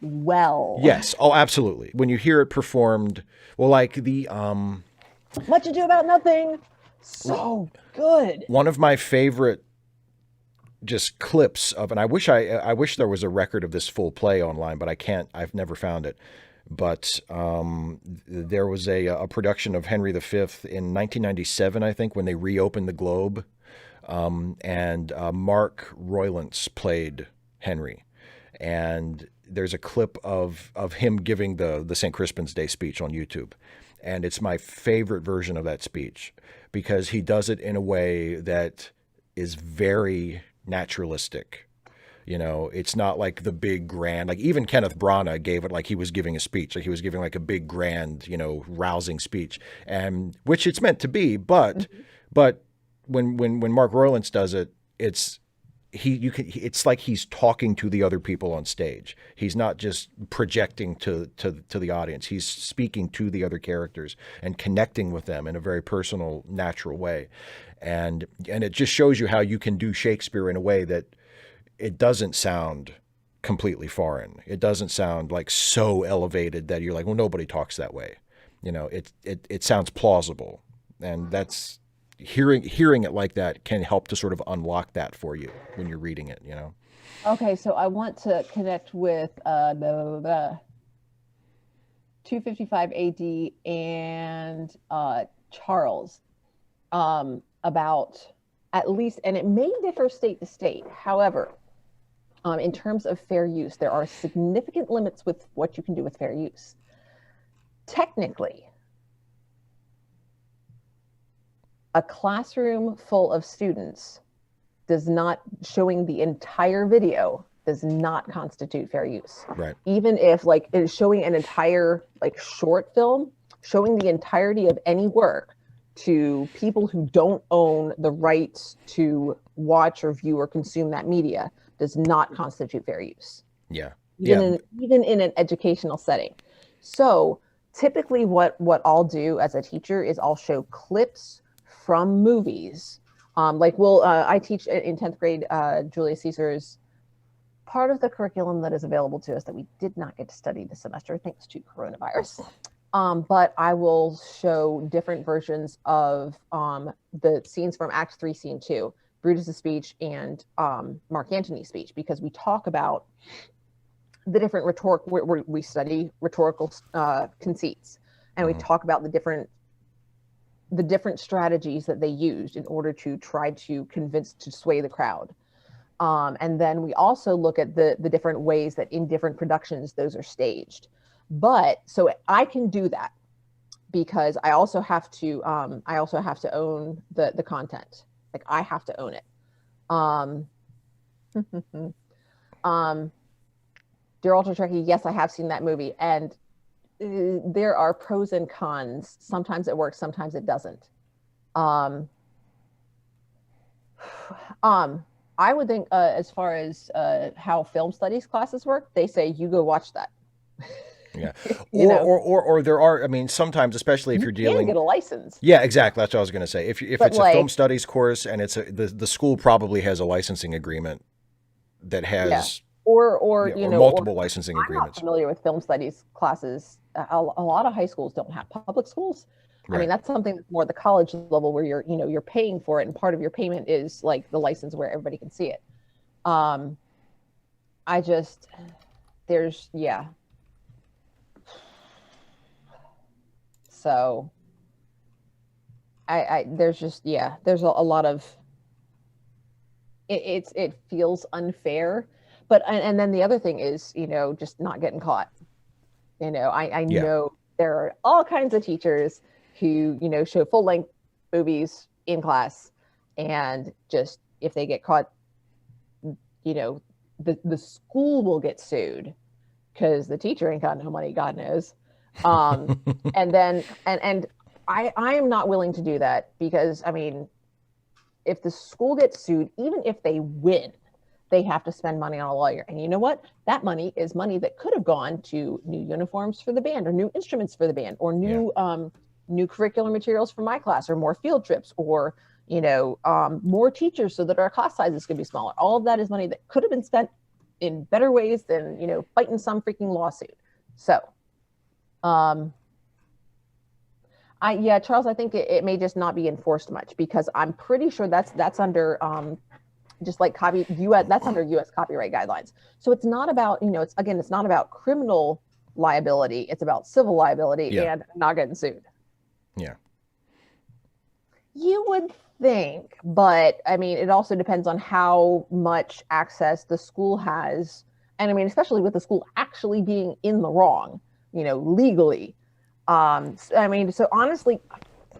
well. Yes. Oh, absolutely. When you hear it performed, well, like the Much Ado About Nothing, so good. One of my favorite just clips of, and I wish there was a record of this full play online, but I can't. I've never found it. But there was a production of Henry V in 1997, I think, when they reopened the Globe, and Mark Rylance played Henry, and there's a clip of him giving the St. Crispin's Day speech on YouTube, and it's my favorite version of that speech because he does it in a way that is very naturalistic. You know, it's not like the big grand, like even Kenneth Branagh gave it like he was giving a speech, like he was giving like a big grand, you know, rousing speech, and which it's meant to be. But when Mark Rylance does it, it's it's like he's talking to the other people on stage. He's not just projecting to the audience. He's speaking to the other characters and connecting with them in a very personal, natural way. And it just shows you how you can do Shakespeare in a way that it doesn't sound completely foreign. It doesn't sound like so elevated that you're like, well, nobody talks that way. You know, it sounds plausible, and that's hearing it like that can help to sort of unlock that for you when you're reading it. You know. Okay, so I want to connect with the 255 AD and Charles about at least, and it may differ state to state. However, in terms of fair use, there are significant limits with what you can do with fair use. Technically, a classroom full of students showing the entire video does not constitute fair use. Right. Even if like it's showing an entire like short film, showing the entirety of any work to people who don't own the rights to watch or view or consume that media does not constitute fair use. Yeah. Even in an educational setting. So typically what I'll do as a teacher is I'll show clips from movies. I teach in 10th grade Julius Caesar's, part of the curriculum that is available to us that we did not get to study this semester thanks to coronavirus. But I will show different versions of the scenes from Act 3, Scene 2, Brutus's speech and Mark Antony's speech, because we talk about the different we study rhetorical conceits, and we talk about the different strategies that they used in order to try to sway the crowd. And then we also look at the different ways that in different productions those are staged. But so I can do that because I also have to own the content. Like I have to own it. Dear Ultra Trekkie, yes, I have seen that movie, and there are pros and cons. Sometimes it works, sometimes it doesn't. I would think as far as how film studies classes work, they say you go watch that. Yeah. Or there are, I mean, sometimes, especially if you're dealing, you get a license. Yeah, exactly. That's what I was going to say. If it's a film studies course and it's the school probably has a licensing agreement that has or multiple licensing agreements. I'm not familiar with film studies classes. A lot of high schools don't have public schools. Right. I mean, that's something that's more at the college level where you're paying for it, and part of your payment is like the license where everybody can see it. So there's a lot of it feels unfair, but and then the other thing is just not getting caught. I know there are all kinds of teachers who show full-length movies in class, and just if they get caught, the school will get sued because the teacher ain't got no money, God knows. And then I am not willing to do that because, I mean, if the school gets sued, even if they win, they have to spend money on a lawyer. And you know what? That money is money that could have gone to new uniforms for the band, or new instruments for the band, or new curricular materials for my class, or more field trips, or more teachers so that our class sizes could be smaller. All of that is money that could have been spent in better ways than fighting some freaking lawsuit. So Charles, I think it may just not be enforced much, because I'm pretty sure that's under just like that's under U.S. copyright guidelines. So it's not about it's not about criminal liability. It's about civil liability and not getting sued. Yeah. You would think, but I mean, it also depends on how much access the school has, and I mean, especially with the school actually being in the wrong, legally. I mean, so honestly,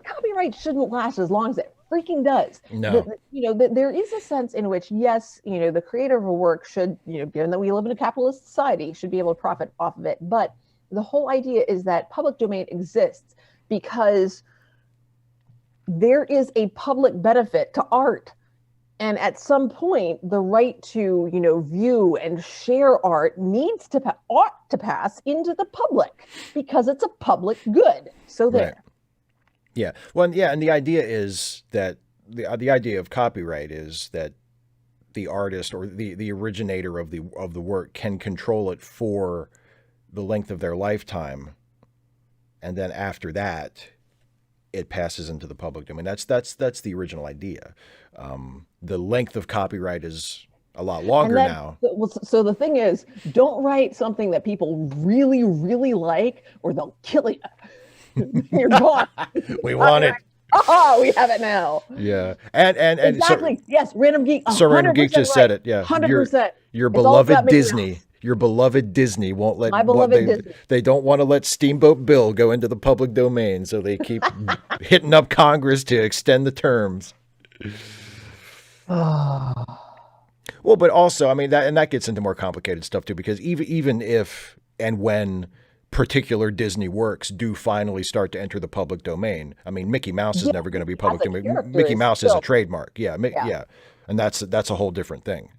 copyright shouldn't last as long as it freaking does. No. There is a sense in which, yes, the creator of a work should, given that we live in a capitalist society, should be able to profit off of it. But the whole idea is that public domain exists because there is a public benefit to art. And at some point, the right to, view and share art ought to pass into the public because it's a public good. So there. Right. Yeah. Well, yeah, and the idea is that the idea of copyright is that the artist or the originator of the work can control it for the length of their lifetime, and then after that, it passes into the public domain. That's the original idea. The length of copyright is a lot longer now. So the thing is, don't write something that people really, really like, or they'll kill you. You're gone. We want it. Oh, we have it now. Yeah, and exactly. Yes, Random Geek. So Random Geek just said it. Yeah, 100%. Your beloved Disney. Your beloved Disney won't let. My beloved Disney. They don't want to let Steamboat Bill go into the public domain, so they keep hitting up Congress to extend the terms. Well, but also, I mean, that gets into more complicated stuff too, because even if and when particular Disney works do finally start to enter the public domain, I mean, Mickey Mouse is never going to be public domain. Mickey Mouse is a trademark. Yeah. And that's a whole different thing.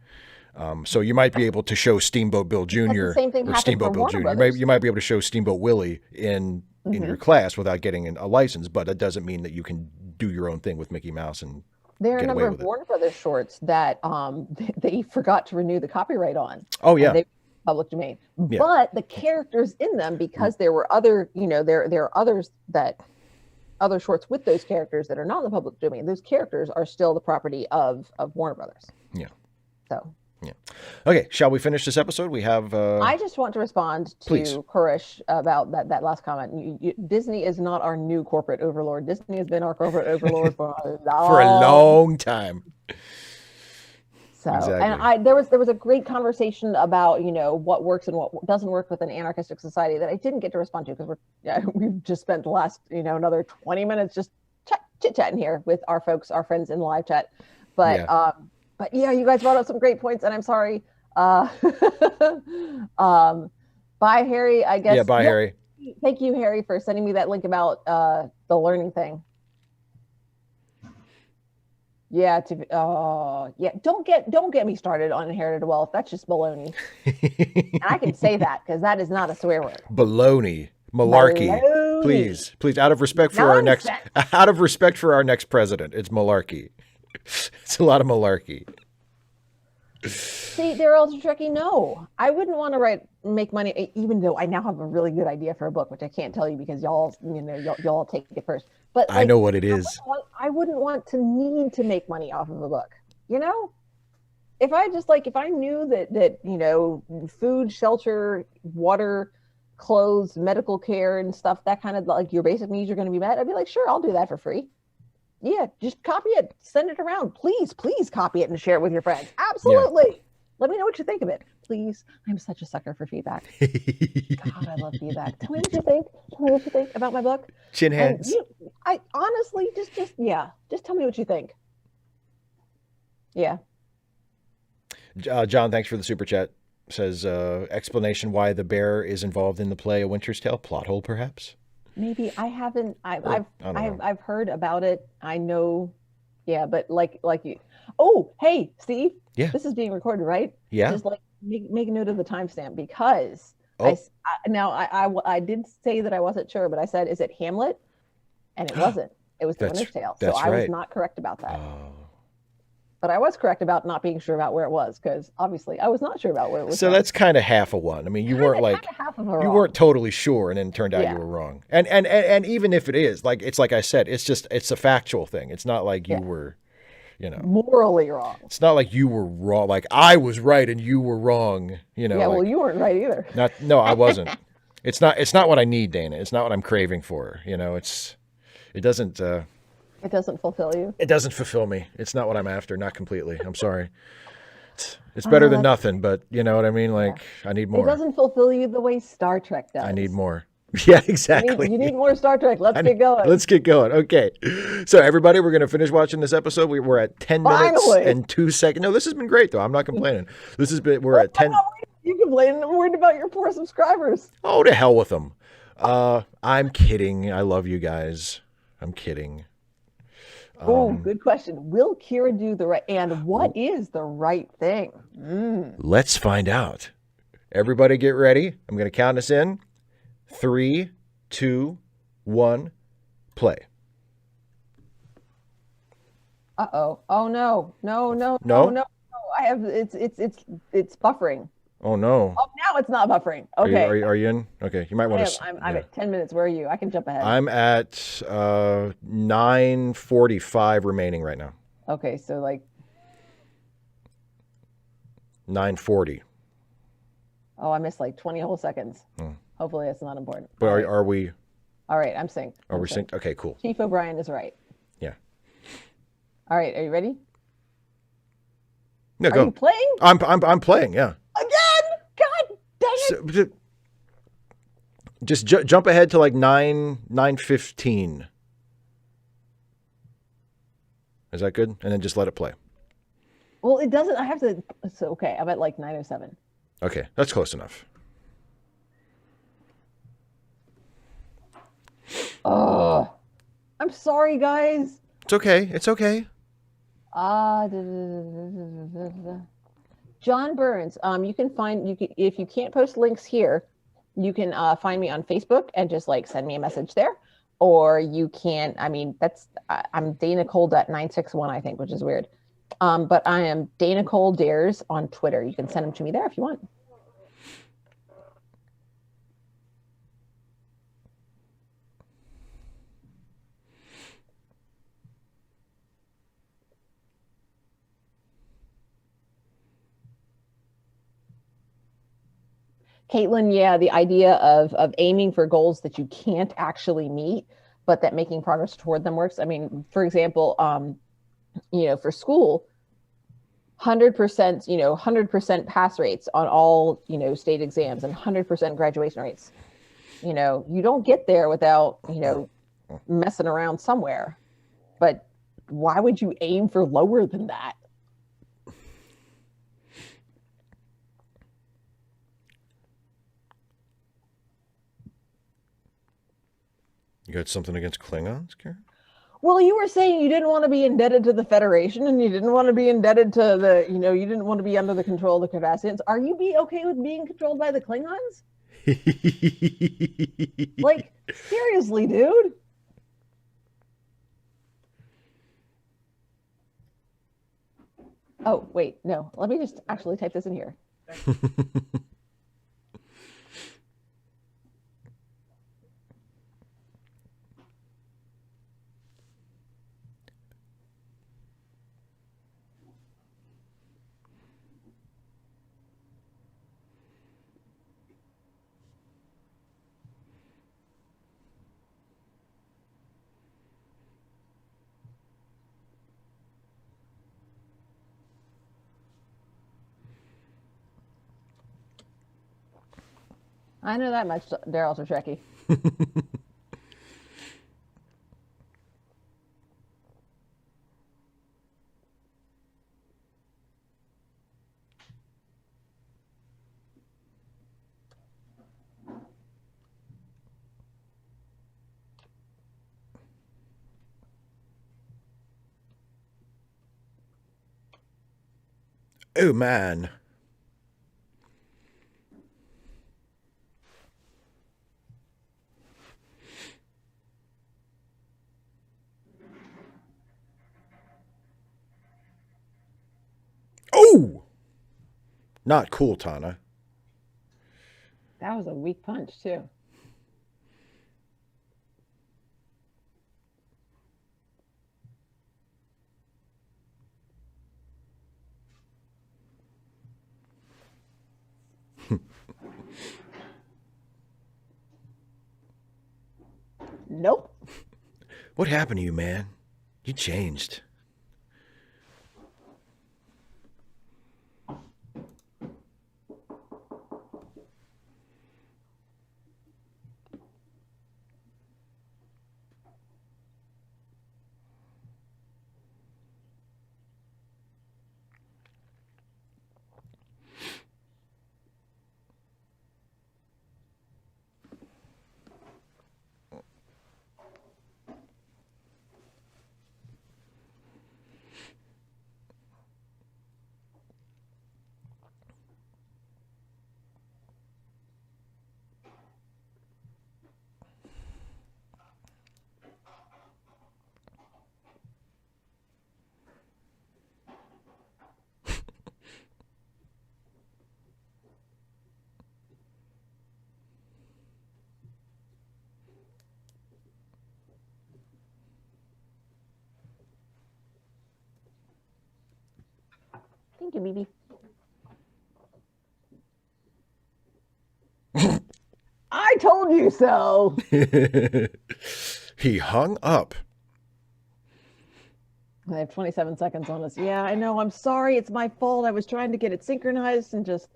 So you might be able to show Steamboat Bill Jr. or Steamboat Bill Jr. You might be able to show Steamboat Willie in your class without getting a license, but that doesn't mean that you can do your own thing with Mickey Mouse and there are a number of Warner Brothers shorts that they forgot to renew the copyright on. Oh yeah, public domain. Yeah. But the characters in them, because there were other, there are others other shorts with those characters that are not in the public domain. Those characters are still the property of Warner Brothers. Yeah. So. Yeah. Okay. Shall we finish this episode? We have. I just want to respond to Kurish about that last comment. Disney is not our new corporate overlord. Disney has been our corporate overlord for a long time. So, exactly. And there was a great conversation about what works and what doesn't work with an anarchistic society that I didn't get to respond to because we've just spent the last another 20 minutes just chit-chatting here with our friends in the live chat, But yeah, you guys brought up some great points, and I'm sorry. Bye, Harry. I guess. Yeah, bye, Harry. Thank you, Harry, for sending me that link about the learning thing. Yeah. Don't get me started on inherited wealth. That's just baloney. And I can say that because that is not a swear word. Baloney. Malarkey. Please, out of respect for our next president, it's malarkey. It's a lot of malarkey. See, they're ultra tricky. No, I wouldn't want to make money, even though I now have a really good idea for a book, which I can't tell you because y'all take it first. But I know what it is. I wouldn't want to need to make money off of a book. If I knew that food, shelter, water, clothes, medical care, and stuff, that kind of like your basic needs are going to be met, I'd be like, sure, I'll do that for free. Yeah, just copy it, send it around. Please copy it and share it with your friends. Absolutely. Yeah. Let me know what you think of it. Please. I'm such a sucker for feedback. God, I love feedback. Tell me what you think. Tell me what you think about my book. Chin heads. I honestly just tell me what you think. Yeah. John, thanks for the super chat. Says explanation why the bear is involved in the play A Winter's Tale. Plot hole, perhaps. Maybe I haven't. I've heard about it. I know. Yeah, but like you. Oh, hey, Steve. Yeah. This is being recorded, right? Yeah. Just make a note of the timestamp because I did say that I wasn't sure, but I said, is it Hamlet? And it wasn't. It was The Winter's Tale. So I was not correct about that. Oh. But I was correct about not being sure about where it was because obviously I was not sure about where it was. So that's kind of half of one. I mean, you weren't totally sure, and then it turned out you were wrong. And even if it is, it's like I said, it's a factual thing. It's not like you were, morally wrong. It's not like you were wrong. Like I was right and you were wrong. Yeah, well, you weren't right either. No, I wasn't. It's not what I need, Dana. It's not what I'm craving for. It doesn't. It doesn't fulfill you? It doesn't fulfill me. It's not what I'm after. Not completely. I'm sorry. It's better than nothing, but you know what I mean? I need more. It doesn't fulfill you the way Star Trek does. I need more. Yeah, exactly. You need more Star Trek. Let's get going. Let's get going. Okay. So everybody, we're going to finish watching this episode. We're at 10 minutes Finally. and 2 seconds. No, this has been great though. I'm not complaining. We're at 10. You complain. I'm worried about your poor subscribers. Oh, to hell with them. I'm kidding. I love you guys. I'm kidding. Oh, good question. Will Kira do the right? And what is the right thing? Let's find out. Everybody get ready. I'm going to count us in. 3, 2, 1, play. Uh-oh. Oh no. No. No? I have it's buffering. Oh no. Oh, now it's not buffering. Okay. Are you in? Okay. You might want to. I'm at 10 minutes. Where are you? I can jump ahead. I'm at 9:45 remaining right now. Okay, so like 9:40. Oh, I missed like 20 whole seconds. Hopefully that's not important. But are we? All right, I'm synced. Are we synced? Okay, cool. Chief O'Brien is right. Yeah. All right, are you ready? No, Are go. you playing? I'm playing. Yeah. Again? God dang it! So, just jump ahead to like 9:15. Is that good? And then just let it play. Well, it doesn't. I have to. So okay, I'm at like 9:07. Okay, that's close enough. Oh, I'm sorry, guys. It's okay. It's okay. John Burns. You can if you can't post links here, you can find me on Facebook and just like send me a message there, or you can. I mean, I'm Dana Cole.961, I think, which is weird. But I am Dana Cole Dares on Twitter. You can send them to me there if you want. Caitlin, yeah, the idea of aiming for goals that you can't actually meet, but that making progress toward them works. I mean, for example, for school, 100%, 100% pass rates on all, state exams and 100% graduation rates. You don't get there without, messing around somewhere. But why would you aim for lower than that? You got something against Klingons, Karen? Well, you were saying you didn't want to be indebted to the Federation and you didn't want to be indebted to the, you didn't want to be under the control of the Cardassians. Are you okay with being controlled by the Klingons? Like, seriously, dude. Oh, wait, no. Let me just actually type this in here. I know that much, Daryl's a Trekkie. Oh, man. Oh! Not cool, Tana. That was a weak punch, too. Nope. What happened to you, man? You changed. Thank you, BB. I told you so. He hung up. I have 27 seconds on this. Yeah, I know. I'm sorry. It's my fault. I was trying to get it synchronized and just.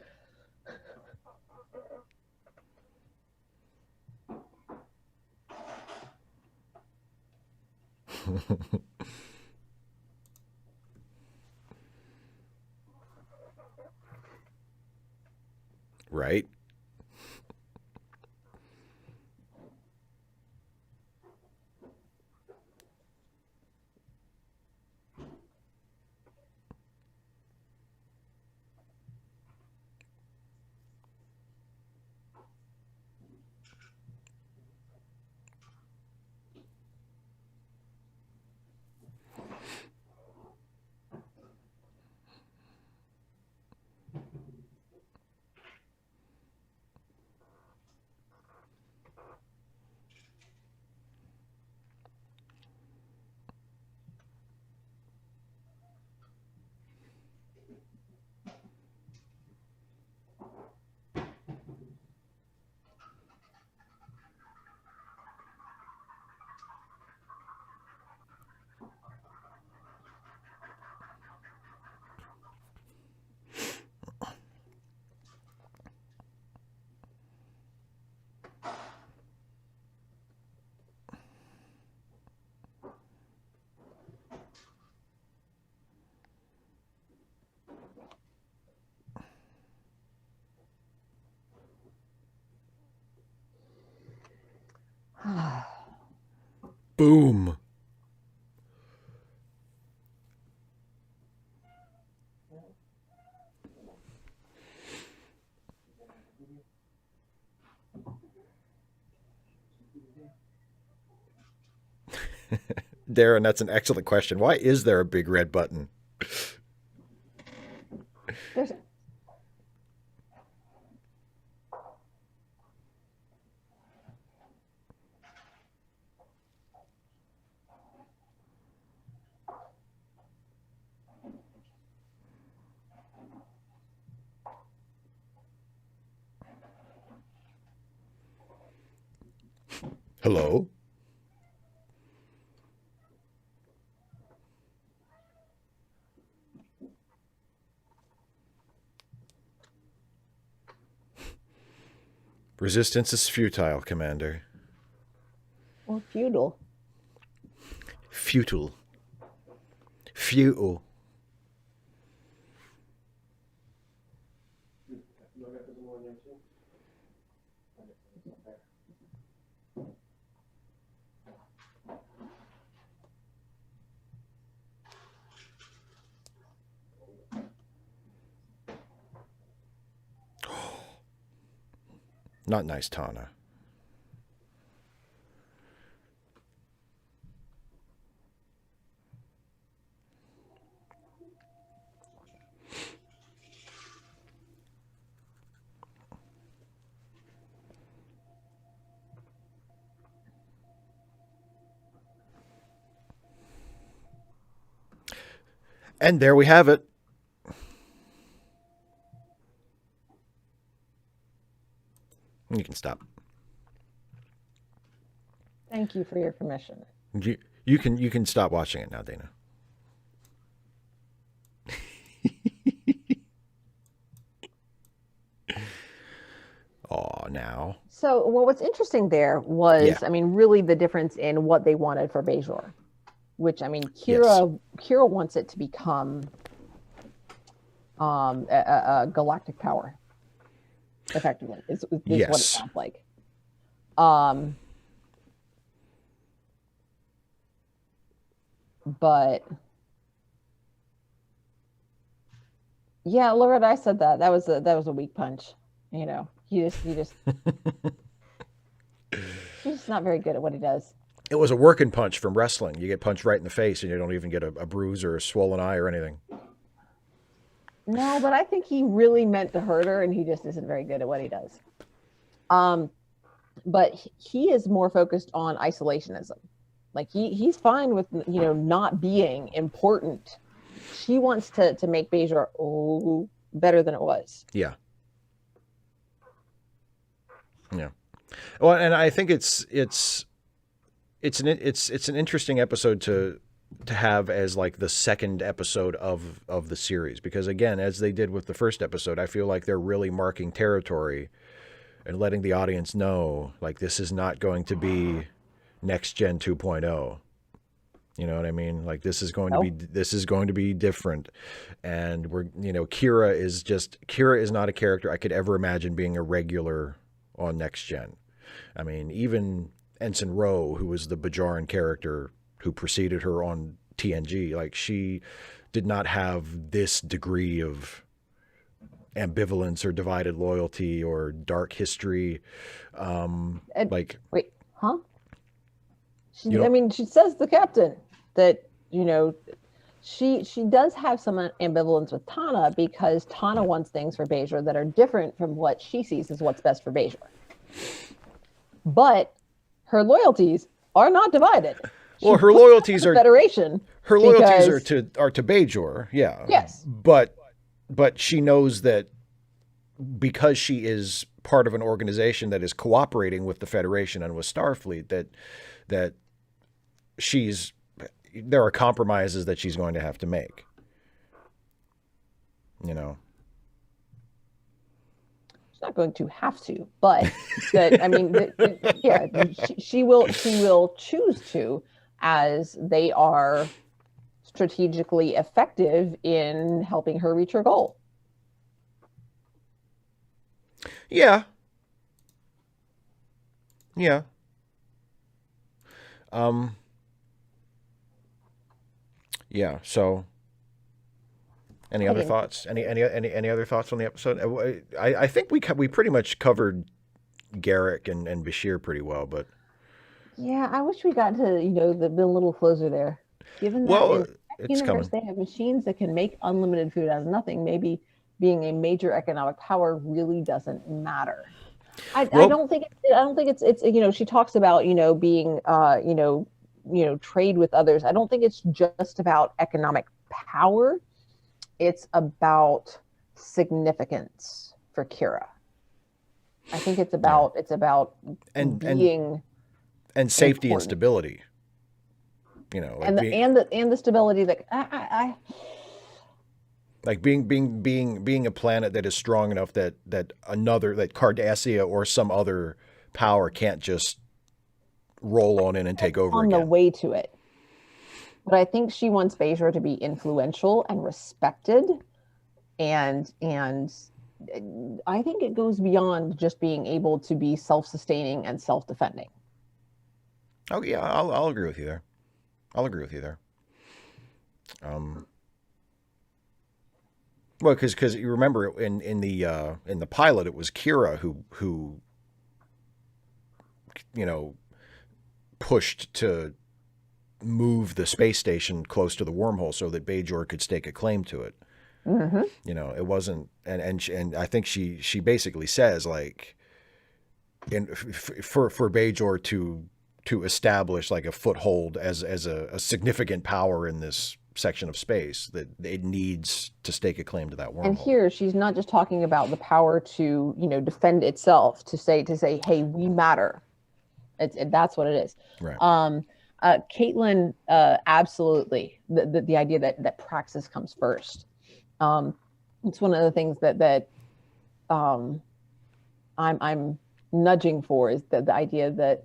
Right? Boom. Darren, that's an excellent question. Why is there a big red button? There's. Hello? Resistance is futile, Commander. Or feudal. Futile. Futile. Not nice, Tana. And there we have it. You can stop. Thank you for your permission. You can stop watching it now, Dana. Oh, now. So, well, what's interesting there was, Yeah. I mean, really the difference in what they wanted for Bajor, which, I mean, Kira wants it to become a galactic power, effectively, is what it sounds like. But yeah, Loretta, I said that was a weak punch. You know, he's just not very good at what he does. It was a working punch from wrestling. You get punched right in the face and you don't even get a bruise or a swollen eye or anything. No, but I think he really meant to hurt her and he just isn't very good at what he does. But he is more focused on isolationism. Like he's fine with, you know, not being important she wants to make Bajor better than it was. Yeah. Yeah. Well, and I think it's an interesting episode to have as like the second episode of the series, because again, as they did with the first episode, I feel like they're really marking territory and letting the audience know, like, this is not going to be Next Gen 2.0. You know what I mean? Like, this is going to be different. And Kira is not a character I could ever imagine being a regular on Next Gen. I mean, even Ensign Ro, who was the Bajoran character who preceded her on TNG, like, she did not have this degree of ambivalence or divided loyalty or dark history. Wait, huh? She says the captain that, she does have some ambivalence with Tana, because Tana wants things for Bajor that are different from what she sees as what's best for Bajor. But her loyalties are not divided. Well, her loyalties are Federation. Her loyalties are to Bajor, yeah. Yes. But she knows that because she is part of an organization that is cooperating with the Federation and with Starfleet, that there are compromises that she's going to have to make. She's not going to have to, but she will choose to, as they are strategically effective in helping her reach her goal. Yeah. Yeah. Yeah. So, any other thoughts? Any other thoughts on the episode? I think we pretty much covered Garak and Bashir pretty well, but yeah, I wish we got to the little closer there. Given that in the universe they have machines that can make unlimited food out of nothing, maybe being a major economic power really doesn't matter. I don't think it's she talks about being trade with others. I don't think it's just about economic power. It's about significance for Kira. I think it's about being and safety important. And stability. And the stability that I like being a planet that is strong enough that Cardassia or some other power can't just roll on in and take over on again. The way to it. But I think she wants Bajor to be influential and respected, and I think it goes beyond just being able to be self-sustaining and self-defending. Oh yeah, I'll agree with you there. Well, because you remember in the pilot, it was Kira who pushed to move the space station close to the wormhole so that Bajor could stake a claim to it. Mm-hmm. It wasn't, and I think she basically says, like, for Bajor to establish like a foothold as a significant power in this section of space, that it needs to stake a claim to that wormhole. And here she's not just talking about the power to defend itself, to say hey, we matter. That's what it is. Right. Caitlin, absolutely. The idea that praxis comes first. It's one of the things that I'm nudging for, is the idea that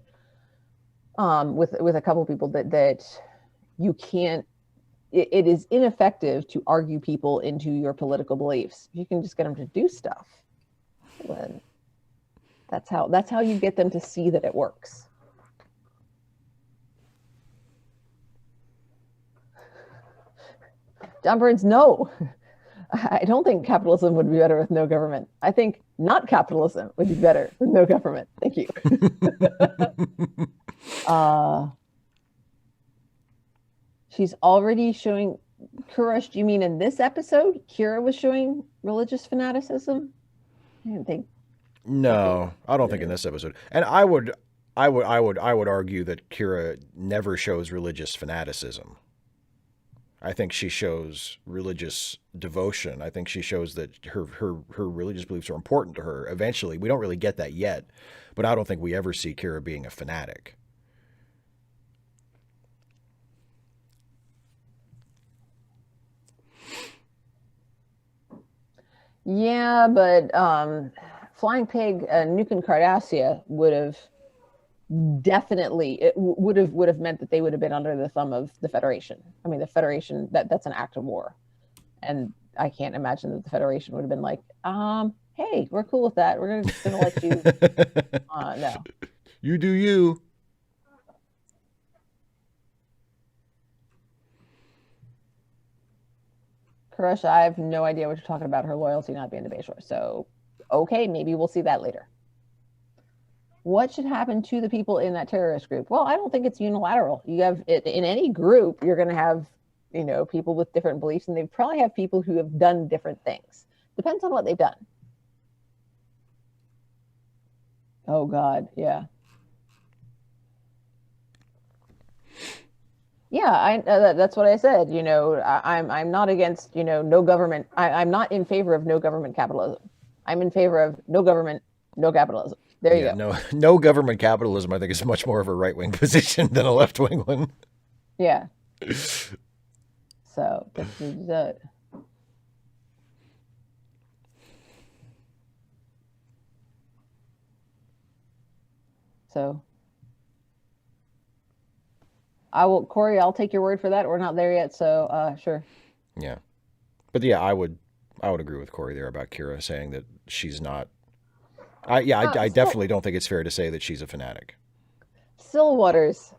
with a couple of people that you can't. It is ineffective to argue people into your political beliefs. You can just get them to do stuff. Then that's how you get them to see that it works. John Burns, no. I don't think capitalism would be better with no government. I think not capitalism would be better with no government. Thank you. She's already showing, Kurosh, do you mean in this episode, Kira was showing religious fanaticism? I didn't think. No, I don't think in this episode. And I would argue that Kira never shows religious fanaticism. I think she shows religious devotion. I think she shows that her religious beliefs are important to her. Eventually, we don't really get that yet, but I don't think we ever see Kira being a fanatic. Yeah, but Flying Pig, Nukin Cardassia would have definitely would have meant that they would have been under the thumb of the Federation. I mean, the Federation, that's an act of war, and I can't imagine that the Federation would have been like, hey, we're cool with that. We're gonna let you. No. You do you. Karusha, I have no idea what you're talking about. Her loyalty not being to Bajor. So, okay, maybe we'll see that later. What should happen to the people in that terrorist group? Well, I don't think it's unilateral. You have in any group, you're going to have, people with different beliefs, and they probably have people who have done different things. Depends on what they've done. Oh God, yeah. Yeah, that's what I said. I'm not against, no government. I'm not in favor of no government capitalism. I'm in favor of no government, no capitalism. There you go. No government capitalism, I think, is much more of a right-wing position than a left-wing one. Yeah. So this is it. So Corey, I'll take your word for that. We're not there yet, so sure. Yeah. But yeah, I would agree with Corey there about Kira saying that she's not. I definitely don't think it's fair to say that she's a fanatic. Stillwaters.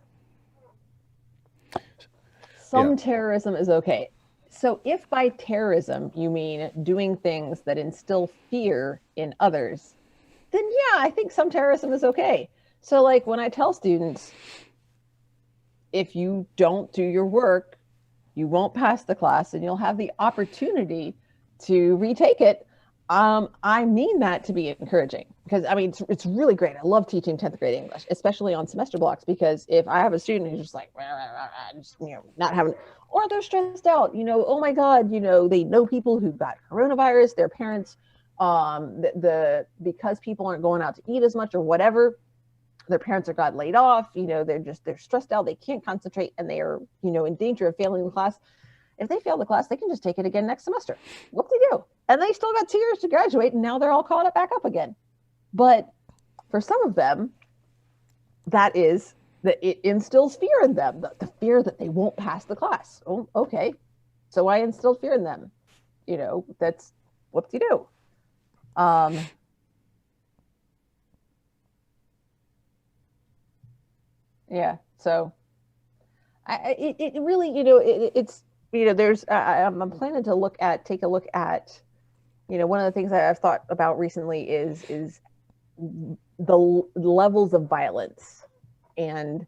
Some terrorism is okay. So if by terrorism you mean doing things that instill fear in others, then yeah, I think some terrorism is okay. So like when I tell students, if you don't do your work, you won't pass the class and you'll have the opportunity to retake it. I mean that to be encouraging because I mean, it's really great. I love teaching 10th grade English, especially on semester blocks, because if I have a student who's just like, just, not having, or they're stressed out, oh my God, they know people who got coronavirus, their parents, because people aren't going out to eat as much or whatever, their parents are got laid off, they're stressed out, they can't concentrate, and they are, in danger of failing the class. If they fail the class, they can just take it again next semester. What they do? And they still got 2 years to graduate, and now they're all caught up back up again. But for some of them, that it instills fear in them, the fear that they won't pass the class. Oh, okay. So I instilled fear in them. That's what you do. Yeah. So it really, it's, there's, I'm planning to take a look at, one of the things that I've thought about recently is the levels of violence and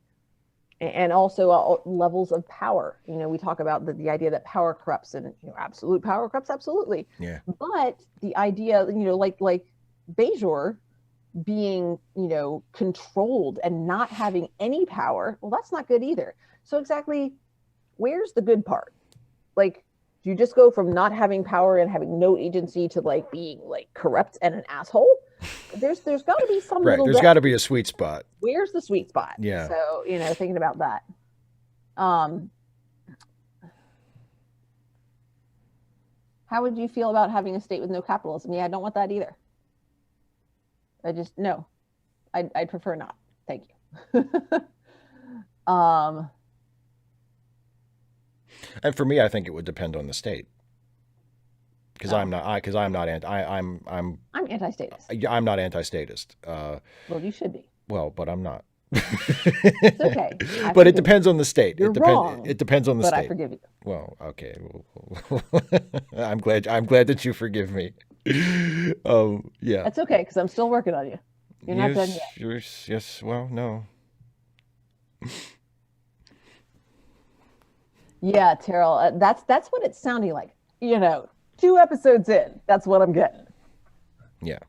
also levels of power. We talk about the idea that power corrupts, and absolute power corrupts absolutely. Yeah. But the idea, like Bajor being, controlled and not having any power, well, that's not good either. So exactly, where's the good part? Like, do you just go from not having power and having no agency to like being like corrupt and an asshole? There's got to be some right. There's got to be a sweet spot. Where's the sweet spot? Yeah. So thinking about that. How would you feel about having a state with no capitalism? Yeah, I don't want that either. No. I'd prefer not. Thank you. And for me, I think it would depend on the state. Because I'm not anti-statist. I'm not anti-statist. Well, you should be. Well, but I'm not. It's okay. But it depends on the state. You're wrong. It depends on the state. But I forgive you. Well, okay. I'm glad that you forgive me. Yeah. That's okay, because I'm still working on you. You're not done yet. Yes. Well, no. Yeah, Terrell. That's what it's sounding like. 2 episodes in, that's what I'm getting. Yeah.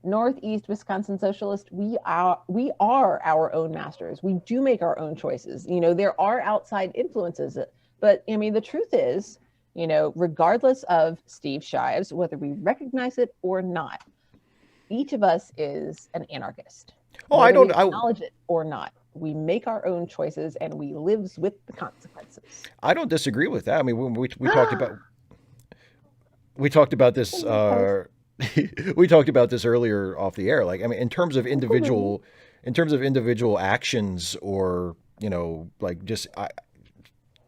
Northeast Wisconsin socialist, we are our own masters. We do make our own choices. There are outside influences, but I mean, the truth is, regardless of Steve Shives, whether we recognize it or not, each of us is an anarchist. Oh, whether we acknowledge it or not. We make our own choices and we live with the consequences. I don't disagree with that. I mean, we talked about this. We talked about this earlier off the air. Like, I mean, in terms of individual actions, or like just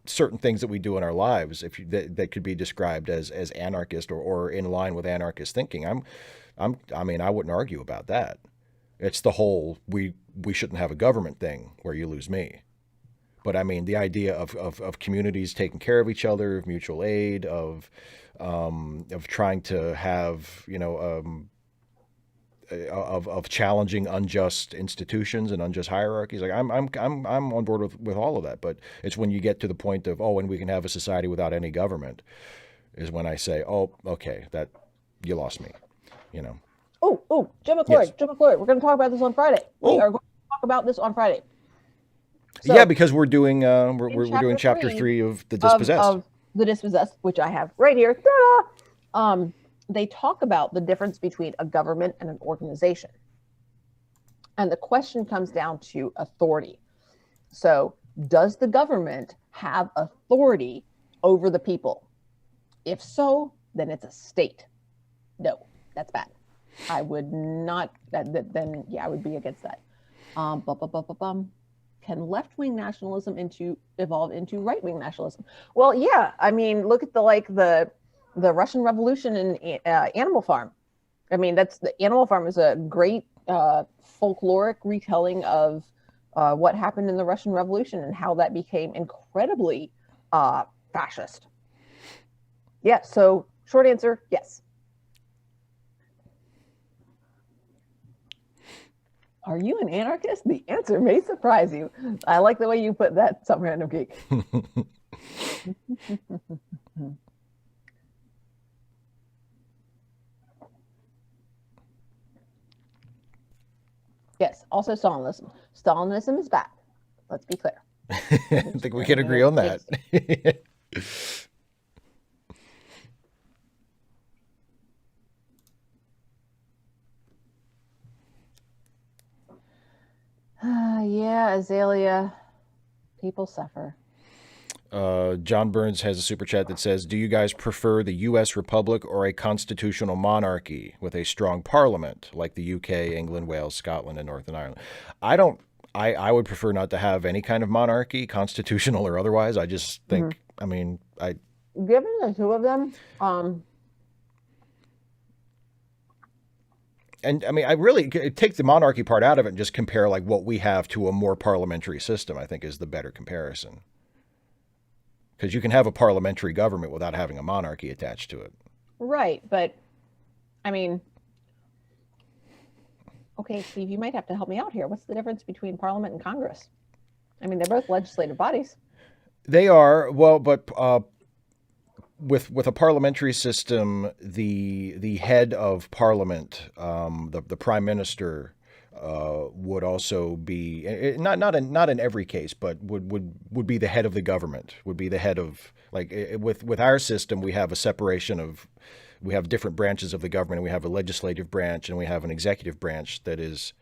certain things that we do in our lives, that could be described as anarchist or in line with anarchist thinking. I mean, I wouldn't argue about that. It's the whole we shouldn't have a government thing where you lose me. But I mean, the idea of communities taking care of each other, of mutual aid, of trying to have, of challenging unjust institutions and unjust hierarchies. Like I'm on board with all of that. But it's when you get to the point of, and we can have a society without any government, is when I say, oh, okay, that you lost me, Oh, Jim McClure, Yes. Jim McClure. We're going to talk about this on Friday. We are going to talk about this on Friday. So, yeah, because we're doing we're doing chapter 3 of the dispossessed. Of the dispossessed, which I have right here. They talk about the difference between a government and an organization, and the question comes down to authority. So, does the government have authority over the people? If so, then it's a state. No, that's bad. I would not. Then I would be against that. Can left-wing nationalism evolve into right-wing nationalism? Well, yeah. I mean, look at the Russian Revolution in Animal Farm. I mean, the Animal Farm is a great folkloric retelling of what happened in the Russian Revolution and how that became incredibly fascist. Yeah. So, short answer, yes. Are you an anarchist? The answer may surprise you. I like the way you put that, Some Random Geek. Yes, also Stalinism. Stalinism is bad. Let's be clear. I think we can agree on that. Yeah, Azalea. People suffer. John Burns has a super chat that says, do you guys prefer the U.S. Republic or a constitutional monarchy with a strong parliament like the UK, England, Wales, Scotland, and Northern Ireland? I would prefer not to have any kind of monarchy, constitutional or otherwise. I just think, given the two of them, and I mean, I really take the monarchy part out of it and just compare like what we have to a more parliamentary system, I think is the better comparison. Because you can have a parliamentary government without having a monarchy attached to it. Right. But I mean, okay, Steve, you might have to help me out here. What's the difference between Parliament and Congress? I mean, they're both legislative bodies. They are, well, but with a parliamentary system, the head of parliament, the prime minister, would also be not in every case, but would be the head of the government. Would be the head of, like, with our system, we have a separation of, we have different branches of the government. And we have a legislative branch and we have an executive branch that is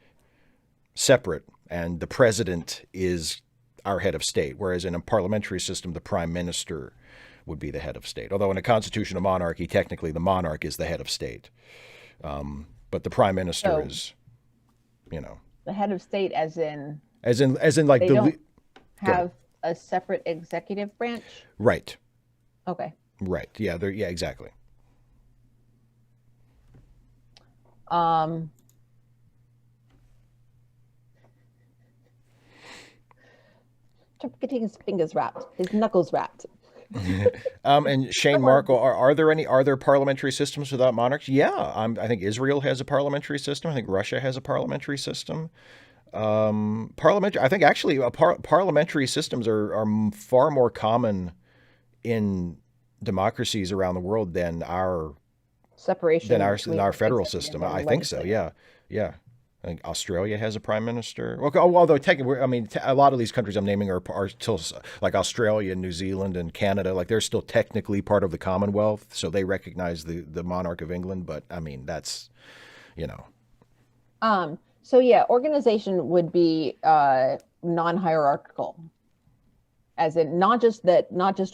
separate, and the president is our head of state. Whereas in a parliamentary system, the prime minister would be the head of state. Although in a constitutional monarchy, technically the monarch is the head of state, but the prime minister is, the head of state, as in like they don't have a separate executive branch. Right. Okay. Right. Yeah. Yeah. Exactly. Trump getting his fingers wrapped, his knuckles wrapped. And Shane Markle, are there parliamentary systems without monarchs? Yeah, I think Israel has a parliamentary system. I think Russia has a parliamentary system. I think actually parliamentary systems are far more common in democracies around the world than our separation than between our federal executive system. and I think so. legislative. Yeah. I think Australia has a prime minister. Well, although technically, I mean, a lot of these countries I'm naming are still like Australia, New Zealand, and Canada. Like they're still technically part of the Commonwealth, so they recognize the monarch of England. But I mean, that's, you know, So yeah, organization would be non-hierarchical, as in not just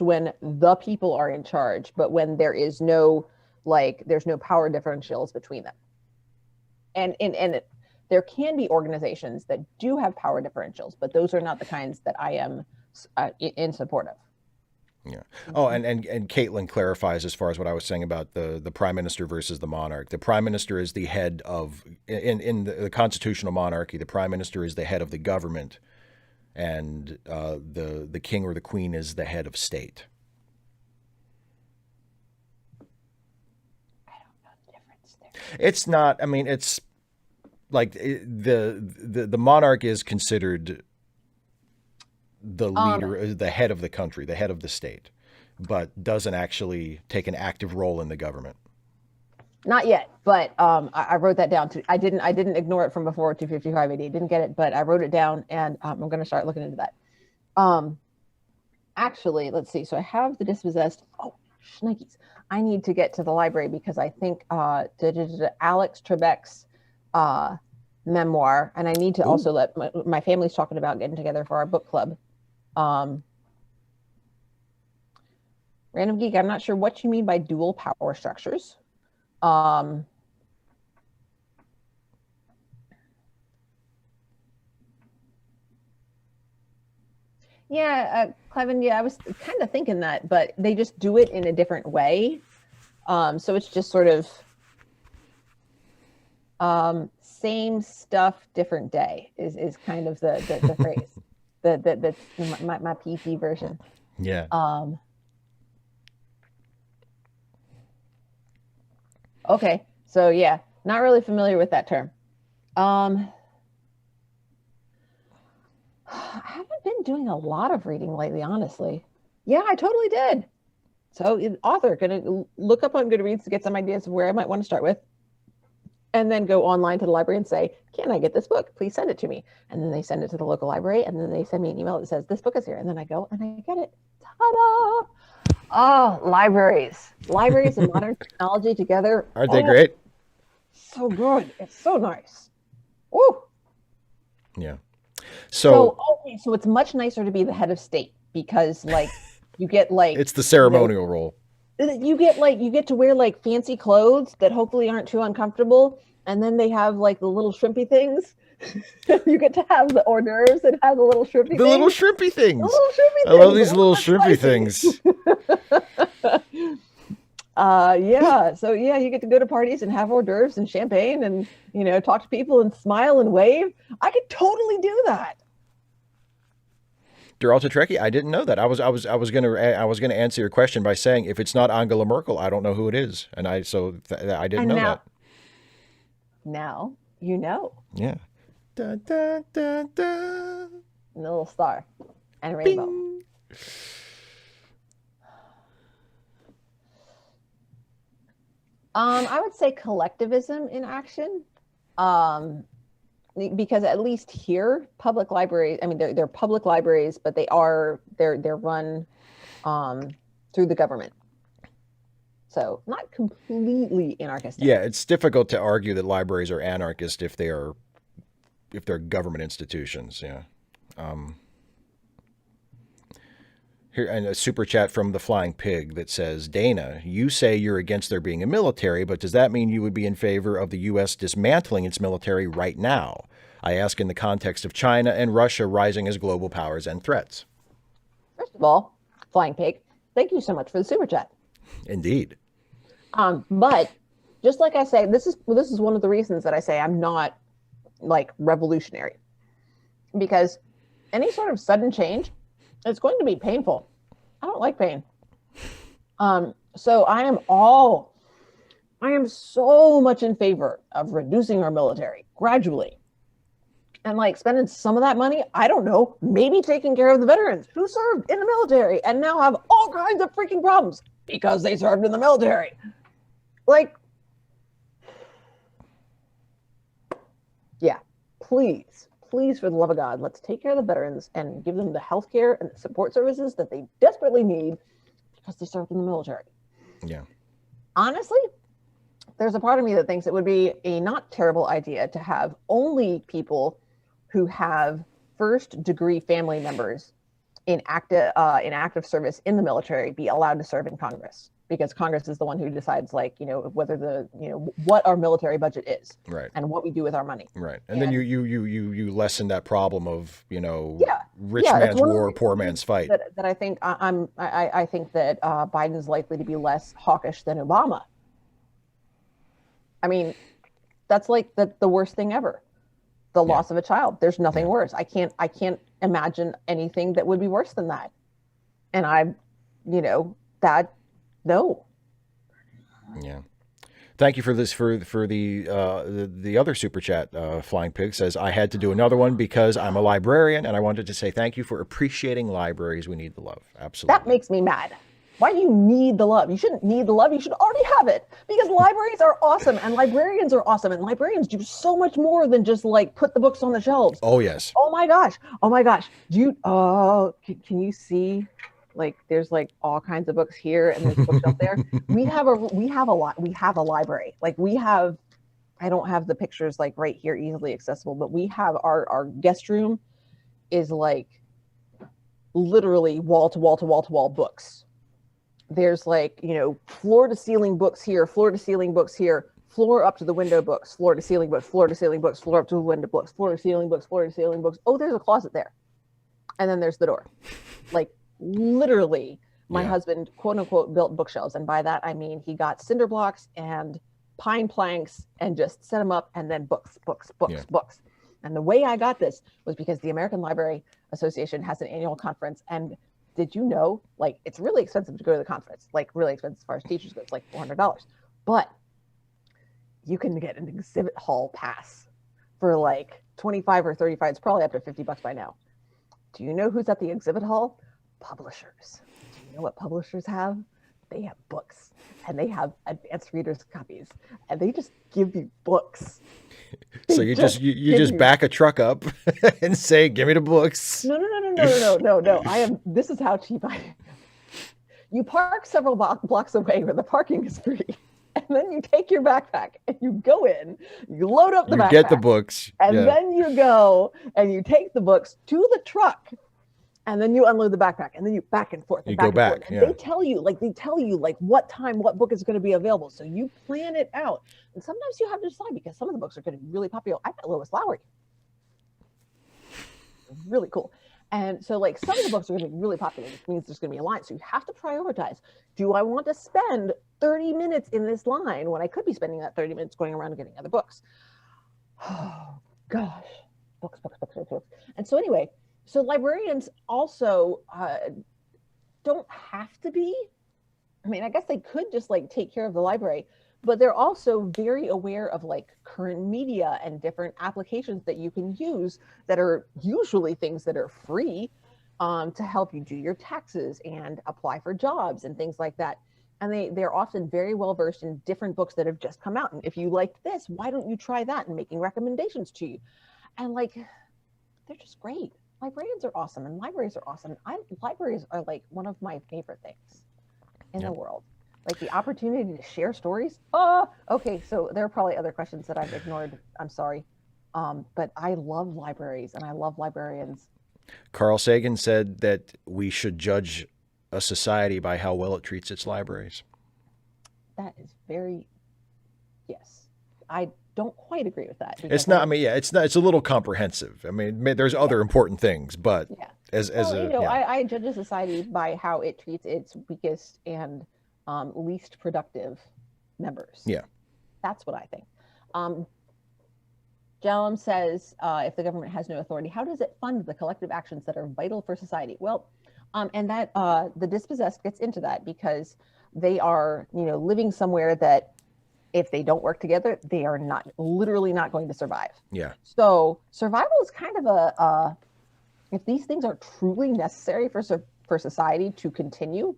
when the people are in charge, but when there is no there's no power differentials between them. And there can be organizations that do have power differentials, but those are not the kinds that I am in support of. yeah. Oh, and Caitlin clarifies as far as what I was saying about the prime minister versus the monarch. The prime minister is the head of in the constitutional monarchy. The prime minister is the head of the government, and the king or the queen is the head of state. I don't know the difference there. It's not. I mean, it's like the monarch is considered the leader, the head of the country, the head of the state, but doesn't actually take an active role in the government. Not yet, but I wrote that down too. I didn't ignore it from before 255 AD. Didn't get it, but I wrote it down, and I'm going to start looking into that. Actually, let's see. So I have the dispossessed. Oh, shnikes. I need to get to the library because I think Alex Trebek's memoir, and I need to also let my family's talking about getting together for our book club. Random Geek, I'm not sure what you mean by dual power structures. Yeah, Clevin, yeah, I was kind of thinking that, but they just do it in a different way. So it's just sort of same stuff, different day is kind of the phrase. That's my PC version. Yeah. Okay, so yeah, not really familiar with that term. I haven't been doing a lot of reading lately, honestly. Yeah, I totally did. So, author, gonna look up on Goodreads to get some ideas of where I might want to start with, and then go online to the library and say, "Can I get this book? Please send it to me." And then they send it to the local library, and then they send me an email that says, "This book is here," and then I go and I get it. Ta-da! Oh, libraries and modern technology together. Aren't they great? So good. It's so nice. Woo. Yeah. So it's much nicer to be the head of state because you get it's the ceremonial role. You get to wear fancy clothes that hopefully aren't too uncomfortable, and then they have the little shrimpy things. You get to have the hors d'oeuvres that have the little shrimpy things. Little shrimpy things. The little shrimpy things. I love these little shrimpy things. Yeah. So yeah, you get to go to parties and have hors d'oeuvres and champagne and talk to people and smile and wave. I could totally do that. Duralta Trekkie, I didn't know that. I was gonna answer your question by saying if it's not Angela Merkel, I don't know who it is, and I didn't know that. Now you know. Yeah. Da, da, da, da. And a little star and a rainbow. Bing. I would say collectivism in action. Because at least here, public libraries, I mean, they're public libraries, but they're run through the government. So not completely anarchist. Yeah, it's difficult to argue that libraries are anarchist if they're government institutions. Yeah. Here, and a super chat from the Flying Pig that says, Dana, you say you're against there being a military, but does that mean you would be in favor of the U.S. dismantling its military right now? I ask in the context of China and Russia rising as global powers and threats. First of all, Flying Pig, thank you so much for the super chat. Indeed. But just like I say, this is one of the reasons that I say I'm not revolutionary, because any sort of sudden change, it's going to be painful. I don't like pain. So I am so much in favor of reducing our military gradually. And spending some of that money, I don't know, maybe taking care of the veterans who served in the military and now have all kinds of freaking problems because they served in the military. Yeah, please, please, for the love of God, let's take care of the veterans and give them the health care and the support services that they desperately need because they served in the military. Yeah. Honestly, there's a part of me that thinks it would be a not terrible idea to have only people who have first degree family members in active service in the military be allowed to serve in Congress, because Congress is the one who decides, like, whether what our military budget is, Right. and what we do with our money. Right. And then you lessen that problem of, Yeah, rich yeah, man's war, poor man's fight. that I think I think that Biden is likely to be less hawkish than Obama. I mean, that's like the worst thing ever. The loss of a child. There's nothing worse. I can't imagine anything that would be worse than that. And no. Yeah. Thank you for this. For the other super chat, Flying Pig says, I had to do another one because I'm a librarian and I wanted to say thank you for appreciating libraries. We need the love. Absolutely. That makes me mad. Why do you need the love? You shouldn't need the love. You should already have it, because libraries are awesome and librarians are awesome, and librarians do so much more than just like put the books on the shelves. Oh yes. Oh my gosh. Can you see? Like, there's like all kinds of books here and there's books up there. We have a library. Like, I don't have the pictures like right here easily accessible, but we have our guest room is like literally wall to wall to wall to wall books. There's like, floor to ceiling books here, floor to ceiling books here, floor up to the window books, floor to ceiling books, floor to ceiling books, floor up to the window books, floor to ceiling books, floor to ceiling books. Oh, there's a closet there. And then there's the door. Like, literally, my husband, quote unquote, built bookshelves. And by that, I mean, he got cinder blocks and pine planks and just set them up, and then books. And the way I got this was because the American Library Association has an annual conference. And did you know, like, it's really expensive to go to the conference, like really expensive as far as teachers go. It's like $400, but you can get an exhibit hall pass for like 25 or 35. It's probably up to $50 by now. Do you know who's at the exhibit hall? Publishers. Do you know what publishers have? They have books, and they have advanced readers copies, and they just give you books. So you just back a truck up and say, "Give me the books." No. This is how cheap I am. You park several blocks away where the parking is free, and then you take your backpack and you go in. You load up the backpack. You get the books, and then you go and you take the books to the truck. And then you unload the backpack, and then you back and forth. And you back go and back. Forth. And they tell you what time, what book is going to be available. So you plan it out. And sometimes you have to decide, because some of the books are going to be really popular. I got Lois Lowry. Really cool. And so, like, some of the books are going to be really popular, which means there's going to be a line. So you have to prioritize. Do I want to spend 30 minutes in this line when I could be spending that 30 minutes going around and getting other books? Oh, gosh. Books. And so anyway, so librarians also don't have to be. I mean, I guess they could just like take care of the library, but they're also very aware of like current media and different applications that you can use that are usually things that are free to help you do your taxes and apply for jobs and things like that. And they're often very well versed in different books that have just come out. And if you liked this, why don't you try that? And making recommendations to you. And like, they're just great. Librarians are awesome, and libraries are awesome. Libraries are like one of my favorite things in the world. Like the opportunity to share stories. Oh, okay. So there are probably other questions that I've ignored. I'm sorry. But I love libraries and I love librarians. Carl Sagan said that we should judge a society by how well it treats its libraries. That is yes. I don't quite agree with that. It's not. I mean, it's not. It's a little comprehensive. I mean, there's other important things, but I judge a society by how it treats its weakest and least productive members. Yeah, that's what I think. Jalem says, if the government has no authority, how does it fund the collective actions that are vital for society? Well, and that the dispossessed gets into that because they are, living somewhere that if they don't work together, they are literally not going to survive. Yeah. So survival is kind of if these things are truly necessary for society to continue,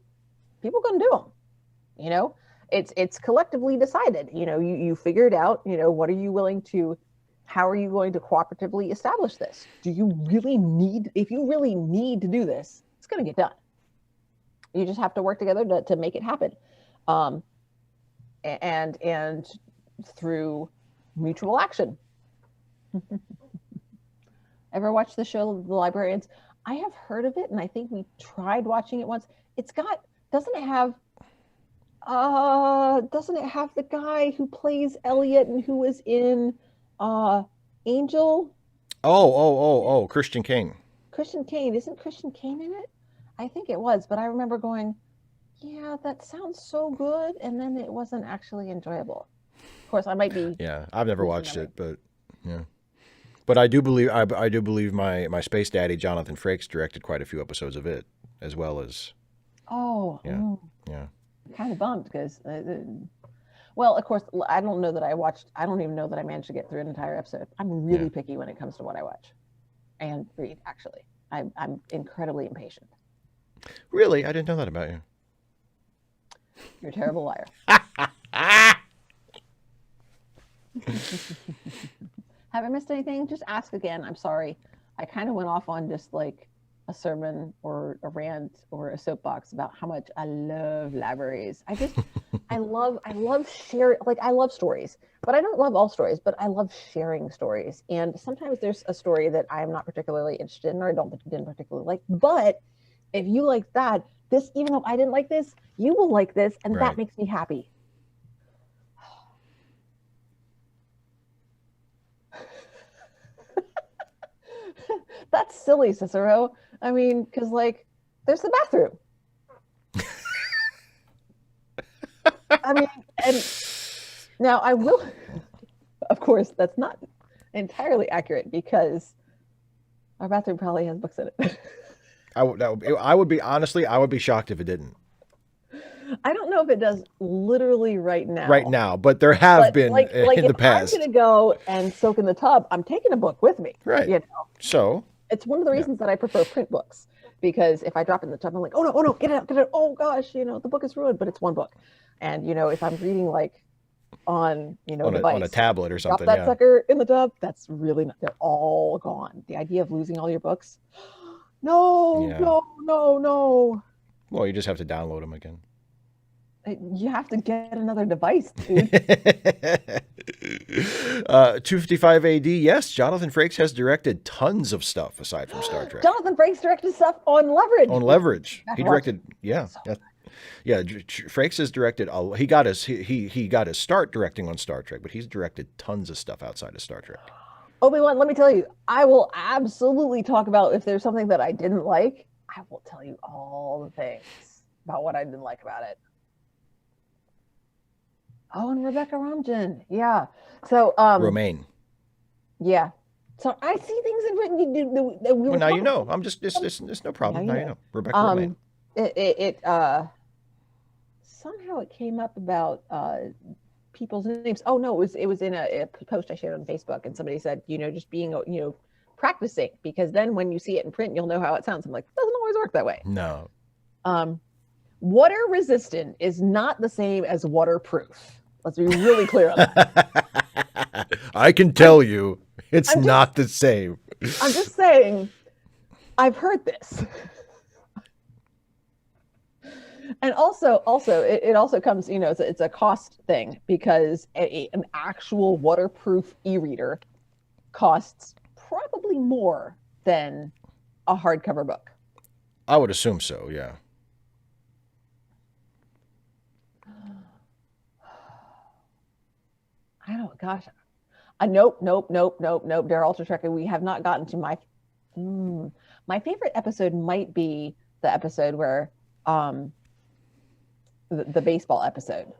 people are going to do them. It's collectively decided. You figure it out. What are you willing to how are you going to cooperatively establish this? Do you really need, if you really need to do this, it's going to get done. You just have to work together to make it happen. And through mutual action. Ever watched the show The Librarians? I have heard of it, and I think we tried watching it once. It's got, doesn't it have the guy who plays Elliot and who was in Angel? Oh, Christian Kane. Christian Kane. Isn't Christian Kane in it? I think it was, but I remember going, yeah, that sounds so good, and then it wasn't actually enjoyable. Of course, I might be. Yeah, I've never watched it, but yeah. But I do believe my space daddy Jonathan Frakes directed quite a few episodes of it, as well as. Oh. Yeah. Yeah. Kind of bummed because, well, of course, I don't know that I watched. I don't even know that I managed to get through an entire episode. I'm really picky when it comes to what I watch and read. Actually, I'm incredibly impatient. Really, I didn't know that about you. You're a terrible liar. Have I missed anything? Just ask again. I'm sorry. I kind of went off on just like a sermon or a rant or a soapbox about how much I love libraries. I love sharing, like I love stories, but I don't love all stories, but I love sharing stories. And sometimes there's a story that I'm not particularly interested in or didn't particularly like, but if you like that, this, even though I didn't like this, you will like this, and that makes me happy. That's silly, Cicero. I mean, because like, there's the bathroom. I mean, and now I will, of course, that's not entirely accurate because our bathroom probably has books in it. I would be shocked if it didn't. I don't know if it does literally right now. Right now, but there have been like in the past. I'm going to go and soak in the tub, I'm taking a book with me. Right. You know? So it's one of the reasons that I prefer print books, because if I drop it in the tub, I'm like, oh no, get it out. Oh gosh, you know, the book is ruined, but it's one book. And, you know, if I'm reading like on, you know, on a tablet or something, drop that sucker in the tub, that's really not, they're all gone. The idea of losing all your books. No. Well, you just have to download them again. You have to get another device, dude. 255 AD, yes, Jonathan Frakes has directed tons of stuff aside from Star Trek. Jonathan Frakes directed stuff on Leverage. On Leverage. He directed, Frakes has directed, he got his start directing on Star Trek, but he's directed tons of stuff outside of Star Trek. Obi-Wan, let me tell you, I will absolutely talk about if there's something that I didn't like. I will tell you all the things about what I didn't like about it. Oh, and Rebecca Romijn. Yeah. So Romaine. Yeah. So I see things in written. Well, now you know. I'm just it's no problem. Now you know. Rebecca Romaine. It somehow it came up about people's names. Oh no, it was in a post I shared on Facebook, and somebody said, you know, just being, you know, practicing, because then when you see it in print, you'll know how it sounds. I'm like, it doesn't always work that way. No. Water resistant is not the same as waterproof. Let's be really clear on that. I can tell you, it's not the same. I'm just saying, I've heard this. And also, it also comes, you know, it's a cost thing, because an actual waterproof e-reader costs probably more than a hardcover book. I would assume so, yeah. Nope. Dare Ultra Trekker, we have not gotten to my favorite episode. Might be the episode where the baseball episode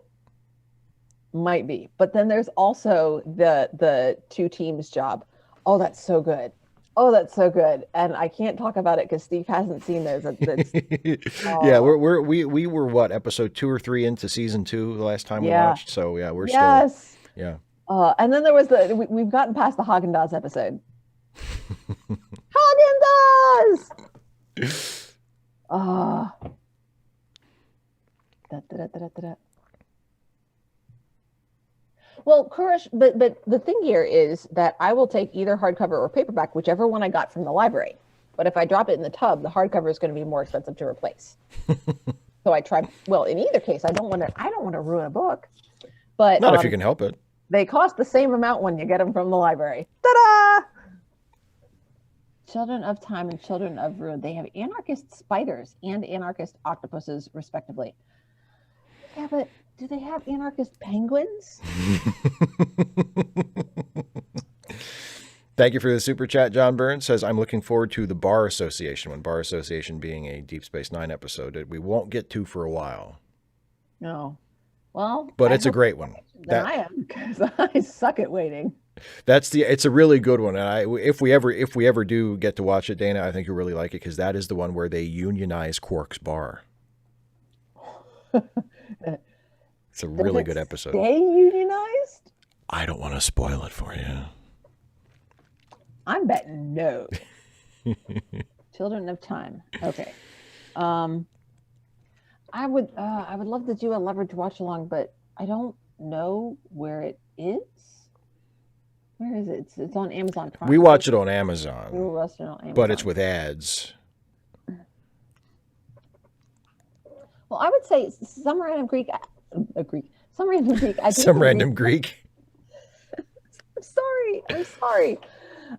might be, but then there's also the two teams job. Oh, that's so good. And I can't talk about it because Steve hasn't seen those. Yeah, we were what, episode 2 or 3 into season 2 the last time we watched. So yeah, we're still. Yeah. And then there was we've gotten past the Haagen-Dazs episode. Haagen-Dazs! Well, but the thing here is that I will take either hardcover or paperback, whichever one I got from the library. But if I drop it in the tub, the hardcover is going to be more expensive to replace. So I tried. Well, in either case, I don't want to ruin a book. But not if you can help it. They cost the same amount when you get them from the library. Ta-da! Children of Time and Children of Ruin. They have anarchist spiders and anarchist octopuses, respectively. Yeah, but do they have anarchist penguins? Thank you for the super chat. John Burns says, I'm looking forward to the Bar Association, when Bar Association being a Deep Space Nine episode that we won't get to for a while. No. Well, but it's a great one. I am, because I suck at waiting. It's a really good one. And if we ever do get to watch it, Dana, I think you'll really like it, because that is the one where they unionize Quark's bar. It's a really good episode. Stay unionized? I don't want to spoil it for you. I'm betting no. Children of Time. Okay. I would love to do a leverage watch along, but I don't know where it is. Where is it? It's on Amazon Prime. We watch it on Amazon. We watch it on Amazon. But it's with ads. Well, I would say some random Greek. Some random Greek. Some random Greek. I'm sorry.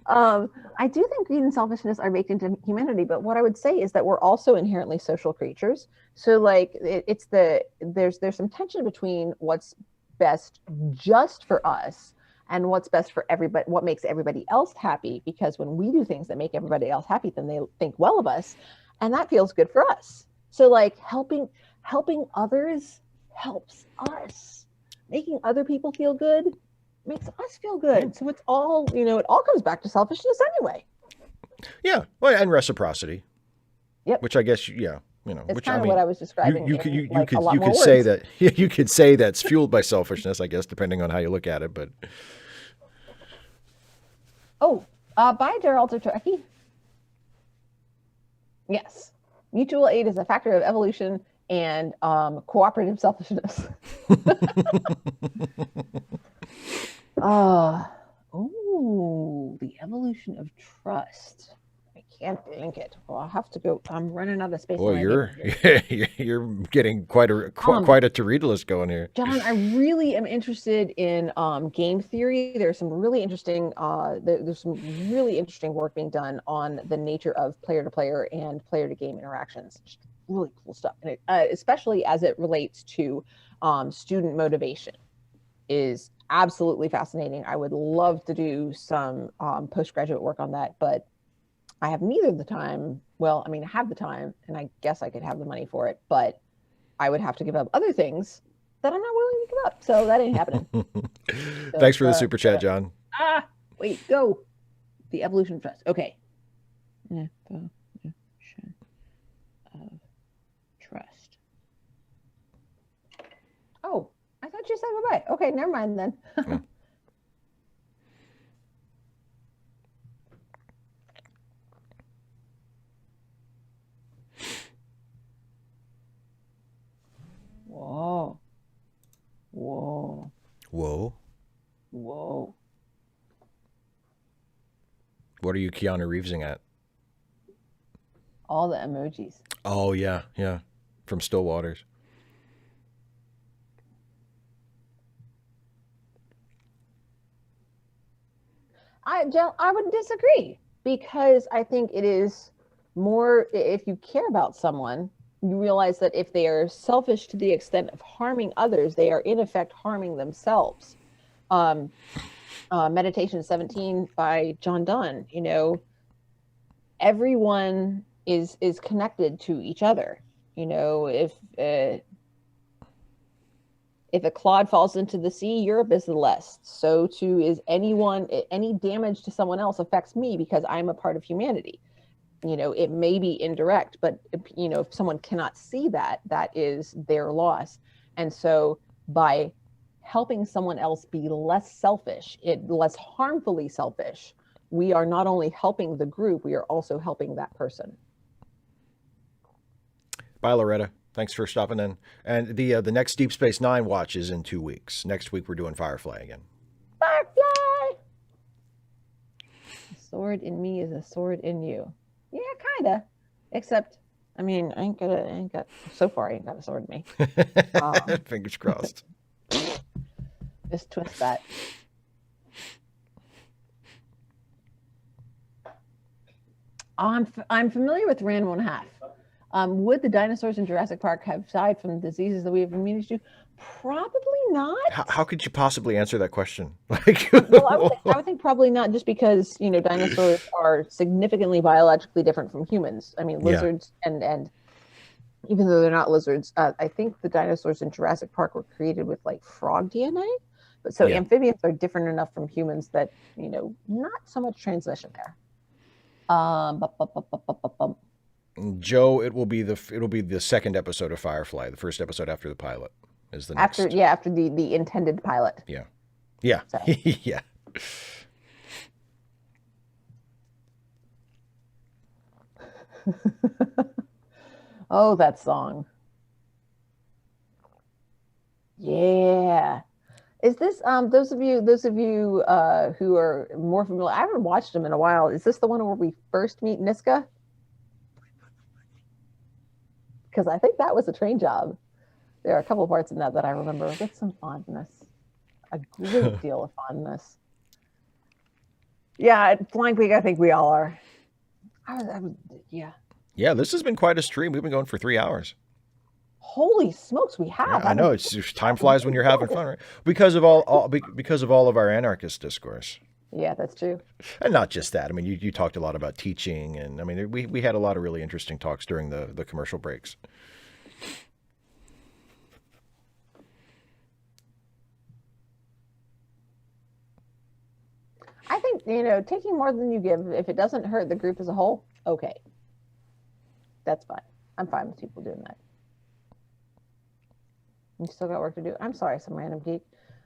I do think greed and selfishness are baked into humanity, but what I would say is that we're also inherently social creatures. So, like, there's some tension between what's best just for us and what's best for everybody, what makes everybody else happy. Because when we do things that make everybody else happy, then they think well of us, and that feels good for us. So, like, helping others helps us. Making other people feel good makes us feel good. So it's all, it all comes back to selfishness anyway. Yeah. Well, and reciprocity. Yep. Which I guess, yeah, it's which kind of what I was describing. You could say that you could say that's fueled by selfishness, I guess, depending on how you look at it. But bye, Gerald Turkey. Yes, mutual aid is a factor of evolution and cooperative selfishness. The evolution of trust. I can't think it. Well, I'll have to go. I'm running out of space. Boy, you're getting quite a to-read list going here. John, I really am interested in game theory. There's some really interesting work being done on the nature of player-to-player and player-to-game interactions. Just really cool stuff, and especially as it relates to student motivation, is absolutely fascinating. I would love to do some postgraduate work on that, but I have neither the time. Well, I mean, I have the time, and I guess I could have the money for it, but I would have to give up other things that I'm not willing to give up. So that ain't happening. Thanks for the super chat, John. Wait, go. The evolution of trust. Okay. Evolution of trust. Oh, I thought you said bye-bye. Okay, never mind then. Yeah. Whoa. What are you Keanu Reevesing at? All the emojis. Oh, yeah. From Still Waters. I would disagree, because I think it is more, if you care about someone, you realize that if they are selfish to the extent of harming others, they are in effect harming themselves. Meditation 17 by John Donne, everyone is connected to each other. If a clod falls into the sea, Europe is the less. So too is any damage to someone else affects me, because I'm a part of humanity. It may be indirect, but if someone cannot see that, that is their loss. And so by helping someone else be less selfish, less harmfully selfish, we are not only helping the group, we are also helping that person. Bye, Loretta. Thanks for stopping in. And the next Deep Space Nine watch is in 2 weeks. Next week, we're doing Firefly again. sword in me is a sword in you. Yeah, kinda. Except, I mean, I ain't got so far I ain't got a sword in me. Fingers crossed. Just twist that. I'm familiar with Rand 1/2. Would the dinosaurs in Jurassic Park have died from diseases that we have immunity to? Probably not. How could you possibly answer that question? Like, Well, I would think probably not, just because dinosaurs are significantly biologically different from humans. I mean, lizards and even though they're not lizards, I think the dinosaurs in Jurassic Park were created with like frog DNA. But so amphibians are different enough from humans that not so much transmission there. Joe, it'll be the second episode of Firefly. The first episode after the pilot is the next. After the intended pilot. Yeah. So. Yeah. Oh, that song. Yeah. Is this those of you who are more familiar? I haven't watched them in a while. Is this the one where we first meet Niska? Because I think that was a train job. There are a couple of parts in that I remember with some fondness, a great deal of fondness. Yeah, at Flying Peak, I think we all are. Yeah. Yeah, this has been quite a stream. We've been going for 3 hours. Holy smokes, we have. Yeah, I know. It's just, time flies when you're having fun, right? Because of all of our anarchist discourse. Yeah, that's true. And not just that. I mean, you talked a lot about teaching, and I mean, we had a lot of really interesting talks during the commercial breaks. I think, taking more than you give, if it doesn't hurt the group as a whole, okay. That's fine. I'm fine with people doing that. You still got work to do. I'm sorry, some random geek.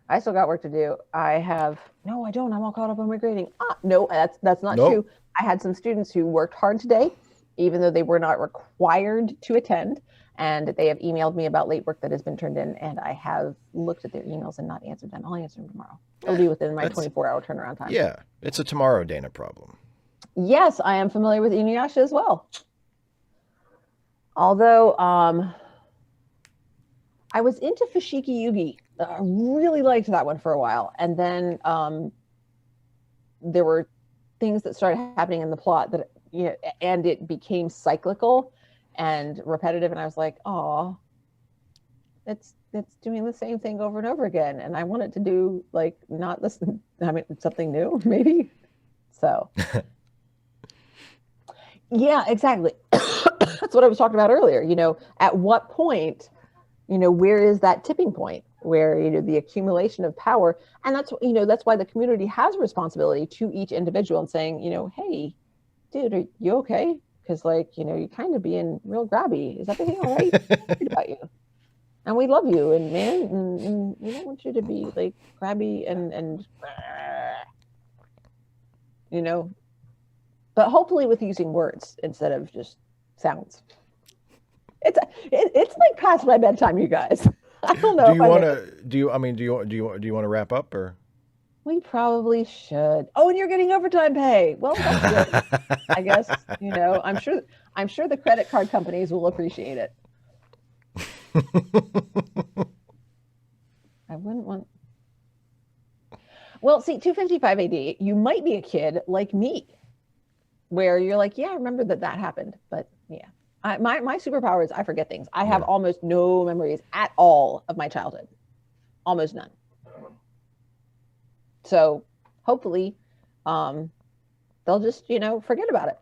I still got work to do. No, I don't. I'm all caught up on my grading. No, that's not true. I had some students who worked hard today, even though they were not required to attend. And they have emailed me about late work that has been turned in. And I have looked at their emails and not answered them. I'll answer them tomorrow. It'll be within my 24-hour turnaround time. Yeah, it's a tomorrow Dana problem. Yes, I am familiar with Inuyasha as well. Although I was into Fushigi Yugi. I really liked that one for a while. And then there were things that started happening in the plot that, and it became cyclical and repetitive. And I was like, oh, it's doing the same thing over and over again. And I want it to do something new, maybe. So, yeah, exactly. That's what I was talking about earlier. At what point, where is that tipping point where, the accumulation of power, and that's why the community has a responsibility to each individual and saying, hey, dude, are you okay? Because you're kind of being real grabby. Is everything all right? I'm worried about you. And we love you, and man, and we don't want you to be grabby and but hopefully with using words instead of just sounds. It's like past my bedtime, you guys. I don't know. Do you want to wrap up, or? We probably should. Oh, and you're getting overtime pay. Well, that's good. I guess, I'm sure the credit card companies will appreciate it. I wouldn't want. Well, see, 255 AD, you might be a kid like me, where you're like, yeah, I remember that happened. But yeah, my superpower is I forget things. I have almost no memories at all of my childhood. Almost none. So hopefully they'll just, forget about it.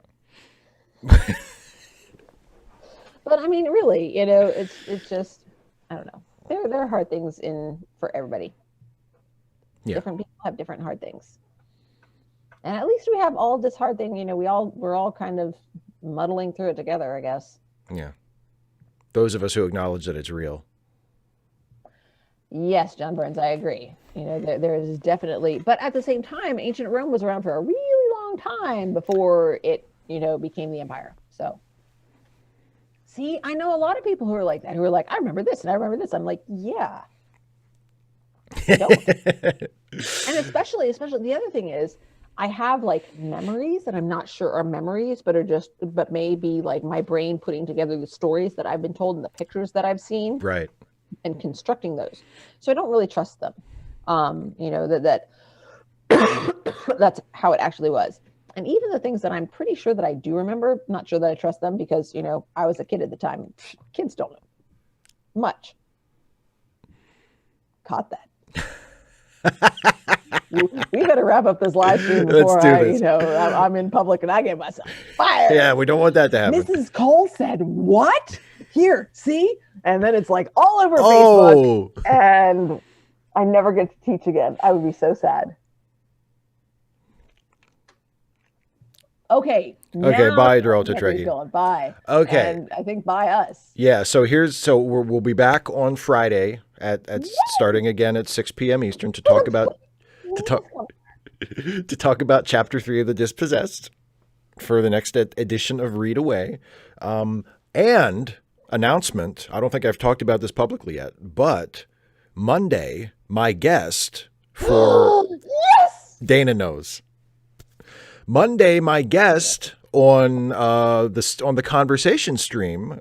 But I mean, really, it's just, I don't know. There are hard things for everybody. Yeah. Different people have different hard things. And at least we have all this hard thing, we're all kind of muddling through it together, I guess. Yeah. Those of us who acknowledge that it's real. Yes, John Burns, I agree. There is definitely, but at the same time, ancient Rome was around for a really long time before it, became the empire. So, see, I know a lot of people who are like that, who are like, I remember this and I remember this. I'm like, yeah. I don't. And especially the other thing is, I have like memories that I'm not sure are memories, but maybe like my brain putting together the stories that I've been told and the pictures that I've seen Right. and constructing those. So I don't really trust them. That that's how it actually was. And even the things that I'm pretty sure that I do remember, not sure that I trust them because, I was a kid at the time. Kids don't know much. Caught that. We better wrap up this live stream before I'm in public and I get myself fired. Yeah, we don't want that to happen. Mrs. Cole said, "What? Here, see?" And then it's like all over Facebook. And I never get to teach again. I would be so sad. Okay. Bye, Deralta Trekkie. Bye. Okay. And I think bye us. Yeah. So we'll be back on Friday at starting again at 6 p.m. Eastern to talk about Chapter 3 of The Dispossessed for the next edition of Read Away. And announcement. I don't think I've talked about this publicly yet, but Monday, my guest for yes! Dana knows. Monday, my guest on the conversation stream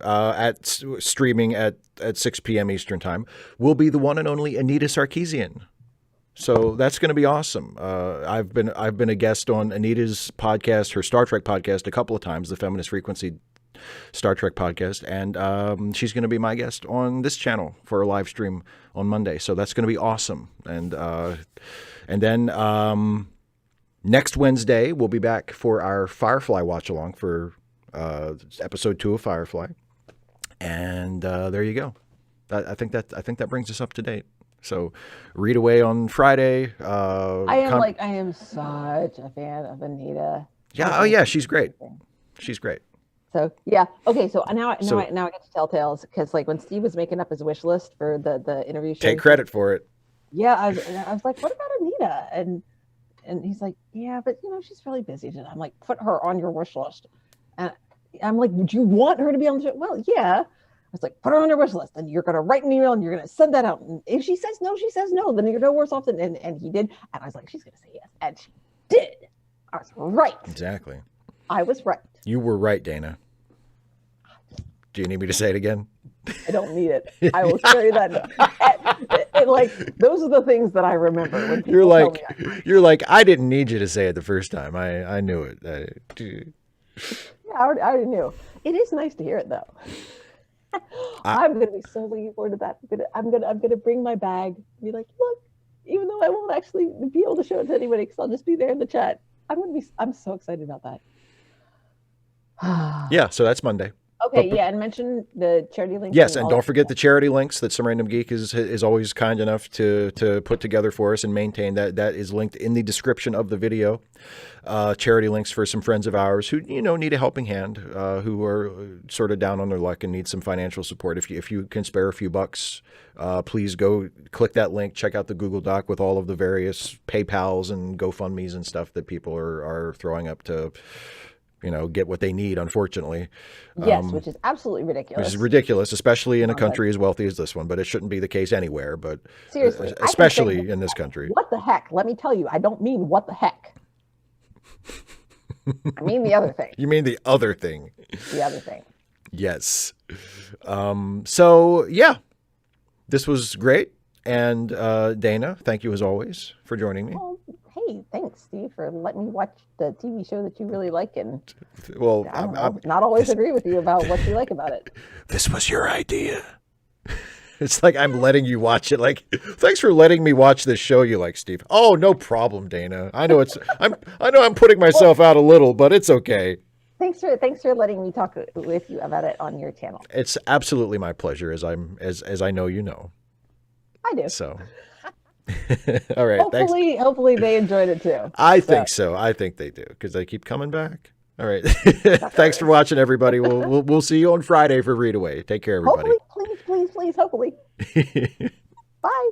streaming at 6 p.m. Eastern time will be the one and only Anita Sarkeesian. So that's going to be awesome. I've been a guest on Anita's podcast, her Star Trek podcast, a couple of times, the Feminist Frequency Star Trek podcast, and she's going to be my guest on this channel for a live stream on Monday. So that's going to be awesome. And then next Wednesday we'll be back for our Firefly watch along for episode 2 of Firefly. And there you go. I think that brings us up to date. So Read Away on Friday. I am such a fan of Anita. Yeah. Oh yeah. She's great. She's great. So yeah. Okay. So now I get to tell tales because like when Steve was making up his wish list for the interview show. Take credit for it. Yeah. I was like, what about Anita? And he's like, yeah, but she's really busy today. I'm like, put her on your wish list. And I'm like, would you want her to be on the show? Well, yeah. I was like, put her on your wish list, and you're going to write an email, and you're going to send that out. And if she says no, she says no. Then you're no worse off than, and he did. And I was like, she's going to say yes. And she did. I was right. Exactly. I was right. You were right, Dana. Do you need me to say it again? I don't need it. I will carry that. And like, those are the things that I remember. When people you're like, I didn't need you to say it the first time. I knew it. Yeah, I already knew. It is nice to hear it, though. I'm going to be so looking forward to that. I'm gonna bring my bag and be like, look, even though I won't actually be able to show it to anybody because I'll just be there in the chat. I'm so excited about that. Yeah, so that's Monday. Okay, and mention the charity links. Yes, and don't forget the charity links that Some Random Geek is always kind enough to put together for us and maintain. That is linked in the description of the video. Charity links for some friends of ours who need a helping hand, who are sort of down on their luck and need some financial support. If you can spare a few bucks, please go click that link. Check out the Google Doc with all of the various PayPals and GoFundMes and stuff that people are throwing up to get what they need, unfortunately. Yes, which is absolutely ridiculous. Which is ridiculous, especially in a country as wealthy as this one, but it shouldn't be the case anywhere, but seriously, especially in this country. What the heck? Let me tell you, I don't mean what the heck. I mean the other thing. You mean the other thing. The other thing. Yes. So, yeah, this was great. And Dana, thank you as always for joining me. Hey, thanks, Steve, for letting me watch the TV show that you really like. And well, I'm not always agree with you about what you like about it. This was your idea. It's like I'm letting you watch it. Like, thanks for letting me watch this show you like, Steve. Oh, no problem, Dana. I know I'm putting myself out a little, but it's okay. Thanks for letting me talk with you about it on your channel. It's absolutely my pleasure, as I know you know. I do. So. All right. Hopefully they enjoyed it too. I think so. I think they do because they keep coming back. All right. Thanks for watching, everybody. We'll see you on Friday for Read Away. Take care, everybody. Hopefully, please, hopefully. Bye.